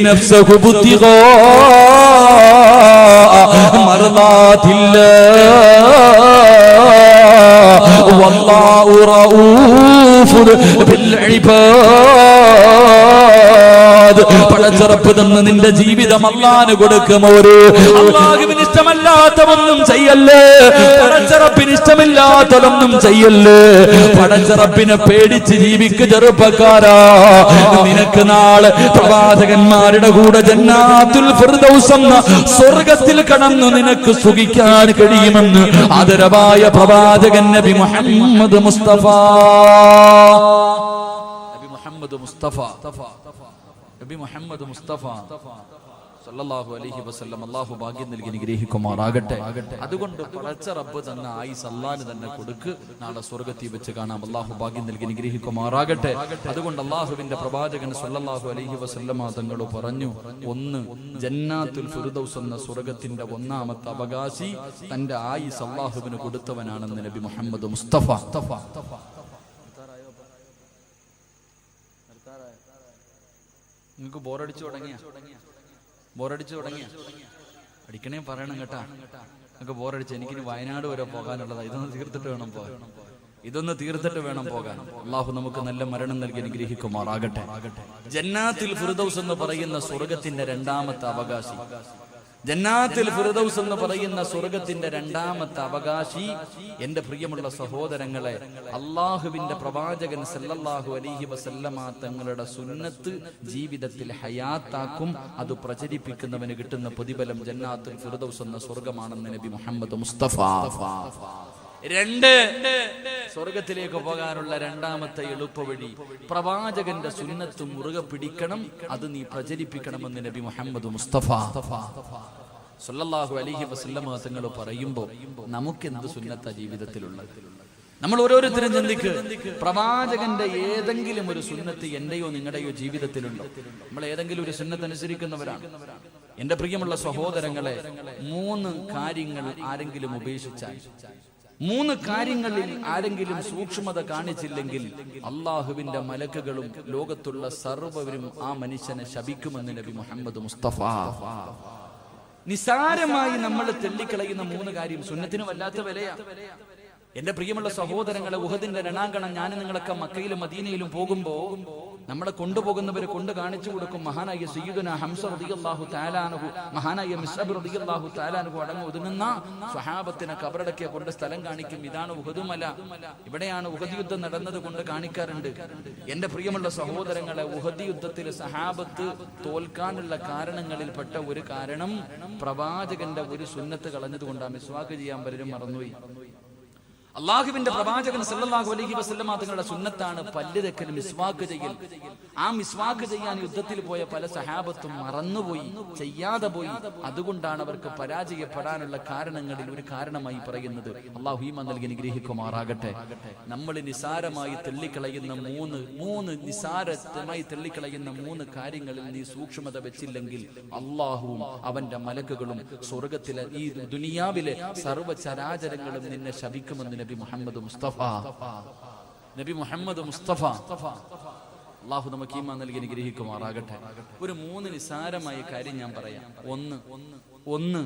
നഫ്സഹു ബുത്തിഗാ മർളാതില്ലാഹ് വല്ലാഹു റഊഫുൻ ബിൽ ഇബാദ്. പടച്ചറപ്പ് തന്ന് നിന്റെ ജീവിതം അല്ലാഹുവിന് കൊടുക്കുമോര്. അല്ലാഹുവിന് ഇഷ്ടമല്ലാത്തതൊന്നും ചെയ്യല്ലേ, പടച്ചറപ്പിന് ഇഷ്ടമില്ലാത്തതൊന്നും ചെയ്യല്ലേ. പടച്ചറപ്പിനെ പേടിച്ച് ജീവിക്ക് ചെറുപ്പക്കാരാ. നിനക്ക് നാളെ പ്രവാചകന്മാരുടെ കൂടെ ജന്നാത്തുൽ ഫിർദൗസ് എന്ന സ്വർഗ്ഗത്തിൽ കടന്നു നിനക്ക് സുഖിക്കാൻ കഴിയുമെന്ന് ആദരവായ പ്രവാചകൻ നബി മുഹമ്മദ് മുസ്തഫ, നബി മുഹമ്മദ് മുസ്തഫ, നബി മുഹമ്മദ് മുസ്തഫ സല്ലല്ലാഹു അലൈഹി വസല്ലം അല്ലാഹു ഭാഗ്യം നൽകി അനുഗ്രഹിക്കുമാറാകട്ടെ. അതുകൊണ്ട് പടച്ച റബ്ബ് തന്ന ആയുസ് അല്ലാഹുവിന് തന്നെ കൊടുക്ക്, നാളെ സ്വർഗ്ഗത്തിൽ വെച്ച് കാണാം. അല്ലാഹു ഭാഗ്യം നൽകി അനുഗ്രഹിക്കുമാറാകട്ടെ. അതുകൊണ്ട് അല്ലാഹുവിന്റെ പ്രവാചകൻ സല്ലല്ലാഹു അലൈഹി വസല്ലം തങ്ങൾ പറഞ്ഞു, ഒന്ന് ജന്നാത്തുൽ ഫിർദൗസ് എന്ന സ്വർഗ്ഗത്തിന്റെ ഒന്നാമത്തെ അവകാശി തന്റെ ആയുസ് അല്ലാഹുവിന് കൊടുത്തവനാണെന്ന് നബി മുഹമ്മദ് മുസ്തഫ. നിങ്ങൾക്ക് ബോറടിച്ചു തുടങ്ങിയ അടിക്കണേ പറയണം കേട്ടാ. നിങ്ങൾക്ക് ബോറടിച്ച് എനിക്കിനി വയനാട് വരെ പോകാനുള്ളതാ. ഇതൊന്ന് തീർത്തിട്ട് വേണം പോകാൻ. അള്ളാഹു നമുക്ക് നല്ല മരണം നൽകി അനുഗ്രഹിക്കുമാറാകട്ടെ. ജന്നാത്തുൽ ഫിർദൗസ് എന്ന് പറയുന്ന സ്വർഗ്ഗത്തിന്റെ രണ്ടാമത്തെ അവകാശി, ജന്നാത്തുൽ ഫിർദൗസ് എന്ന് പറയുന്ന സ്വർഗ്ഗത്തിന്റെ രണ്ടാമത്തെ അവകാശി എന്റെ പ്രിയമുള്ള സഹോദരങ്ങളെ, അള്ളാഹുവിന്റെ പ്രവാചകൻ സല്ലല്ലാഹു അലൈഹി വസല്ലമ തങ്ങളുടെ സുന്നത്ത് ജീവിതത്തിൽ ഹയാത്താക്കും. അത് പ്രചരിപ്പിക്കുന്നവന് കിട്ടുന്ന പ്രതിഫലം ജന്നാത്തുൽ ഫിർദൗസ് എന്ന സ്വർഗ്ഗമാണെന്ന് നബി മുഹമ്മദ് മുസ്തഫ. രണ്ട്, സ്വർഗത്തിലേക്ക് പോകാനുള്ള രണ്ടാമത്തെ എളുപ്പവഴി പ്രവാചകന്റെ സുന്നത്ത് മുറുകെ പിടിക്കണം, അത് നീ പ്രചരിപ്പിക്കണമെന്ന് നബി മുഹമ്മദ് മുസ്തഫ സല്ലല്ലാഹു അലൈഹി വസല്ലം തങ്ങൾ പറയുമ്പോൾ നമുക്ക് എന്ത് സുന്നത്ത ജീവിതത്തിലുള്ളത്? നമ്മൾ ഓരോരുത്തരും ചിന്തിക്ക്, പ്രവാചകന്റെ ഏതെങ്കിലും ഒരു സുന്നത്ത് എന്റെയോ നിങ്ങളുടെയോ ജീവിതത്തിലുണ്ടോ? നമ്മൾ ഏതെങ്കിലും ഒരു സുന്നത്ത് അനുസരിക്കുന്നവരാണ്. എന്റെ പ്രിയമുള്ള സഹോദരങ്ങളെ, മൂന്ന് കാര്യങ്ങൾ ആരെങ്കിലും ഉപേക്ഷിച്ചാൽ, മൂന്ന് കാര്യങ്ങളിൽ ആരെങ്കിലും സൂക്ഷ്മത കാണിച്ചില്ലെങ്കിൽ അള്ളാഹുവിന്റെ മലക്കുകളും ലോകത്തുള്ള സർവ്വവരും ആ മനുഷ്യനെ ശപിക്കുമെന്ന് നബി മുഹമ്മദ് മുസ്തഫ. നിസാരമായി നമ്മൾ തെല്ലിക്കളയുന്ന മൂന്ന് കാര്യം സുന്നത്തിന് വല്ലാത്ത വിലയാണ്. എന്റെ പ്രിയമുള്ള സഹോദരങ്ങളെ, ഉഹദിന്റെ രണാങ്കണം ഞാൻ നിങ്ങളൊക്കെ മക്കയിലും മദീനയിലും പോകുമ്പോ നമ്മളെ കൊണ്ടുപോകുന്നവരെ കൊണ്ട് കാണിച്ചു കൊടുക്കും. മഹാനായ സയ്യിദുനാ ഹംസ റളിയല്ലാഹു തആല അൻഹു, മഹാനായ മിസ്അബ് റളിയല്ലാഹു തആല അൻഹു അടങ്ങി ഒതുങ്ങുന്ന സ്വഹാബത്തിനെ ഖബറടക്കിയ കൊണ്ട് സ്ഥലം കാണിക്കും. ഇതാണ് ഉഹദ് മല, ഇവിടെയാണ് ഉഹദ് യുദ്ധം നടന്നത് കൊണ്ട് കാണിക്കാറുണ്ട്. എന്റെ പ്രിയമുള്ള സഹോദരങ്ങളെ, ഉഹദ് യുദ്ധത്തിൽ സഹാബത്ത് തോൽക്കാനുള്ള കാരണങ്ങളിൽപ്പെട്ട ഒരു കാരണം പ്രവാചകന്റെ ഒരു സുന്നത്ത് കളഞ്ഞതുകൊണ്ടാണ്. മിസ്വാക്ക് ചെയ്യാൻ പലരും മറന്നുപോയി. അള്ളാഹുവിന്റെ പ്രവാചകൻ സല്ലല്ലാഹു അലൈഹി വസല്ലമ തങ്ങളുടെ സുന്നത്താണ് പല്ല് തേക്കൽ, മിസ്വാക്ക് ചെയ്യൽ. ആ മിസ്വാക്ക് ചെയ്യാൻ യുദ്ധത്തിൽ പോയ പല സഹാബത്തും മറന്നുപോയി, ചെയ്യാതെ പോയി. അതുകൊണ്ടാണ് അവർക്ക് പരാജയപ്പെടാനുള്ള കാരണങ്ങളിൽ ഒരു കാരണമായി പറയുന്നത്. അള്ളാഹു ഈമാൻ നൽകി അനുഗ്രഹിക്കുമാറാകട്ടെ. നമ്മൾ നിസാരമായി തള്ളിക്കളയുന്ന മൂന്ന് കാര്യങ്ങളിൽ നീ സൂക്ഷ്മത വെച്ചില്ലെങ്കിൽ അള്ളാഹുവും അവന്റെ മലക്കുകളും സ്വർഗത്തിലെ ഈ ദുനിയാവിലെ സർവ്വചരാചരങ്ങളും നിന്നെ ശപിക്കുമെന്ന് നബി മുഹമ്മദ് മുസ്തഫ. അള്ളാഹു നമുക്ക് ഈമാൻ നൽകി അനുഗ്രഹിക്കുമാറാകട്ടെ. ഒരു 3 നിസാരമായ കാര്യം ഞാൻ പറയാം. ഒന്ന്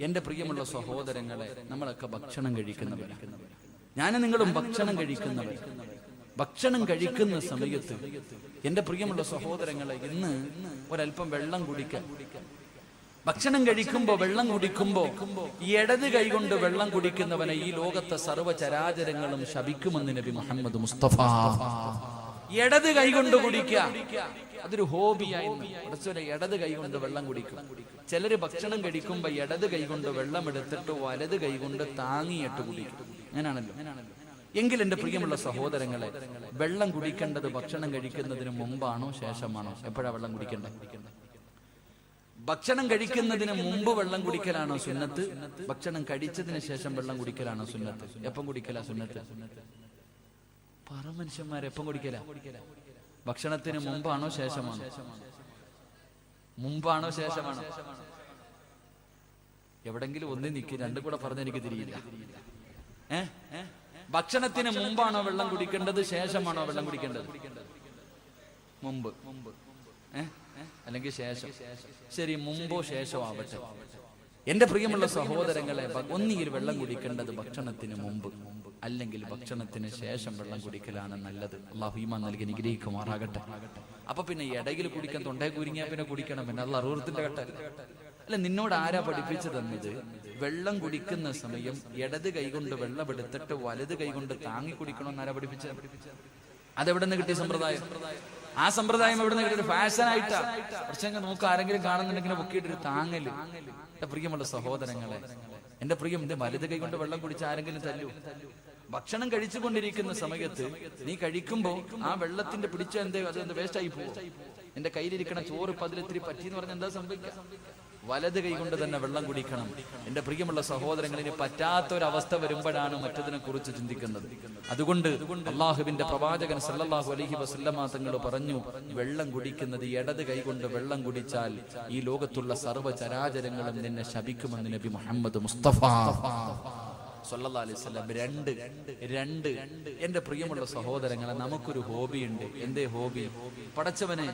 എന്റെ പ്രിയമുള്ള സഹോദരങ്ങളെ, നമ്മളൊക്കെ ഭക്ഷണം കഴിക്കുന്നവരാണ്. ഞാനും നിങ്ങളും ഭക്ഷണം കഴിക്കുന്നവർ. ഭക്ഷണം കഴിക്കുന്ന സമയത്ത് എന്റെ പ്രിയമുള്ള സഹോദരങ്ങളെ, ഇന്ന് ഒരല്പം വെള്ളം കുടിക്കാൻ. ഭക്ഷണം കഴിക്കുമ്പോ വെള്ളം കുടിക്കുമ്പോ ഇടത് കൈകൊണ്ട് വെള്ളം കുടിക്കുന്നവനെ ഈ ലോകത്തെ സർവ്വചരാചരങ്ങളും ശപിക്കുമെന്ന് നബി മുഹമ്മദ് മുസ്തഫ. ഇടത് കൈകൊണ്ട് കുടിക്കുക, അതൊരു ഹോബിയായി. ഇടത് കൈകൊണ്ട് വെള്ളം കുടിക്കും. ചിലര് ഭക്ഷണം കഴിക്കുമ്പോ ഇടത് കൈകൊണ്ട് വെള്ളം എടുത്തിട്ട് വലത് കൈകൊണ്ട് താങ്ങിയിട്ട് കുടിക്കും. അങ്ങനാണല്ലോ. എങ്കിൽ എന്റെ പ്രിയമുള്ള സഹോദരങ്ങളെ, വെള്ളം കുടിക്കേണ്ടത് ഭക്ഷണം കഴിക്കുന്നതിന് മുമ്പാണോ ശേഷമാണോ? എപ്പോഴാ വെള്ളം കുടിക്കേണ്ടത്? ഭക്ഷണം കഴിക്കുന്നതിന് മുമ്പ് വെള്ളം കുടിക്കലാണോ സുന്നത്ത്? ഭക്ഷണം കഴിച്ചതിന് ശേഷം വെള്ളം കുടിക്കലാണോ സുന്നത്ത്? എപ്പം കുടിക്കലാ സുന്നത്ത്? പറ മനുഷ്യന്മാരെ, എപ്പം കുടിക്കല? ഭക്ഷണത്തിന് മുമ്പാണോ ശേഷമാണോ? മുമ്പാണോ ശേഷമാണോ? എവിടെങ്കിലും ഒന്ന് നിൽക്കി, രണ്ടും കൂടെ പറഞ്ഞ എനിക്ക് തിരിയില്ല. ഭക്ഷണത്തിന് മുമ്പാണോ വെള്ളം കുടിക്കേണ്ടത്, ശേഷമാണോ വെള്ളം കുടിക്കേണ്ടത്? മുമ്പ് അല്ലെങ്കിൽ ശേഷം? ശരി, മുമ്പോ ശേഷമോ ആവട്ടെ. എന്റെ പ്രിയമുള്ള സഹോദരങ്ങളെ, ഒന്നുകിൽ വെള്ളം കുടിക്കേണ്ടത് ഭക്ഷണത്തിന് മുമ്പ്, അല്ലെങ്കിൽ ഭക്ഷണത്തിന് ശേഷം വെള്ളം കുടിക്കലാണ് നല്ലത്. അല്ലാഹു ഈമാൻ നൽകി അനുഗ്രഹിക്കുമാറാകട്ടെ. അപ്പൊ പിന്നെ ഇടയിൽ കുടിക്കാൻ തൊണ്ടേ കുരുങ്ങിയാ പിന്നെ കുടിക്കണം. പിന്നെ അത് അറുപത്തിന്റെ ഘട്ടം അല്ല. നിന്നോട് ആരാ പഠിപ്പിച്ചു തന്നത്? വെള്ളം കുടിക്കുന്ന സമയം ഇടത് കൈകൊണ്ട് വെള്ളം എടുത്തിട്ട് വലത് കൈകൊണ്ട് താങ്ങി കുടിക്കണമെന്ന് ആരാ പഠിപ്പിച്ചത്? അതെവിടെ നിന്ന് കിട്ടിയ സമ്പ്രദായം? ആ സമ്പ്രദായം എവിടെ നിന്ന് കിട്ടിയ? ഫാഷൻ ആയിട്ടാ. പക്ഷെ നോക്ക്, ആരെങ്കിലും കാണുന്നുണ്ടെങ്കിൽ പൊക്കിയിട്ടൊരു താങ്ങല്. എന്റെ പ്രിയമുള്ള സഹോദരങ്ങളെ, എന്റെ പ്രിയം, എന്റെ വലത് കൈ കൊണ്ട് വെള്ളം കുടിച്ച് ആരെങ്കിലും തല്ലൂ? ഭക്ഷണം കഴിച്ചുകൊണ്ടിരിക്കുന്ന സമയത്ത് നീ കഴിക്കുമ്പോ ആ വെള്ളത്തിന്റെ പിടിച്ച അതെന്ത് വേസ്റ്റ് ആയി പോകും. എന്റെ കയ്യിലിരിക്കണ ചോറ് പതിലെത്തിരി പറ്റിയെന്ന് പറഞ്ഞാൽ എന്താ സംഭവിക്കുക? വലത് കൈ കൊണ്ട് തന്നെ വെള്ളം കുടിക്കണം. എന്റെ പ്രിയമുള്ള സഹോദരങ്ങളിന് പറ്റാത്തൊരവസ്ഥ വരുമ്പോഴാണ് മറ്റതിനെ കുറിച്ച് ചിന്തിക്കുന്നത്. അതുകൊണ്ട് അള്ളാഹുവിന്റെ പ്രവാചകൻ സല്ലല്ലാഹു അലൈഹി വസല്ലമ തങ്ങൾ പറഞ്ഞു, വെള്ളം കുടിക്കുന്നത് ഇടത് കൈ കൊണ്ട് വെള്ളം കുടിച്ചാൽ ഈ ലോകത്തുള്ള സർവ്വചരാചരങ്ങളും നിന്നെ ശപിക്കുമെന്ന് നബി മുഹമ്മദ് മുസ്തഫ സല്ലല്ലാഹു അലൈഹി വസല്ലം. രണ്ട് എന്റെ പ്രിയമുള്ള സഹോദരങ്ങളെ, നമുക്കൊരു ഹോബിയുണ്ട്. എന്തേ ഹോബി? പടച്ചവനെ,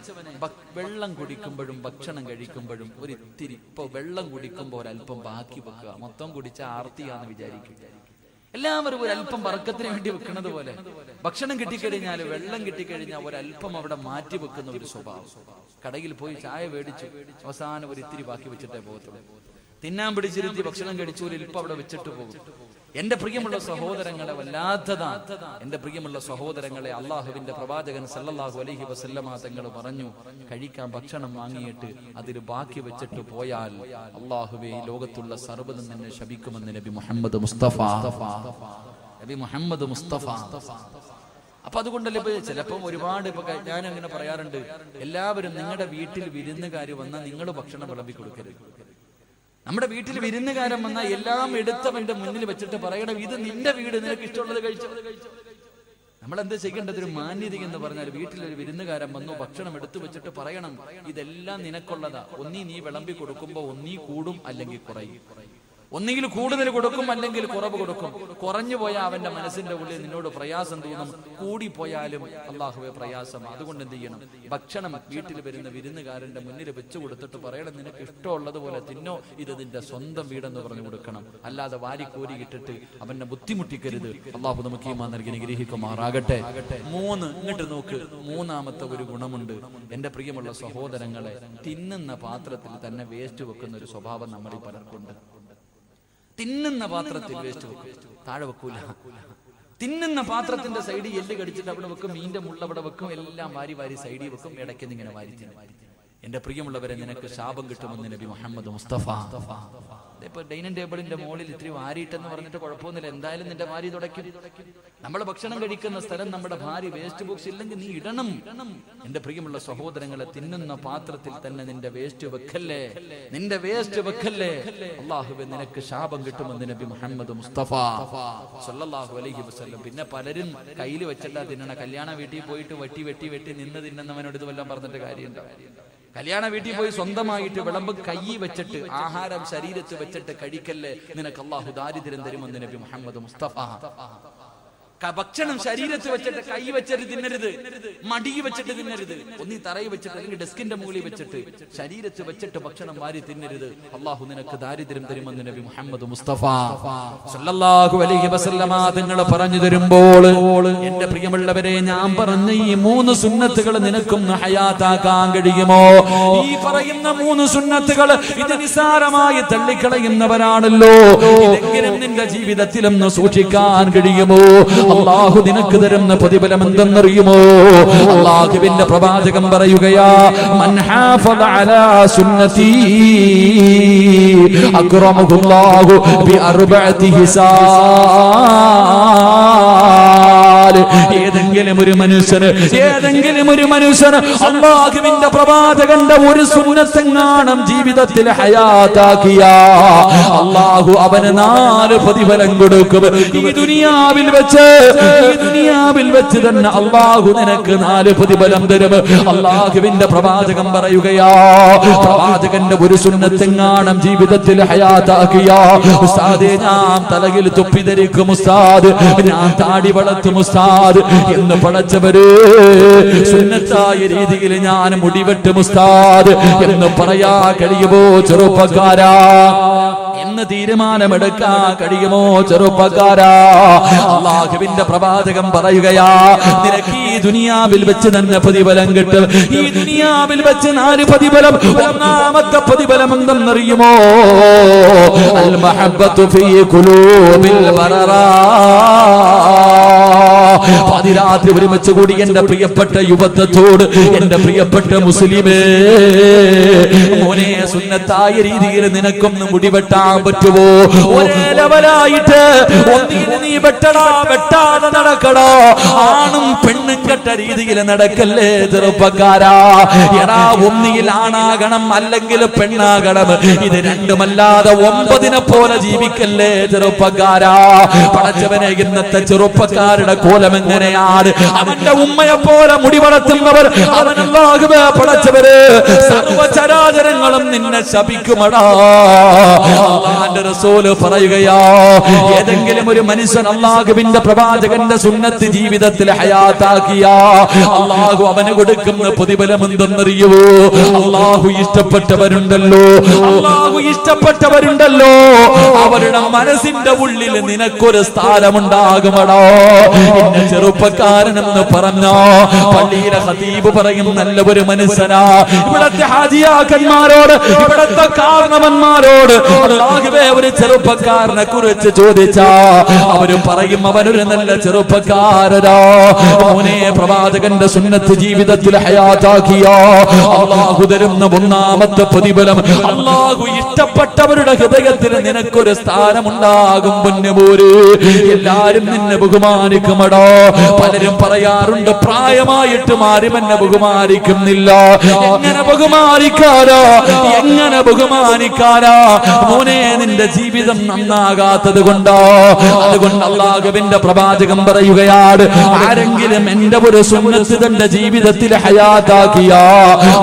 വെള്ളം കുടിക്കുമ്പോഴും ഭക്ഷണം കഴിക്കുമ്പോഴും ഒരിത്തിരി, ഇപ്പൊ വെള്ളം കുടിക്കുമ്പോൾ ഒരല്പം ബാക്കി വെക്കുക. മൊത്തം കുടിച്ച ആർത്തിയാന്ന് വിചാരിക്കും. എല്ലാവരും ഒരല്പം ബർക്കത്തിന് വേണ്ടി വെക്കുന്നത് പോലെ ഭക്ഷണം കിട്ടിക്കഴിഞ്ഞാൽ, വെള്ളം കിട്ടിക്കഴിഞ്ഞാൽ ഒരല്പം അവിടെ മാറ്റി വെക്കുന്ന ഒരു സ്വഭാവം. കടയിൽ പോയി ചായ മേടിച്ചു, അവസാനം ഒരിത്തിരി ബാക്കി വെച്ചിട്ടേ പോകത്തുള്ളൂ. തിന്നാൻ പിടിച്ചിരുത്തി ഭക്ഷണം കഴിച്ചു, ഒരു ഇൽപ്പം അവിടെ വെച്ചിട്ട് പോകും. എന്റെ പ്രിയമുള്ള സഹോദരങ്ങളെ, വല്ലാത്തതാ. എന്റെ പ്രിയമുള്ള സഹോദരങ്ങളെ, അള്ളാഹുവിന്റെ പ്രവാചകൻ സല്ലല്ലാഹു അലൈഹി വസല്ലമ തങ്ങൾ പറഞ്ഞു, കഴിക്കാൻ ഭക്ഷണം വാങ്ങിയിട്ട് അതിൽ ബാക്കി വെച്ചിട്ട് പോയാൽ അള്ളാഹുവേ ഈ ലോകത്തുള്ള സർവ്വതും തന്നെ ശപിക്കുമെന്ന് നബി മുഹമ്മദ് മുസ്തഫ. അപ്പൊ അതുകൊണ്ടല്ലേ ചിലപ്പം ഒരുപാട് ഇപ്പൊ ഞാൻ അങ്ങനെ പറയാറുണ്ട്, എല്ലാവരും നിങ്ങളുടെ വീട്ടിൽ വിരുന്നുകാര് വന്നാൽ നിങ്ങൾ ഭക്ഷണം വിളമ്പി കൊടുക്കരുത്. നമ്മുടെ വീട്ടിൽ വിരുന്നുകാരൻ വന്നാൽ എല്ലാം എടുത്തവന്റെ മുന്നിൽ വെച്ചിട്ട് പറയണം, ഇത് നിന്റെ വീട്, നിനക്ക് ഇഷ്ടമുള്ളത് കഴിച്ചു. നമ്മൾ എന്താ ചെയ്യേണ്ടത്? ഒരു മാന്യത എന്ന് പറഞ്ഞാൽ, വീട്ടിലൊരു വിരുന്നുകാരൻ വന്നു, ഭക്ഷണം എടുത്തു വെച്ചിട്ട് പറയണം, ഇതെല്ലാം നിനക്കുള്ളതാ. ഒന്നീ നീ വിളമ്പി കൊടുക്കുമ്പോ ഒന്നീ കൂടും, അല്ലെങ്കിൽ കുറയും. ഒന്നുകിൽ കൂടുതൽ കൊടുക്കും, അല്ലെങ്കിൽ കുറവ് കൊടുക്കും. കുറഞ്ഞു പോയാൽ അവന്റെ മനസ്സിന്റെ ഉള്ളിൽ നിന്നോട് പ്രയാസം തോന്നും, കൂടിപ്പോയാലും അള്ളാഹുവെ പ്രയാസം. അതുകൊണ്ട് എന്ത് ചെയ്യണം? ഭക്ഷണം വീട്ടിൽ വരുന്ന വിരുന്നുകാരന്റെ മുന്നിൽ വെച്ചു കൊടുത്തിട്ട് പറയണം, നിനക്ക് ഇഷ്ടമുള്ളതുപോലെ തിന്നോ, ഇത് നിന്റെ സ്വന്തം വീടെന്ന് പറഞ്ഞു കൊടുക്കണം. അല്ലാതെ വാരിക്കോരി ഇട്ടിട്ട് അവനെ ബുദ്ധിമുട്ടിക്കരുത്. അള്ളാഹു നമുക്ക് ഈമാൻ നൽകി അനുഗ്രഹിക്കുമാറാകട്ടെ. ഇങ്ങോട്ട് നോക്ക്, മൂന്നാമത്തെ ഒരു ഗുണമുണ്ട് എന്റെ പ്രിയമുള്ള സഹോദരങ്ങളെ. തിന്നുന്ന പാത്രത്തിൽ തന്നെ വേസ്റ്റ് വെക്കുന്ന ഒരു സ്വഭാവം നമ്മളിൽ പലർക്കുണ്ട്. തിന്നുന്ന പാത്രത്തിൽ വേസ്റ്റ് വെക്കും, താഴെ വെക്കൂല. തിന്നുന്ന പാത്രത്തിന്റെ സൈഡിൽ എല്ല് കടിച്ചിട്ട് അവിടെ വെക്കും, മീന്റെ മുള്ള അവിടെ വെക്കും, എല്ലാം വാരി വാരി സൈഡിൽ വെക്കും, ഇടയ്ക്ക് ഇങ്ങനെ വാരി തിന്നും. എന്റെ പ്രിയമുള്ളവരെ, നിനക്ക് ശാപം കിട്ടുമെന്ന് നബി മുഹമ്മദ് മുസ്തഫ. ഇപ്പൊ ഡൈനിങ് ടേബിളിന്റെ മുകളിൽ ഇത്തിരി വാരിയിട്ടെന്ന് പറഞ്ഞിട്ട് കുഴപ്പമൊന്നുമില്ല, എന്തായാലും നിന്റെ ഭാര്യ തുടയ്ക്കും. നമ്മൾ ഭക്ഷണം കഴിക്കുന്ന സ്ഥലം നമ്മുടെ ഭാര്യ വേസ്റ്റ് ബോക്സ് ഇല്ലെങ്കിൽ നീ ഇടണം. എന്റെ പ്രിയമുള്ള സഹോദരങ്ങളെ, തിന്നുന്ന പാത്രത്തിൽ തന്നെ നിന്റെ വേസ്റ്റ് വെക്കല്ലേ, നിന്റെ വേസ്റ്റ് വെക്കല്ലേ. അല്ലാഹുവേ, നിനക്ക് ശാപം കിട്ടുമെന്ന് നബി മുഹമ്മദ് മുസ്തഫ സല്ലല്ലാഹു അലൈഹി വസല്ലം. പിന്നെ പലരും കയ്യിൽ വെച്ചല്ല തിന്നണ. കല്യാണ വീട്ടിൽ പോയിട്ട് വെട്ടി നിന്ന് തിന്നുന്നവനോട് ഇത് വല്ലതും പറഞ്ഞിട്ട് കാര്യമുണ്ടോ? കല്യാണ വീട്ടിൽ പോയി സ്വന്തമായിട്ട് വിളമ്പ് കൈ വെച്ചിട്ട് ആഹാരം ശരീരത്ത് വെച്ചിട്ട് കഴിക്കല്ലേ, നിനക്ക് അല്ലാഹു ദാരിദ്ര്യം തരുമെന്ന് നബി മുഹമ്മദ് മുസ്തഫ. ഭക്ഷണം ശരീരത്ത് വെച്ചിട്ട് കൈ വെച്ചിട്ട് തിന്നരുത്, മടി വെച്ചിട്ട് തിന്നരുത്. ഒന്നീ തറയിൽ വെച്ചിട്ട് അല്ലെങ്കിൽ ഡെസ്കിന്റെ മുകളിൽ വെച്ചിട്ട് ശരീരത്ത് വെച്ചിട്ട് ഭക്ഷണം വാരി തിന്നരുത്. അല്ലാഹു നിനക്ക് ദാരിദ്ര്യം തരുമെന്ന് നബി മുഹമ്മദ് മുസ്തഫ സല്ലല്ലാഹു അലൈഹി വസല്ലമ തങ്ങൾ പറഞ്ഞു തരുമ്പോൾ, എന്റെ പ്രിയമുള്ളവരെ, ഞാൻ പറഞ്ഞ ഈ 3 സുന്നത്തുകൾ നിനക്കൊന്ന് ഹയാത്താക്കാൻ കഴിയുമോ? ഈ പറയുന്ന 3 സുന്നത്തുകൾ ഇത് നിസാരമായി തള്ളിക്കളയുന്നവരാണല്ലോ. ഇതെങ്കിലും നിന്റെ ജീവിതത്തിലൊന്ന് സൂക്ഷിക്കാൻ കഴിയുമോ? അല്ലാഹു നിനക്ക് തരുന്ന പ്രതിഫലം എന്തെന്നറിയുമോ? അല്ലാഹുവിന്റെ പ്രവാചകൻ പറയുകയാ, മൻ ഹാഫദ അലാ സുന്നതി അക്റമഹുല്ലാഹു ബി അർബഅതി ഹിസാൽ. ഏതെങ്കിലും ഒരു മനുഷ്യന് അല്ലാഹുവിന്റെ പ്രവാചകന്റെ ഒരു സുന്നത്തെങ്ങാനും ജീവിതത്തിൽ ഹയാത്താക്കിയ അല്ലാഹു അവന് 4 പ്രതിഫലം കൊടുക്കും. ഈ ദുനിയാവിൽ വെച്ച് തന്നെ അല്ലാഹു നിനക്ക് 4 പ്രതിഫലം തരും. അല്ലാഹുവിന്റെ പ്രവാചകൻ പറയുകയാ, പ്രവാചകന്റെ ഒരു സുന്നത്തെങ്ങാനും ജീവിതത്തിൽ ഹയാത്താക്കിയ, ഉസ്താദേ ഞാൻ തലയിൽ തൊപ്പി ധരിക്കും ഉസ്താദ്, ഞാൻ താടി വളർത്തും ഉസ്താദ് എന്ന് പടച്ചവര്, സുന്നത്തായ രീതിയിൽ ഞാൻ മുടിവെട്ടും ഉസ്താദ് എന്ന് പറയാ കഴിയുമോ ചെറുപ്പക്കാരാ? എന്ന് തീരുമാനമെടുക്കാൻ കഴിയുമോ ചെറുപ്പക്കാരാ? അല്ലാഹുവിന്റെ പ്രവാചകൻ പറയുകയാ, നിനക്ക് ഈ ദുനിയാവിൽ വെച്ച് തന്നെ പ്രതിഫലം കിട്ടും. ഈ ദുനിയാവിൽ വെച്ച് 4 പ്രതിഫലം. ഒന്നാമത്തെ പ്രതിഫലം എന്തെന്നറിയുമോ? അൽ മഹബ്ബത്തു ഫീ ഖുലൂബിൽ ബററാ. പാതിരാത്രി ഒരുമിച്ച് കൂടി എന്റെ പ്രിയപ്പെട്ട യുവത്വത്തോട്, എന്റെ പ്രിയപ്പെട്ട മുസ്ലിമേ, മോനെ, സുന്നത്തായ രീതിയിൽ നിനക്കൊന്ന് മുടിവെട്ടാൻ പറ്റുമോ? ഒരേ ലെവലായിട്ട് നീ വെട്ടാതെ നടക്കടോ. ആണും പെണ്ണും കെട്ട രീതിയിൽ നടക്കല്ലേ ചെറുപ്പക്കാരാ. എടാ, ഒന്നിയിൽ ആണാകണം അല്ലെങ്കിൽ പെണ്ണാകണം. ഇത് രണ്ടുമല്ലാതെ 9 പോലെ ജീവിക്കല്ലേ ചെറുപ്പക്കാരാ. പടച്ചവനെ, ഇന്നത്തെ ചെറുപ്പക്കാരുടെ കോലം എങ്ങനെയാണ്? അവന്റെ ഉമ്മയെ പോലെ മുടി വളർത്തുന്നവർ, അവനല്ലാഹുവേ പടച്ചവര്, സർവ്വചരാചരങ്ങളും നിന്നെ ശപിക്കുമടാ. അല്ലാഹുവിന്റെ റസൂൽ പറയുകയാ, ഏതെങ്കിലും ഒരു മനുഷ്യൻ അല്ലാഹുവിന്റെ പ്രവാചകന്റെ സുന്നത്ത് ജീവിതത്തിൽ ഹയാത്താക്കിയ അല്ലാഹു അവന് കൊടുക്കുന്ന പ്രതിഫലം എന്തെന്നറിയുമോ? അല്ലാഹു ഇഷ്ടപ്പെട്ടവരുണ്ടല്ലോ, അവരുടെ മനസ്സിന്റെ ഉള്ളിൽ നിനക്കൊരു സ്ഥാനമുണ്ടാകുമടോ. എന്നെ ചെറുപ്പക്കാരനെന്ന് പറഞ്ഞോ, പള്ളിയിലെ ഖതീബ് പറയും നല്ല ഒരു മനുഷ്യനാ. ഇവിടത്തെ ഹാജിയാക്കന്മാരോട്, ഇവിടത്തെ കാരണവന്മാരോട് അല്ലാഹുവേ ഒരു ചെറുപ്പക്കാരനെ കുറിച്ച് ചോദിച്ചാ അവര് പറയും അവനൊരു നല്ല ചെറുപ്പക്കാരനാ. മോനെ, പ്രവാചകന്റെ സുന്നത്ത് ജീവിതത്തിൽ ഹയാത്താക്കിയ അല്ലാഹു തരുന്ന 1ാമത്തെ പ്രതിഫലം, അല്ലാഹു ഇഷ്ടപ്പെട്ടവരുടെ ഹൃദയത്തിൽ നിനക്കൊരു സ്ഥാനമുണ്ടാകും. പൊന്നുപോര്, എല്ലാരും നിന്നെ ബഹുമാനിക്കുമടോ. പലരും പറയാറുണ്ട്, പ്രായമായിട്ട് ആരും എന്നെ ബഹുമാനിക്കുന്നില്ല. എങ്ങനെ ബഹുമാനിക്കാരാ? മോനെ, നിന്റെ ജീവിതം നന്നാകാത്തത് കൊണ്ടോ? അതുകൊണ്ട് അല്ലാഹുവിന്റെ പ്രവാചകൻ പറയുകയാണ്, ആരെങ്കിലും എന്റെ ഒരു സുന്നത്ത് തന്റെ ജീവിതത്തിൽ ഹയാത്താക്കിയ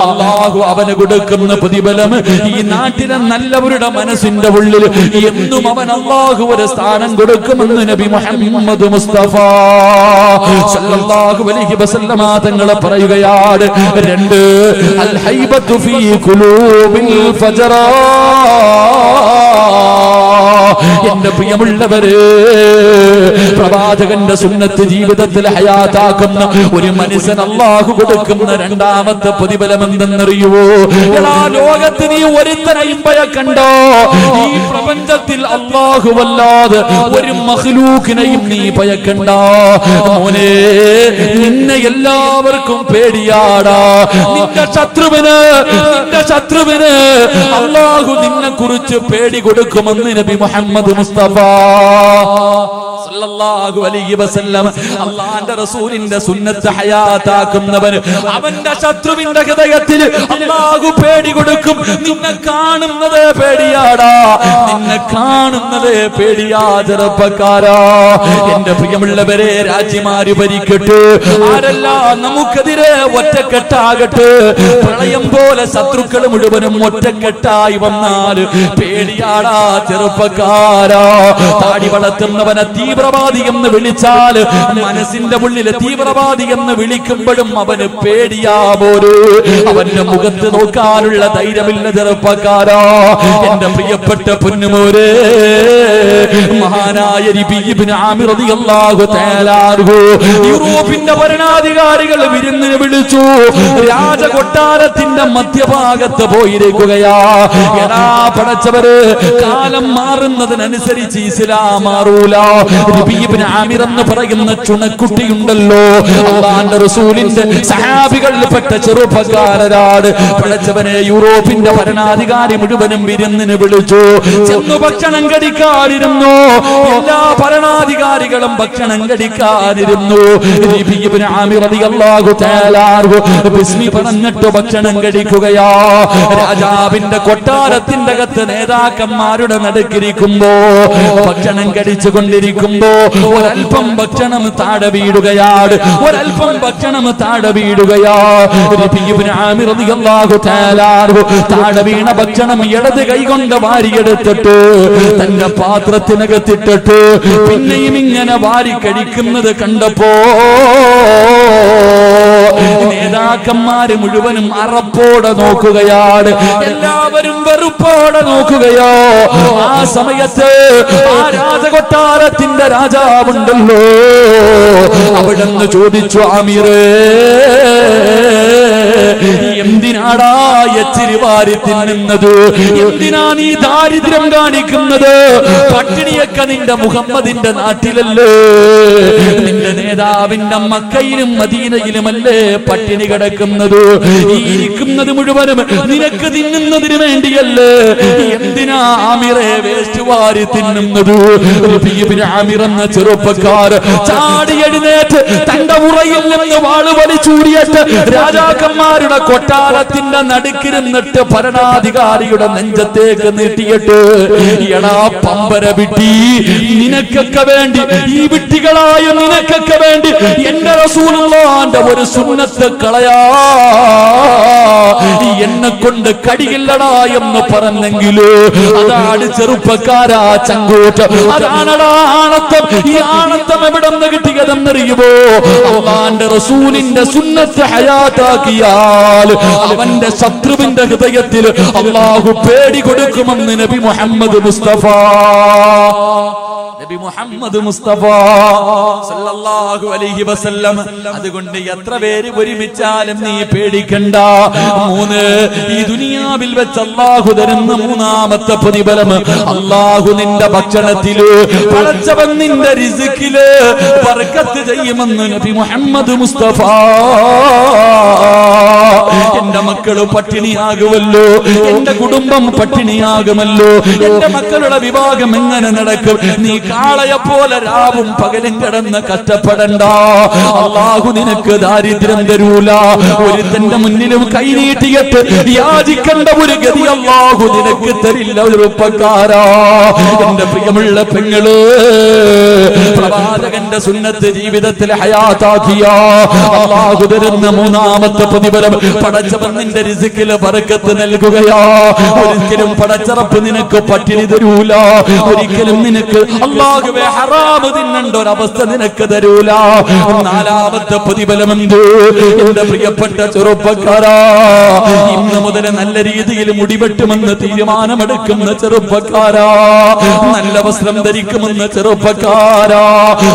അല്ലാഹു അവന് കൊടുക്കുന്ന പ്രതിഫലം ഈ നാട്ടിലെ നല്ലവരുടെ മനസ്സിന്റെ ഉള്ളിൽ എന്നും അവൻ അല്ലാഹു ഒരു സ്ഥാനം കൊടുക്കുമെന്ന് നബി മുഹമ്മദ് മുസ്തഫ സല്ലല്ലാഹു അലൈഹി വസല്ലമ തങ്ങൾ പറയുകയാണ്. 2, അൽ ഹൈബത്തു ഫീ ഖുലൂബിൽ ഫജറാ. എന്റെ പ്രിയമുള്ളവര്, പ്രവാചകന്റെ സുന്നത്ത് ജീവിതത്തിൽ ഹയാത്താക്കുന്ന ഒരു മനുഷ്യൻ അല്ലാഹു കൊടുക്കുന്ന രണ്ടാമത്തെ പ്രതിഫലം എന്തെന്നറിയുവോ? എല്ലാ ലോകത്ത് നീ ഒരുത്തനെയും ഭയക്കണ്ടോ. ഈ പ്രപഞ്ചത്തിൽ അല്ലാഹുവല്ലാതെ ഒരു മഖ്ലൂഖിനെയും നീ ഭയക്കണ്ട. മോനെ, നിന്നെ എല്ലാവർക്കും പേടിയാടാ. നിന്റെ ശത്രുവിന് അല്ലാഹു നിന്നെ കുറിച്ച് പേടി കൊടുക്കുമെന്ന് നബി മുഹമ്മദ് മുസ്തഫ സല്ലല്ലാഹു അലൈഹി വസല്ലം. അല്ലാഹുവിന്റെ റസൂലിന്റെ സുന്നത്ത് ഹയാത്താക്കുന്നവൻ അവന്റെ ശത്രുവിന്റെ ഹൃദയത്തിൽ അല്ലാഹു പേടി കൊടുക്കും. നിന്നെ കാണുന്നത് പേടിയാടാ, നിന്നെ കാണുന്നത് പേടിയാ ചെറുപ്പക്കാരാ. എന്റെ പ്രിയമുള്ളവരെ, രാജ്യമാര് ഭരിക്കട്ടെ, ആരെല്ലാം നമുക്കെതിരെ ഒറ്റക്കെട്ടാകട്ടെ, പ്രളയം പോലെ ശത്രുക്കൾ മുഴുവനും ഒറ്റക്കെട്ടായി വന്നാൽ പേടിയാടാ ചെറുപ്പക്കാരാ. താടി വളർത്തുന്നവനെ തീവ്രവാദി എന്ന് വിളിച്ചാൽ മനസ്സിന്റെ ഉള്ളില് തീവ്രവാദി എന്ന് വിളിക്കുമ്പോഴും അവന് പേടിയാ പോലും. അവന്റെ മുഖത്ത് നോക്കാനുള്ള ധൈര്യമില്ല ചെറുപ്പക്കാരാ. എന്റെ പ്രിയപ്പെട്ട പൊന്നുമോരെ, മഹാനായ ഇബ്നു ആമിർ റളിയല്ലാഹു തആല അൻഹു യൂറോപ്പിന്റെ ഭരണാധികാരികൾ വിരുന്നിന് വിളിച്ചു. രാജകൊട്ടാരത്തിന്റെ മധ്യഭാഗത്ത് പോയിരിക്കുകയാ. എടാ പടച്ചവര്, കാലം മാറുന്നതിനനുസരിച്ച് ഇസ്ലാം മാറൂല. ഇബ്നു ആമിർ എന്ന് പറയുന്ന ചുണക്കുട്ടിയുണ്ടല്ലോ, അല്ലാഹുവിന്റെ റസൂലിന്റെ സഹാബികളിൽപ്പെട്ട ചെറുപ്പക്കാരനാണ്. പടച്ചവനെ, യൂറോപ്പിന്റെ ഭരണാധികാരി മുഴുവനും വിരുന്നിന് വിളിച്ചു. ചെന്നു ഭക്ഷണം കഴിക്കാതിരുന്നു. എല്ലാ ഭരണാധികാരികളും ഭക്ഷണം കഴിക്കാതിരുന്നു. ഇബ്നു ആമിർ റളിയല്ലാഹു തആല അൻഹു ബിസ്മി പറഞ്ഞിട്ട് ഭക്ഷണം കഴിക്കുകയാ. രാജാവിന്റെ കൊട്ടാരത്തിന്റെ അകത്ത് നേതാക്കന്മാരുടെ നടുക്കിരിക്കുമ്പോ, ഭക്ഷണം കഴിച്ചു കൊണ്ടിരിക്കുമ്പോ ഒരൽപ്പം ഭക്ഷണം താഴെ വീഴുകയാണ്. ഒരൽപ്പം ഭക്ഷണം താഴെ വീഴുകയാ. ഇബ്നു ആമിർ റളിയല്ലാഹു തആല അൻഹു താഴെ വീണ ഭക്ഷണം ഇടത് കൈകൊണ്ട് വാരിയെടുത്തിട്ട് തന്റെ പാത്രത്തിനകത്തിട്ടിട്ട് പിന്നെയും ഇങ്ങനെ വാരി കഴിക്കുന്നത് കണ്ടപ്പോ നേതാക്കന്മാര് മുഴുവനും അറപ്പോടെ നോക്കുകയാണ്. എല്ലാവരും വെറുപ്പോടെ നോക്കുകയോ. ആ സമയത്ത് ആ രാജകൊട്ടാരത്തിന്റെ രാജാവുണ്ടല്ലോ, അവിടെന്ന് ചോദിച്ചു, ആമിറേ, എന്തിനാടാ എച്ചിരി വാരി തിന്നുന്നത്? എന്തിനാ നീ ദാരിദ്ര്യം കാണിക്കുന്നത്? പട്ടിണിയൊക്കെ നിന്റെ മുഹമ്മദിന്റെ നാട്ടിലല്ലേ? നിന്റെ നേതാവിന്റെ മക്കയിലും മദീനയിലുമല്ലേ പട്ടിണി കിടക്കുന്നത്? ഈ ഇരിക്കുന്നത് മുഴുവനും നിനക്ക് തിന്നുന്നതിന് വേണ്ടിയല്ലേ? എന്തിനാ ആമിറേ വേസ്റ്റ് വാരി തിന്നുന്നത്? ഇബ്നു ആമിർ എന്ന ചെറുപ്പക്കാർ ചാടി എഴുന്നേറ്റ് തന്റെ ഉറയിൽ നിന്ന് വാള് വലിച്ചൂടിയിട്ട് രാജാക്കന്മാരുടെ കൊട്ടാരത്തിന്റെ നടുക്കിരുന്നിട്ട് ഭരണാധികാരിയുടെ നെഞ്ചത്തേക്ക് നീട്ടിയിട്ട്, എടാ പമ്പര വിട്ടി, നിനക്കൊക്കെ വേണ്ടി, ഈ വിട്ടികളായ നിനക്കൊക്കെ വേണ്ടി എന്റെ റസൂലുള്ളാഹിന്റെ ഒരു സുന്നത്ത് കളയാ എന്നെ കൊണ്ട് കടിയില്ലടാ എന്ന് പറഞ്ഞെങ്കില് അതാണ് ചെറുപ്പക്കാരാ ചങ്കൂറ്റ്. അതാണടാ ആണത്തം. ഈ ആണത്തം എവിടെ നിന്ന് കിട്ടിയതെന്നറിയുമോ? അല്ലാഹുവിന്റെ റസൂലിന്റെ സുന്നത്ത് ഹയാത്താക്കിയാൽ അവന്റെ ശത്രുവിന്റെ ഹൃദയത്തിൽ അല്ലാഹു പേടി കൊടുക്കുമെന്ന് നബി മുഹമ്മദ് മുസ്തഫ സല്ലല്ലാഹു അലൈഹി വസല്ലം. അതുകൊണ്ട് എത്ര പേര് ഒരുമിച്ചാലും നീ പേടിക്കണ്ട. 3, ഈ ദുനിയാവിൽ വെച്ച് അല്ലാഹു തരുന്ന മൂന്നാമത്തെ പ്രതിഫലം, അല്ലാഹു നിന്റെ ഭക്ഷണത്തില്, പടച്ചവൻ നിന്റെ റിസ്കില് ബർക്കത്ത് ചെയ്യുമെന്ന് നബി മുഹമ്മദ് മുസ്തഫ. എന്റെ മക്കള് പട്ടിണിയാകുമല്ലോ, എന്റെ കുടുംബം പട്ടിണിയാകുമല്ലോ, എന്റെ മക്കളുടെ വിവാഹം എങ്ങനെ നടക്കും? നീ കാളയെ പോലെ രാവും പകലും കിടന്ന് കഷ്ടപ്പെടണ്ട. അല്ലാഹു നിനക്ക് ദാരിദ്ര്യം തരൂല. ഒരുത്തന്റെ മുന്നിലും കൈനീട്ടിയിട്ട് യാചിക്കേണ്ട ഒരു ഗതി അല്ലാഹു നിനക്ക് തരില്ല ചെറുപ്പക്കാരാ. എന്റെ പ്രിയമുള്ള പെങ്ങള്, പ്രവാചകന്റെ സുന്നത്ത് ജീവിതത്തിൽ ഹയാത്താക്കിയ അല്ലാഹു തരുന്ന മൂന്നാമത്തെ പ്രതിഫലം, പടച്ച പടച്ചവൻ നിന്റെ റിസ്കിൽ ബറക്കത്ത് നൽകുകയാ. ഒരിക്കലും പടച്ചറപ്പ് നിനക്ക് പട്ടിണി തരൂല. ഒരിക്കലും നിനക്ക് അല്ലാഹുവേ ഹറാമ് തിന്നേണ്ട ഒരവസ്ഥ നിനക്ക് തരൂല. നാലാമത്തെ പ്രതിഫലമെന്ത്? എന്റെ പ്രിയപ്പെട്ട ചെറുപ്പക്കാരാ, ഇന്ന് മുതൽ നല്ല രീതിയിൽ മുടിവെട്ടുമെന്ന് തീരുമാനമെടുക്കുന്ന ചെറുപ്പക്കാരാ, നല്ല വസ്ത്രം ധരിക്കുമെന്ന് ചെറുപ്പക്കാരാ,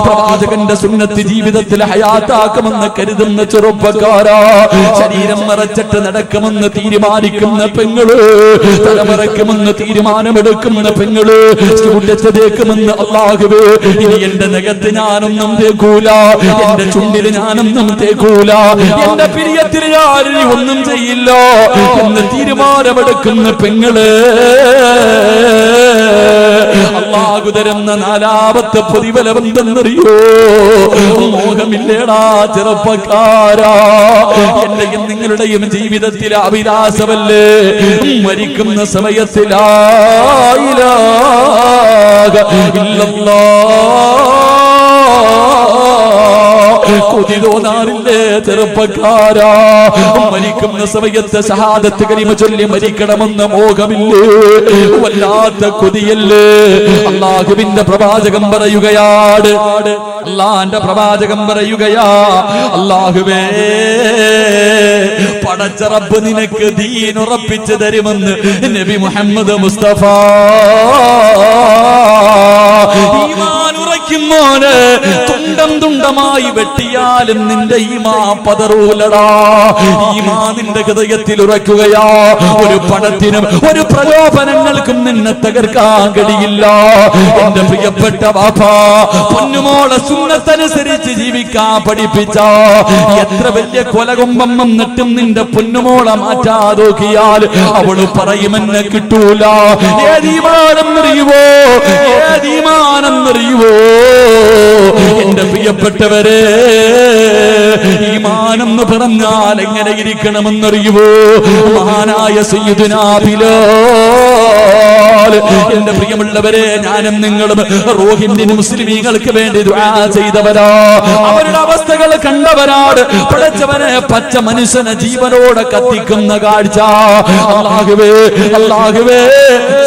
പ്രവാചകന്റെ സുന്നത്ത് ജീവിതത്തിൽ ഹയാത്താക്കുമെന്ന് കരുതുന്ന ചെറുപ്പക്കാരാ, ശരീരം മറച്ചിട്ട് നടക്കുമെന്ന് തീരുമാനിക്കുന്ന പെങ്ങള്, തലമറക്കുമെന്ന് തീരുമാനമെടുക്കുന്ന പെങ്ങള്, തേക്കുമെന്ന് അല്ലാഹുവേ ഇനി എന്റെ നഖത്ത് ഞാനൊന്നും തേക്കൂല, എന്റെ ചുണ്ടിൽ ഞാനൊന്നും തേക്കൂല, എന്റെ പ്രിയത്തിൽ ഞാൻ ഒന്നും ചെയ്യില്ല എന്ന് തീരുമാനമെടുക്കുന്ന പെങ്ങള്, അല്ലാഹു തരുന്ന നാലാമത്തെ പ്രതിഫലം എന്തെന്നറിയോ? മോഹമില്ലേടാ ചെറുപ്പക്കാരാ, എന്റെയും നിങ്ങളുടെയും ജീവിതത്തിലെ അഭിലാഷമല്ലേ മരിക്കുന്ന സമയത്തിൽ ലാ ഇലാഹ ഇല്ലല്ലാഹ് കൊതി തോന്നാറില്ലേ ചെറുപ്പക്കാരാ? മരിക്കുന്ന സമയത്ത് ഷഹാദത്ത് കലിമ ചൊല്ലി മരിക്കണമെന്ന മോഹമില്ലേ? വല്ലാത്ത കൊതിയല്ലേ? അല്ലാഹുവിന്റെ പ്രവാചകൻ പറയുകയാണ്, അല്ലാഹുവിന്റെ പ്രവാചകൻ പറയുകയാ, അല്ലാഹുവേ പടച്ച റബ്ബ് നിനക്ക് ദീൻ ഉറപ്പിച്ചു തരുമെന്ന് നബി മുഹമ്മദ് മുസ്തഫ. ഈമാൻ ഉറയ്ക്കുമോനെ തുണ്ടം തുണ്ടമായി വെട്ടിയാലും നിന്റെ ഈമാൻ പതറൂലടാ. ഈമാൻ നിന്റെ ഹൃദയത്തിൽ ഉറയ്ക്കുകയാ. ഒരു പണത്തിനും ഒരു പ്രലോഭനങ്ങൾക്കും നിന്നെ തകർക്കാൻ കഴിയില്ല. എന്റെ പ്രിയപ്പെട്ട ബാപ്പാ, പൊന്നുമോളെ സുന്നത്തനുസരിച്ച് ജീവിക്കാൻ പഠിപ്പിച്ച, എത്ര വലിയ കൊലകുമ്പം വന്നിട്ടും നിന്റെ പൊന്നുമോളെ മാറ്റാതോക്കിയാൽ അവള് പറയുമെന്നെ കിട്ടൂല. ഏതീമാനെന്നറിയുവോ? ഏതീമാനെന്നറിയുവോ? എന്റെ പ്രിയപ്പെട്ടവരെ, ഈമാനെന്ന് പറഞ്ഞാൽ എങ്ങനെ ഇരിക്കണമെന്നറിയുവോ? മഹാനായ സയ്യിദുനാ ബിലാൽ, എന്റെ പ്രിയമുള്ളവരെ, ഞാനും നിങ്ങളും റോഹിൻഡ്യൻ മുസ്ലിമീങ്ങൾക്ക് വേണ്ടി ദുആ ചെയ്തവരാ, അവരുടെ അവസ്ഥകൾ കണ്ടവരാണ്. പടച്ചവനെ പച്ച മനുഷ്യനെ ജീവനോടെ കത്തിക്കുന്ന കാഴ്ച, അല്ലാഹുവേ അല്ലാഹുവേ,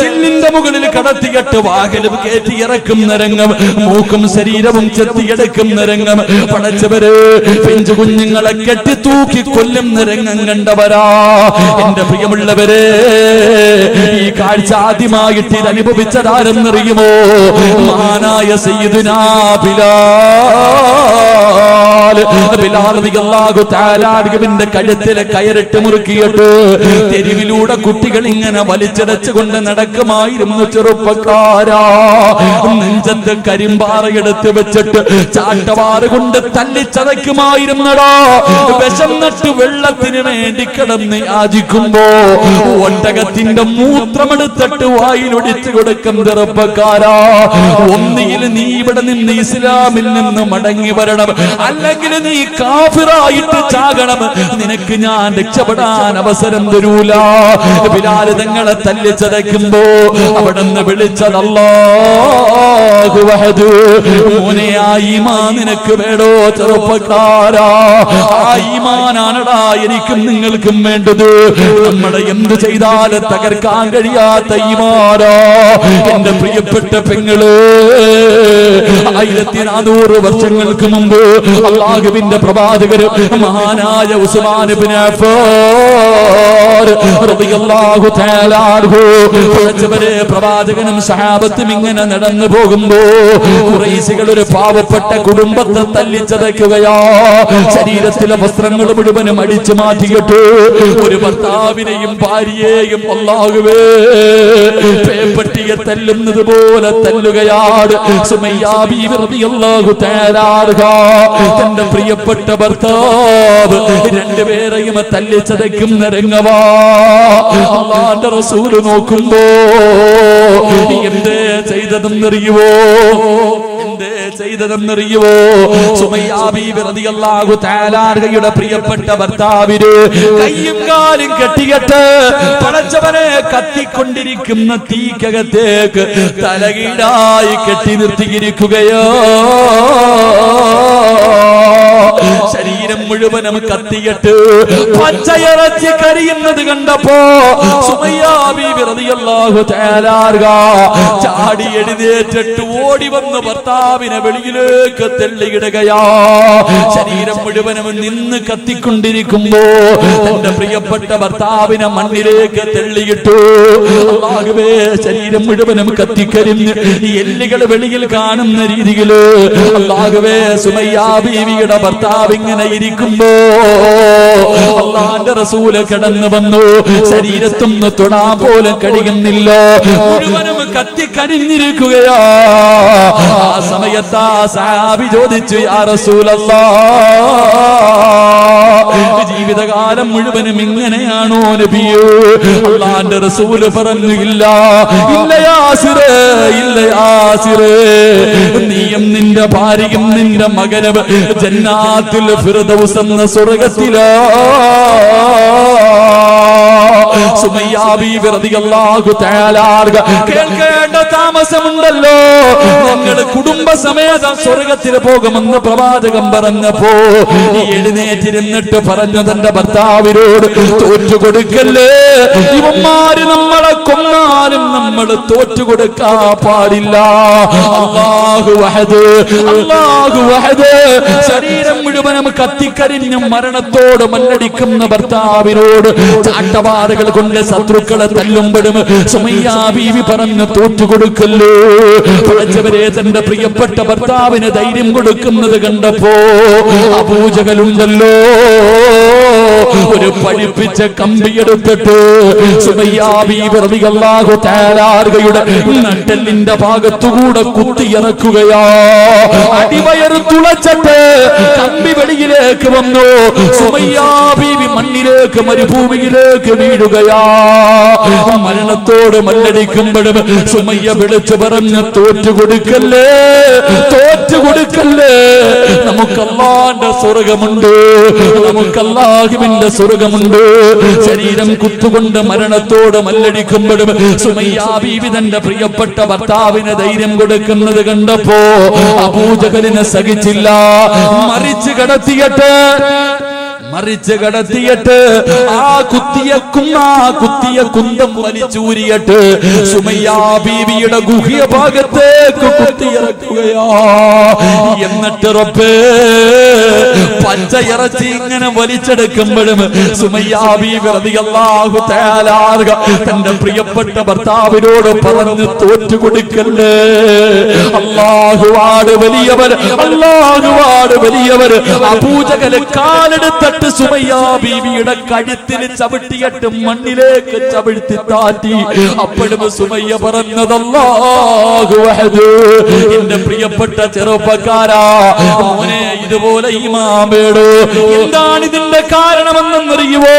ചില്ലിന്റെ മുകളിൽ കടത്തികെട്ട് വാഹനം കയറ്റി ഇറക്കുന്ന രംഗം, മൂക്കും ശരീരവും ചെത്തിയെടുക്കുന്ന രംഗം, പടച്ചവര് പിഞ്ചു കുഞ്ഞുങ്ങളെ കെട്ടി തൂക്കി കൊല്ലുന്ന രംഗം കണ്ടവരാ. എന്റെ പ്രിയമുള്ളവരെ, ഈ കാഴ്ച ആദ്യമായിട്ട് ഇത് അനുഭവിച്ചതാരെന്നറിയുമോ? മഹാനായ സയ്യിദുനാ ബിലാൽ. ബിലാൽ റളിയല്ലാഹു തആല അൻഹുവിന്റെ കഴുത്തിലെ കയറിട്ട് മുറുക്കിയിട്ട് തെരുവിലൂടെ കുട്ടികൾ ഇങ്ങനെ വലിച്ചടച്ചുകൊണ്ട് നടക്കുമായിരുന്നു ചെറുപ്പക്കാരാ. നെഞ്ചത്ത് കരിമ്പാറയെടുത്ത് വെച്ചിട്ട് ചാട്ടവാറ് കൊണ്ട് തല്ലിച്ചതയ്ക്കുമായിരുന്നടാ. വിശന്നിട്ട് വെള്ളത്തിന് വേണ്ടി കിടന്ന് യാചിക്കുമ്പോ ഒട്ടകത്തിന്റെ മൂത്രമെടുത്തിട്ട് വായിലൊടിച്ചു കൊടുക്കും ചെറുപ്പക്കാരാ. ഒന്നിയിൽ നീ ഇവിടെ നിന്ന് ഇസ്ലാമിൽ നിന്ന് മടങ്ങി വരണം, അല്ലെങ്കിൽ നീ കാഫിറായിട്ട് ചാകണം, നിനക്ക് ഞാൻ രക്ഷപ്പെടാൻ അവസരം തരൂല. ബിലാൽ തങ്ങളെ തല്ലിച്ചതയ്ക്കുമ്പോ അവിടുന്ന് വിളിച്ചത് അല്ലാഹു വഹദ്. മോനെ, ആ ഈമാൻ നിനക്ക് വേടോ ചെറുപ്പക്കാരാ? ആ ഈമാനാണടാ എനിക്കും നിങ്ങൾക്കും വേണ്ടത്. നമ്മളെ എന്ത് ചെയ്താലും തകർക്കാൻ കഴിയാത്ത ഈമാനാ. എന്റെ പ്രിയപ്പെട്ട പെങ്ങള്, 1400 വർഷങ്ങൾക്ക് മുമ്പ് അല്ലാഹുവിന്റെ പ്രവാചകര് മഹാനായ ഉസ്മാൻ ഇബ്നു അഫ്ഫാൻ റളിയല്ലാഹു തആല അൻഹു, പ്രവാചകനും സഹാബത്തും ഇങ്ങനെ നടന്നു പോകുമ്പോ ഖുറൈശികൾ ഒരു പാവപ്പെട്ട കുടുംബത്തെ തല്ലിച്ചതയ്ക്കുകയാ. ശരീരത്തിലെ വസ്ത്രങ്ങൾ മുഴുവനും അടിച്ചു മാറ്റിയിട്ട് ഒരു ഭർത്താവിനെയും ഭാര്യയെയും അല്ലാഹുവേ പേപ്പട്ടിയെ തല്ലുന്നത് പോലെ തല്ലുകയാണ്. സുമയ്യ ബീവി റളിയല്ലാഹു തആല അൻഹ തന്റെ പ്രിയപ്പെട്ട ഭർത്താവ് രണ്ടുപേരെയും തല്ലിച്ചതയ്ക്കുന്ന രംഗവാ. അല്ലാഹുവിന്റെ റസൂല് നോക്കുമ്പോ എന്തേ ചെയ്തതെന്നറിയുവോ? എന്തേ ചെയ്തതെന്നറിയുവോ? സുമയ്യ ബീവി റളിയല്ലാഹു തആല അൻഹയുടെ പ്രിയപ്പെട്ട ഭർത്താവിന് കയ്യും കാലും കെട്ടിയിട്ട് പടച്ചവനെ കത്തിക്കൊണ്ടിരിക്കുന്ന തീക്കകത്തേക്ക് തലകീഴായി കെട്ടി നിർത്തിയിരിക്കുകയോ. ശരീരം മുഴുവനും കത്തിയിട്ട് പച്ചയിറച്ചി കരിയുന്നത് കണ്ടപ്പോ സുമയ്യ ബീവി റളിയല്ലാഹു തആല ചാടി എഴുന്നേറ്റിട്ട് ഓടി വന്ന് ഭർത്താവിനെ വെളിയിലേക്ക് തള്ളിയിടുകയാ. ശരീരം മുഴുവനും നിന്ന് കത്തിക്കൊണ്ടിരിക്കുമ്പോ തന്റെ പ്രിയപ്പെട്ട ഭർത്താവിനെ മണ്ണിലേക്ക് തള്ളിയിട്ടു. അല്ലാഹുവേ, ശരീരം മുഴുവനും കത്തിക്കരിഞ്ഞ് എല്ലുകൾ വെളിയിൽ കാണുന്ന രീതിയില് അല്ലാഹുവേ സുമയ്യ ബീവിയുടെ ഭർത്താവ് ഇങ്ങനെ ഇരിക്കുമ്പോ അല്ലാഹുവിന്റെ റസൂല് കടന്നു വന്നു. ശരീരത്തൊന്ന് തൊടാൻ പോലും കഴിയുന്നില്ല, മുഴുവനും കത്തിക്കരിഞ്ഞിരിക്കുകയാ. ആ സമയത്ത് ആ സഹാബി ചോദിച്ചു, യാ റസൂലല്ലാഹ്, ജീവിതകാലം മുഴുവനും ഇങ്ങനെയാണോ നബിയേ? അല്ലാഹുവിന്റെ റസൂല് പറഞ്ഞു, ഇല്ല ഇല്ല യാസിറേ, ഇല്ല യാസിറേ, നീയും നിന്റെ ഭാര്യയും നിന്റെ മകനും ജന്നാത്തുൽ ഫിർദൗസ് എന്ന സ്വർഗ്ഗത്തിലാ. സുമയ്യ ബീവി റളിയല്ലാഹു തആല കേൾക്കേണ്ട താമസമുണ്ടല്ലോ, ഞങ്ങൾ കുടുംബസമേതം സ്വർഗ്ഗത്തിൽ പോകുമെന്ന് പ്രവാചകൻ പറഞ്ഞപ്പോ എഴുന്നേറ്റിരുന്നിട്ട് പറഞ്ഞു തന്റെ ഭർത്താവിനോട്, തോറ്റുകൊടുക്കല്ലേ, ഇവന്മാര് നമ്മളെ കൊന്നാലും നമ്മൾ തോറ്റുകൊടുക്കാൻ പാടില്ല. അല്ലാഹു വഹദ്, അല്ലാഹു വഹദ്. ശരീരം മുഴുവനും കത്തിക്കരിഞ്ഞ് മരണത്തോട് മല്ലടിക്കുന്ന ഭർത്താവിനോട് ചാട്ടവാറുകൾ കൊണ്ട് ശത്രുക്കളെ തല്ലുമ്പോഴും സുമയ്യ ബീവി പറഞ്ഞു, തോറ്റുകൊടുക്കല്ലോ. പഠിച്ചവരെ, തന്റെ പ്രിയപ്പെട്ട ഭർത്താവിന് ധൈര്യം കൊടുക്കുന്നത് കണ്ടപ്പോ അബൂജഹലുണ്ടല്ലോ, ഒരു പഠിപ്പിച്ച കമ്പിയെടുത്തിട്ട് സുമയ്യ ബീവി റളിയല്ലാഹു തആല നട്ടെല്ലിന്റെ ഭാഗത്തുകൂടെ കുത്തിയിറക്കുകയാ. അടിവയറ് തുളച്ചിട്ട് കമ്പി വെളിയിലേക്ക് വന്നു. സുമയ്യ ബീവി മണ്ണിലേക്ക്, മരുഭൂമിയിലേക്ക് വീഴുകയാ. മരണത്തോട് മല്ലടിക്കുമ്പോഴും സുമയ്യ വിളിച്ചു പറഞ്ഞു, തോറ്റുകൊടുക്കല്ലേ, തോറ്റുകൊടുക്കല്ലേ, നമുക്ക് അല്ലാഹുവിന്റെ സ്വർഗ്ഗമുണ്ട്, നമുക്ക് അല്ലാഹുവിന്റെ സ്വർഗ്ഗമുണ്ട്. ശരീരം കുത്തുകൊണ്ട് മരണത്തോട് മല്ലടിക്കുമ്പോഴും സുമയ്യ ബീവി തന്റെ പ്രിയപ്പെട്ട ഭർത്താവിന് ധൈര്യം കൊടുക്കുന്നത് കണ്ടപ്പോ അബൂജഹലിനെ സഹിച്ചില്ല. മറിച്ച് കടത്തിയിട്ട് ആ കുത്തിയ കുന്തം വലിച്ചൂരിയിട്ട് സുമയ്യ ബീവിയുടെ ഗുഹ്യ ഭാഗത്തേക്ക് കുത്തിയിറക്കുകയാ. എന്നിട്ട് റബ്ബേ, പച്ചയിറച്ചി ഇങ്ങനെ വലിച്ചെടുക്കുമ്പോഴും സുമയ്യ ബീവി റളിയല്ലാഹു തആല തന്റെ പ്രിയപ്പെട്ട ഭർത്താവിനോട് പറഞ്ഞു, തോറ്റുകൊടുക്കല്ലേ, അല്ലാഹുവാണ് വലിയവർ, അല്ലാഹുവാണ് വലിയവർ. അബൂജഹൽ കാലെടുത്തിട്ട് സുമയ്യ ബീവിയുടെ കഴുത്തിൽ ചവിട്ടിയിട്ട് മണ്ണിലേക്ക് ചവിട്ടി താറ്റി. അപ്പോഴും സുമയ്യ പറഞ്ഞത്, അല്ലാഹു വഹദ്. എന്റെ പ്രിയപ്പെട്ട ചെറുപ്പക്കാരാ, മോനെ, ഇതുപോലെ ഈമാൻ വേണോ? എന്താണ് ഇതിന്റെ കാരണമെന്നറിയുവോ?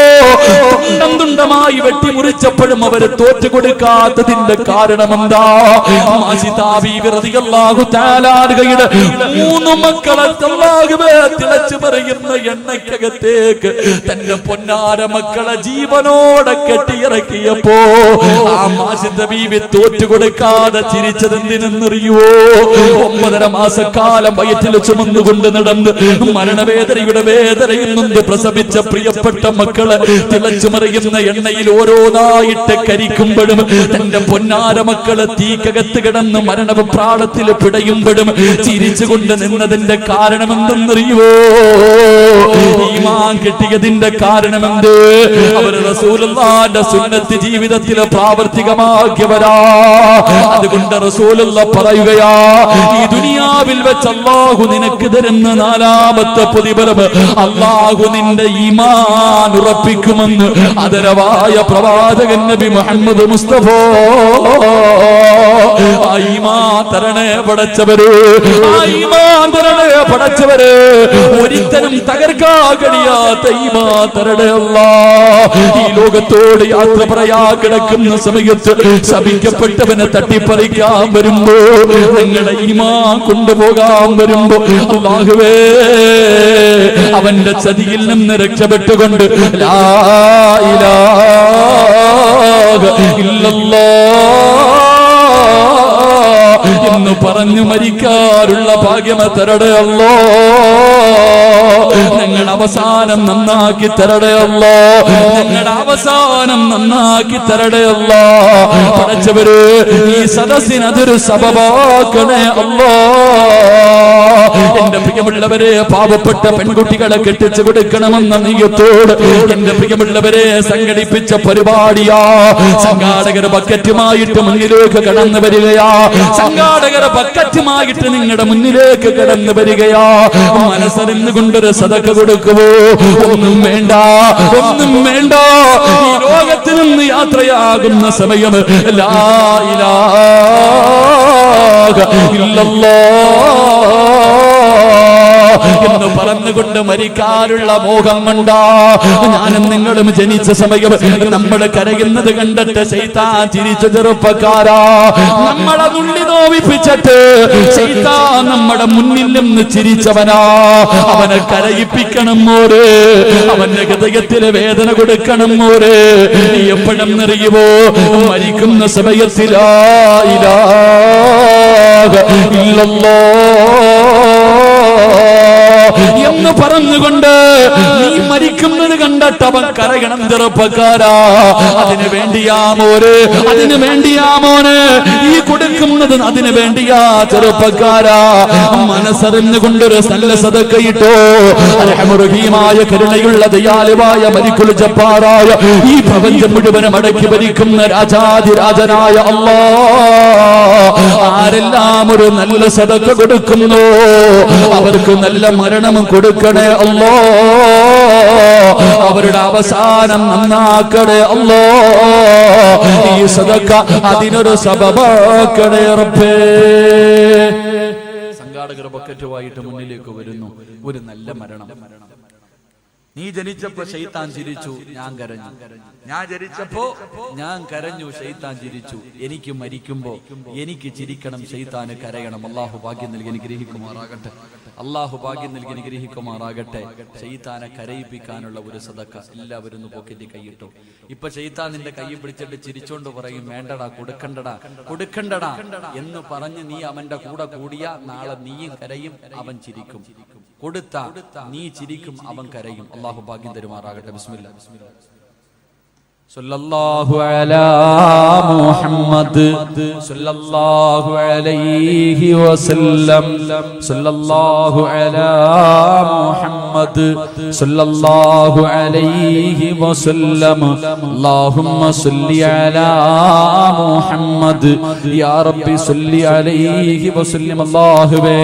തുണ്ടമായി വെട്ടിമുറിച്ചപ്പോഴും അവര് തോറ്റുകൊടുക്കാത്തതിന്റെ കാരണമെന്താ? മൂന്ന് മക്കളെ അല്ലാഹുവേ തിളച്ചു പറയുന്ന എണ്ണയ്ക്കകത്തേക്ക് തന്റെ പൊന്നാര മക്കളെ ജീവനോടെ കെട്ടിയിറക്കിയപ്പോ ആ മാസിദ ബീവി തോറ്റുകൊടുക്കാതെ ചിരിച്ചതെന്തിനെന്നറിയുവോ? 9.5 മാസക്കാലം വയറ്റിൽ ചുമന്നുകൊണ്ട് നടന്ന് മരണവേദനയുടെ വേദനയിൽ നിന്ന് പ്രസവിച്ച പ്രിയപ്പെട്ട മക്കളെ തിളച്ചുമറിയുന്ന എണ്ണയിൽ ഓരോന്നായിട്ട് കരിക്കുമ്പോഴും തന്റെ പൊന്നാര മക്കളെ തീക്കകത്ത് കിടന്ന് മരണപ്രാളത്തിൽ പിടയുമ്പോഴും ചിരിച്ചുകൊണ്ട് നിന്നതിന്റെ കാരണമെന്തെന്നറിയുവോ? ഈമാൻ കിട്ടിയതിന്റെ കാരണമെന്ത്? അവർ റസൂലുള്ളാഹിന്റെ സുന്നത്ത് ജീവിതത്തിൽ പ്രാവർത്തികമാക്കിയവരാ. അതുകൊണ്ട് റസൂലുള്ള പറയുകയാ, ഈ ദുനിയാവിൽ വെച്ച് അല്ലാഹു നിനക്ക് തരുന്ന 4ാമത്തെ പ്രതിഫലം അല്ലാഹു നിന്റെ ഈമാൻ ഉറപ്പിക്കുമെന്ന് ആദരവായ പ്രവാചകൻ നബി മുഹമ്മദ് മുസ്തഫ. ആ ഈമാൻ തരണേ പടച്ചവര്, ആ ഈമാൻ തരണേ പടച്ചവര്. ഒരിക്കലും തകർക്കാൻ കഴിയാത്ത ഈമാൻ തരണേ അല്ലാഹ്. ഈ ലോകത്തോട് യാത്ര പറയാ കിടക്കുന്ന സമയത്ത് ശപിക്കപ്പെട്ടവനെ തട്ടിപ്പറിക്കാൻ വരുമ്പോ, നിങ്ങളുടെ ഈമാൻ കൊണ്ടുപോകാൻ വരുമ്പോ അല്ലാഹുവേ അവന്റെ ചതിയിൽ നിന്ന് രക്ഷപ്പെട്ടുകൊണ്ട് ലാ ഇലാഹ ഇല്ലല്ലാഹ് എന്ന് പറഞ്ഞു മരിക്കാനുള്ള ഭാഗ്യം തരണേ അല്ലാഹ്. ഞങ്ങളുടെ അവസാനം നന്നാക്കി തരണേ അല്ലാ, ഞങ്ങളുടെ അവസാനം നന്നാക്കി തരണേ അല്ലാ. പഠിച്ചവര് ഈ സദസ്സിന് അതൊരു സബബാക്കണേ അല്ലാ. എന്റെ പ്രിയമുള്ളവരെ, പാവപ്പെട്ട പെൺകുട്ടികളെ കെട്ടിച്ചു കൊടുക്കണമെന്ന നീയത്തോട് എന്റെ പ്രിയമുള്ളവരെ സംഘടിപ്പിച്ച പരിപാടിയാ. സംഘാടകർ ബക്കറ്റുമായിട്ട് മുന്നിലേക്ക് കടന്നു വരികയാ. സംഘാടകർ ബക്കറ്റുമായിട്ട് നിങ്ങളുടെ മുന്നിലേക്ക് കടന്നു വരികയാ. മനസ്സറിഞ്ഞു കൊണ്ടൊരു സദഖ കൊടുക്കുവോ? ഒന്നും വേണ്ട, ഒന്നും വേണ്ട. ഈ ലോകത്തിൽ നിന്ന് യാത്രയാകുന്ന സമയം ലാ ഇലാഹ ഇല്ലല്ലാഹ് എന്ന് പറഞ്ഞുകൊണ്ട് മരിക്കാനുള്ള മോഹം കൊണ്ടാ ഞാനും നിങ്ങളും ജനിച്ച സമയം നമ്മൾ കരയുന്നത് കണ്ടിട്ട് ശൈത്താൻ ചിരിച്ച ചെറുപ്പക്കാരാ. നമ്മളെ നുള്ളി നോവിപ്പിച്ചിട്ട് ശൈത്താൻ നമ്മുടെ മുന്നിൽ നിന്ന് ചിരിച്ചവനാ. അവനെ കരയിപ്പിക്കണം മോര്, അവന്റെ ഹൃദയത്തില് വേദന കൊടുക്കണം മോര്. എപ്പോഴും നിറയുമോ? മരിക്കുന്ന സമയത്തിൽ ലാ ഇലാഹ എന്ന് പറഞ്ഞുകൊണ്ട് നീ മരിക്കുന്നത് കണ്ടിട്ട് അവൻ കരയണം ചെറുപ്പക്കാരാ. അതിനു വേണ്ടിയാമോര്, അതിനു വേണ്ടിയാമോന് ഈ കൊടുക്കുന്നത്, അതിനു വേണ്ടിയാ ചെറുപ്പക്കാരാ. മനസ്സറിഞ്ഞുകൊണ്ടൊരു നല്ല സദഖയിട്ടോ. റഹീമായ കരുണയുള്ള ദയാലുവായ മരിക്കുൽ ജബ്ബാറായ ഈ പ്രപഞ്ചം മുഴുവനും അടക്കി ഭരിക്കുന്ന രാജാതിരാജനായ അല്ലാഹ് ആരെല്ലാം ഒരു നല്ല സദഖ കൊടുക്കുന്നു അവർക്ക് നല്ല മരണം കൊടുക്കണേ അല്ലാ. അവരുടെ അവസാനം നന്നാക്കണേ അല്ലാ. ഈ സദഖ അതിനൊരു സബബാക്കണേ റബ്ബേ. സംഘാടകർ ബക്കറ്റുമായിട്ട് മുന്നിലേക്ക് വരുന്നു. ഒരു നല്ല മരണം. നീ ജനിച്ചപ്പോ ശൈത്താൻ ചിരിച്ചു, ഞാൻ കരഞ്ഞു. ഞാൻ ജനിച്ചപ്പോ ഞാൻ കരഞ്ഞു, ശൈത്താൻ ചിരിച്ചു. എനിക്ക് മരിക്കുമ്പോ എനിക്ക് ചിരിക്കണം, ശൈത്താന് കരയണം. അള്ളാഹു ഭാഗ്യം നൽകി അനുഗ്രഹിക്കുമാറാകട്ടെ. അള്ളാഹു ഭാഗ്യം നൽകി അനുഗ്രഹിക്കുമാറാകട്ടെ. ശൈത്താനെ കരയിപ്പിക്കാനുള്ള ഒരു സദഖ എല്ലാവരും ഒന്ന് പോക്കറ്റി കൈയിട്ടു. ഇപ്പൊ ശൈത്താൻ നിന്റെ കൈ പിടിച്ചിട്ട് ചിരിച്ചോണ്ട് പറയും, വേണ്ടടാ, കൊടുക്കണ്ടടാ, കൊടുക്കണ്ടടാ എന്ന് പറഞ്ഞ് നീ അവന്റെ കൂടെ കൂടിയ നാളെ നീയും കരയും, അവൻ ചിരിക്കും. കൊടുത്ത നീ ചിരിക്കും, അവൻ കരയും. അള്ളാഹു ഭാഗ്യം തരുമാറാകട്ടെ. ബിസ്മില്ലാ. സല്ലല്ലാഹു അലാ മുഹമ്മദ് സല്ലല്ലാഹു അലൈഹി വസല്ലം. സല്ലല്ലാഹു അലാ മുഹമ്മദ് സല്ലല്ലാഹു അലൈഹി വസല്ലം. അല്ലാഹുമ്മ സല്ലി അലാ മുഹമ്മദ് യാ റബ്ബി സല്ലി അലൈഹി വസല്ലം. അല്ലാഹുവേ,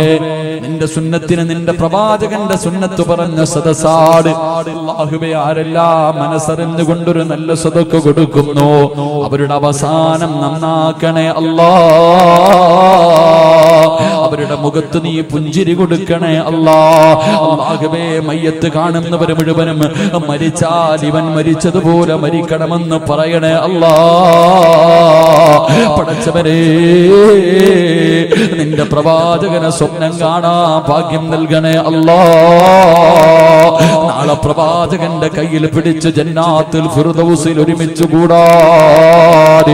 നിന്റെ സുന്നത്തിന്, നിന്റെ പ്രവാചകന്റെ സുന്നത്ത് പറഞ്ഞ സദസാട് അല്ലാഹുവേ, ആരെല്ലാം മനസ്സറിഞ്ഞുകൊണ്ടൊരു നല്ല സദഖ കൊടുക്കുന്നു അവരുടെ അവസാനം നന്നാക്കണേ അല്ലാ. അവരുടെ മുഖത്ത് നീ പുഞ്ചിരി കൊടുക്കണേ അല്ലാ. അല്ലാഹുവേ, മയ്യത്ത് കാണുന്നവർ മുഴുവനും മരിച്ചാൽ ഇവൻ മരിച്ചതുപോലെ മരിക്കണമെന്ന് പറയണേ അല്ലാ. പടച്ചവരേ, നിന്റെ പ്രവാചകനെ സ്വപ്നം കാണാ ഭാഗ്യം നൽകണേ അല്ലാ. നാളെ പ്രവാചകന്റെ കയ്യിൽ പിടിച്ച് ജന്നാത്തുൽ ഫിർദൗസിൽ ഒരുമിച്ച് കൂടാൻ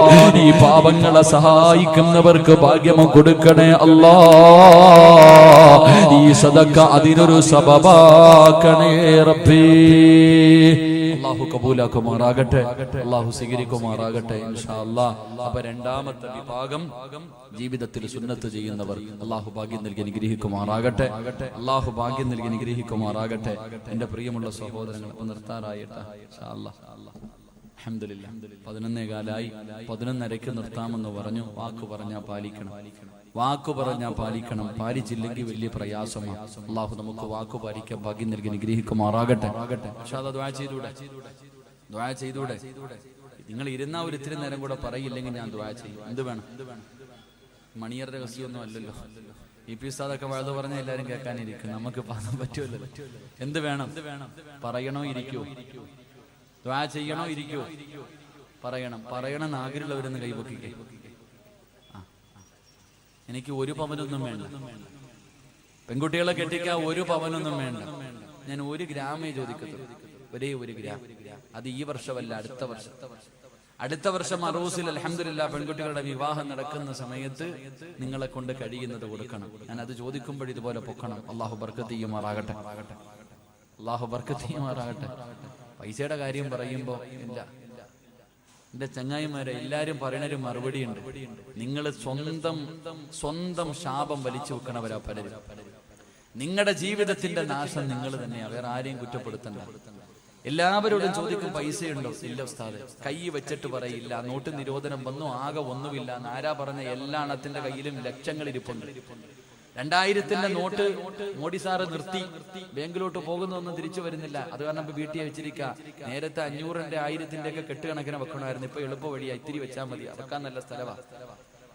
ഈ പാപങ്ങളെ സഹായിക്കുന്നവർക്ക് ഭാഗ്യം കൊടുക്കണേ അല്ലാ. ഈ സദഖ അതിനൊരു സബബാക്കണേ റബ്ബേ. അല്ലാഹു കബൂലാക്കുമാറാകട്ടെ, അല്ലാഹു സ്വീകരിക്കുമാറാകട്ടെ ഇൻഷാ അല്ലാഹ്. അപ്പൊ രണ്ടാമത്തെ വിഭാഗം ജീവിതത്തിൽ സുന്നത്ത് ചെയ്യുന്നവർ. അല്ലാഹു ഭാഗ്യം നൽകി അനുഗ്രഹിക്കുമാറാകട്ടെ. അല്ലാഹു ഭാഗ്യം നൽകി അനുഗ്രഹിക്കുമാറാകട്ടെ. എന്റെ പ്രിയമുള്ള സഹോദരങ്ങൾ, ഇപ്പൊ നിർത്താറായിട്ടാ ഇൻഷാ അല്ലാഹ്. അൽഹംദുലില്ലാഹ് 11:15 11:30 നിർത്താമെന്ന് പറഞ്ഞു. വാക്ക് പറഞ്ഞാൽ പാലിക്കണം, വാക്കു പറഞ്ഞാൽ പാലിക്കണം. പാലിച്ചില്ലെങ്കിൽ വലിയ പ്രയാസമാണ്. അല്ലാഹു നമുക്ക് വാക്കു പാലിക്കാൻ ഭാഗ്യം നൽകി അനുഗ്രഹിക്കുമാറാകട്ടെ. ദുആ ചെയ്തൂടെ? ദുആ ചെയ്തൂടെ? നിങ്ങൾ ഇരുന്ന ഒരു ഇത്തിരി നേരം കൂടെ പറയില്ലെങ്കിൽ ഞാൻ ദുആ ചെയ്യും. എന്ത് വേണം? മണിയർ രഹസ്യമൊന്നും അല്ലല്ലോ. ഇ.പി. ഉസ്താദൊക്കെ വഴുതു പറഞ്ഞാൽ എല്ലാവരും കേൾക്കാനിരിക്കും. നമുക്ക് പറയാൻ പറ്റുമല്ലോ. എന്ത് വേണം? പറയണോ ഇരിക്കോ? ദുആ ചെയ്യണോ ഇരിക്കോ? പറയണം. പറയണം ആഗ്രഹമുള്ളവരെന്ന് കൈപൊക്കിക്കേ. എനിക്ക് 1 പവനൊന്നും വേണ്ട. പെൺകുട്ടികളെ കെട്ടിക്കാൻ 1 പവനൊന്നും വേണ്ട. ഞാൻ 1 ഗ്രാമേ ചോദിക്കത്തുള്ളൂ. ഒരേ 1 ഗ്രാം. അത് ഈ വർഷമല്ല, അടുത്ത വർഷം. അടുത്ത വർഷം അറൂസിൽ അൽഹംദുലില്ലാ പെൺകുട്ടികളുടെ വിവാഹം നടക്കുന്ന സമയത്ത് നിങ്ങളെ കൊണ്ട് കഴിയുന്നത് കൊടുക്കണം. ഞാൻ അത് ചോദിക്കുമ്പോൾ ഇതുപോലെ പൊക്കണം. അള്ളാഹു ബർക്കത്ത് ചെയ്യുമാറാകട്ടെ, അള്ളാഹു ബർക്കത്ത് ചെയ്യുമാറാകട്ടെ. പൈസയുടെ കാര്യം പറയുമ്പോ ഇല്ല, എന്റെ ചങ്ങായിമാരെ എല്ലാരും പറയണൊരു മറുപടി ഉണ്ട്. നിങ്ങൾ സ്വന്തം ശാപം വലിച്ചു വെക്കണവരാ പലരും. നിങ്ങളുടെ ജീവിതത്തിന്റെ നാശം നിങ്ങൾ തന്നെയാ, വേറെ ആരെയും കുറ്റപ്പെടുത്തണ്ട. എല്ലാവരോടും ചോദിക്കും പൈസയുണ്ടോ? ഇല്ല ഉസ്താദ്. കൈ വെച്ചിട്ട് പറയില്ല. നോട്ട് നിരോധനം വന്നു, ആകെ ഒന്നുമില്ല. ആരാ പറഞ്ഞ? എല്ലാ എണ്ണത്തിന്റെ കയ്യിലും ലക്ഷങ്ങൾ ഇരിപ്പുണ്ട്. 2000-ന്റെ നോട്ട് മോഡി സാറ് നിർത്തി, ബാങ്കിലോട്ട് പോകുന്നൊന്നും തിരിച്ചു വരുന്നില്ല. അത് കാരണം ഇപ്പൊ വീട്ടിൽ വെച്ചിരിക്കുക. നേരത്തെ 500-ന്റെ 1000-ന്റെ ഒക്കെ കെട്ടുകണക്കിന് വെക്കണമായിരുന്നു. ഇപ്പൊ എളുപ്പ വഴിയാ, ഇത്തിരി വെച്ചാൽ മതി, വെക്കാൻ നല്ല സ്ഥലവാ.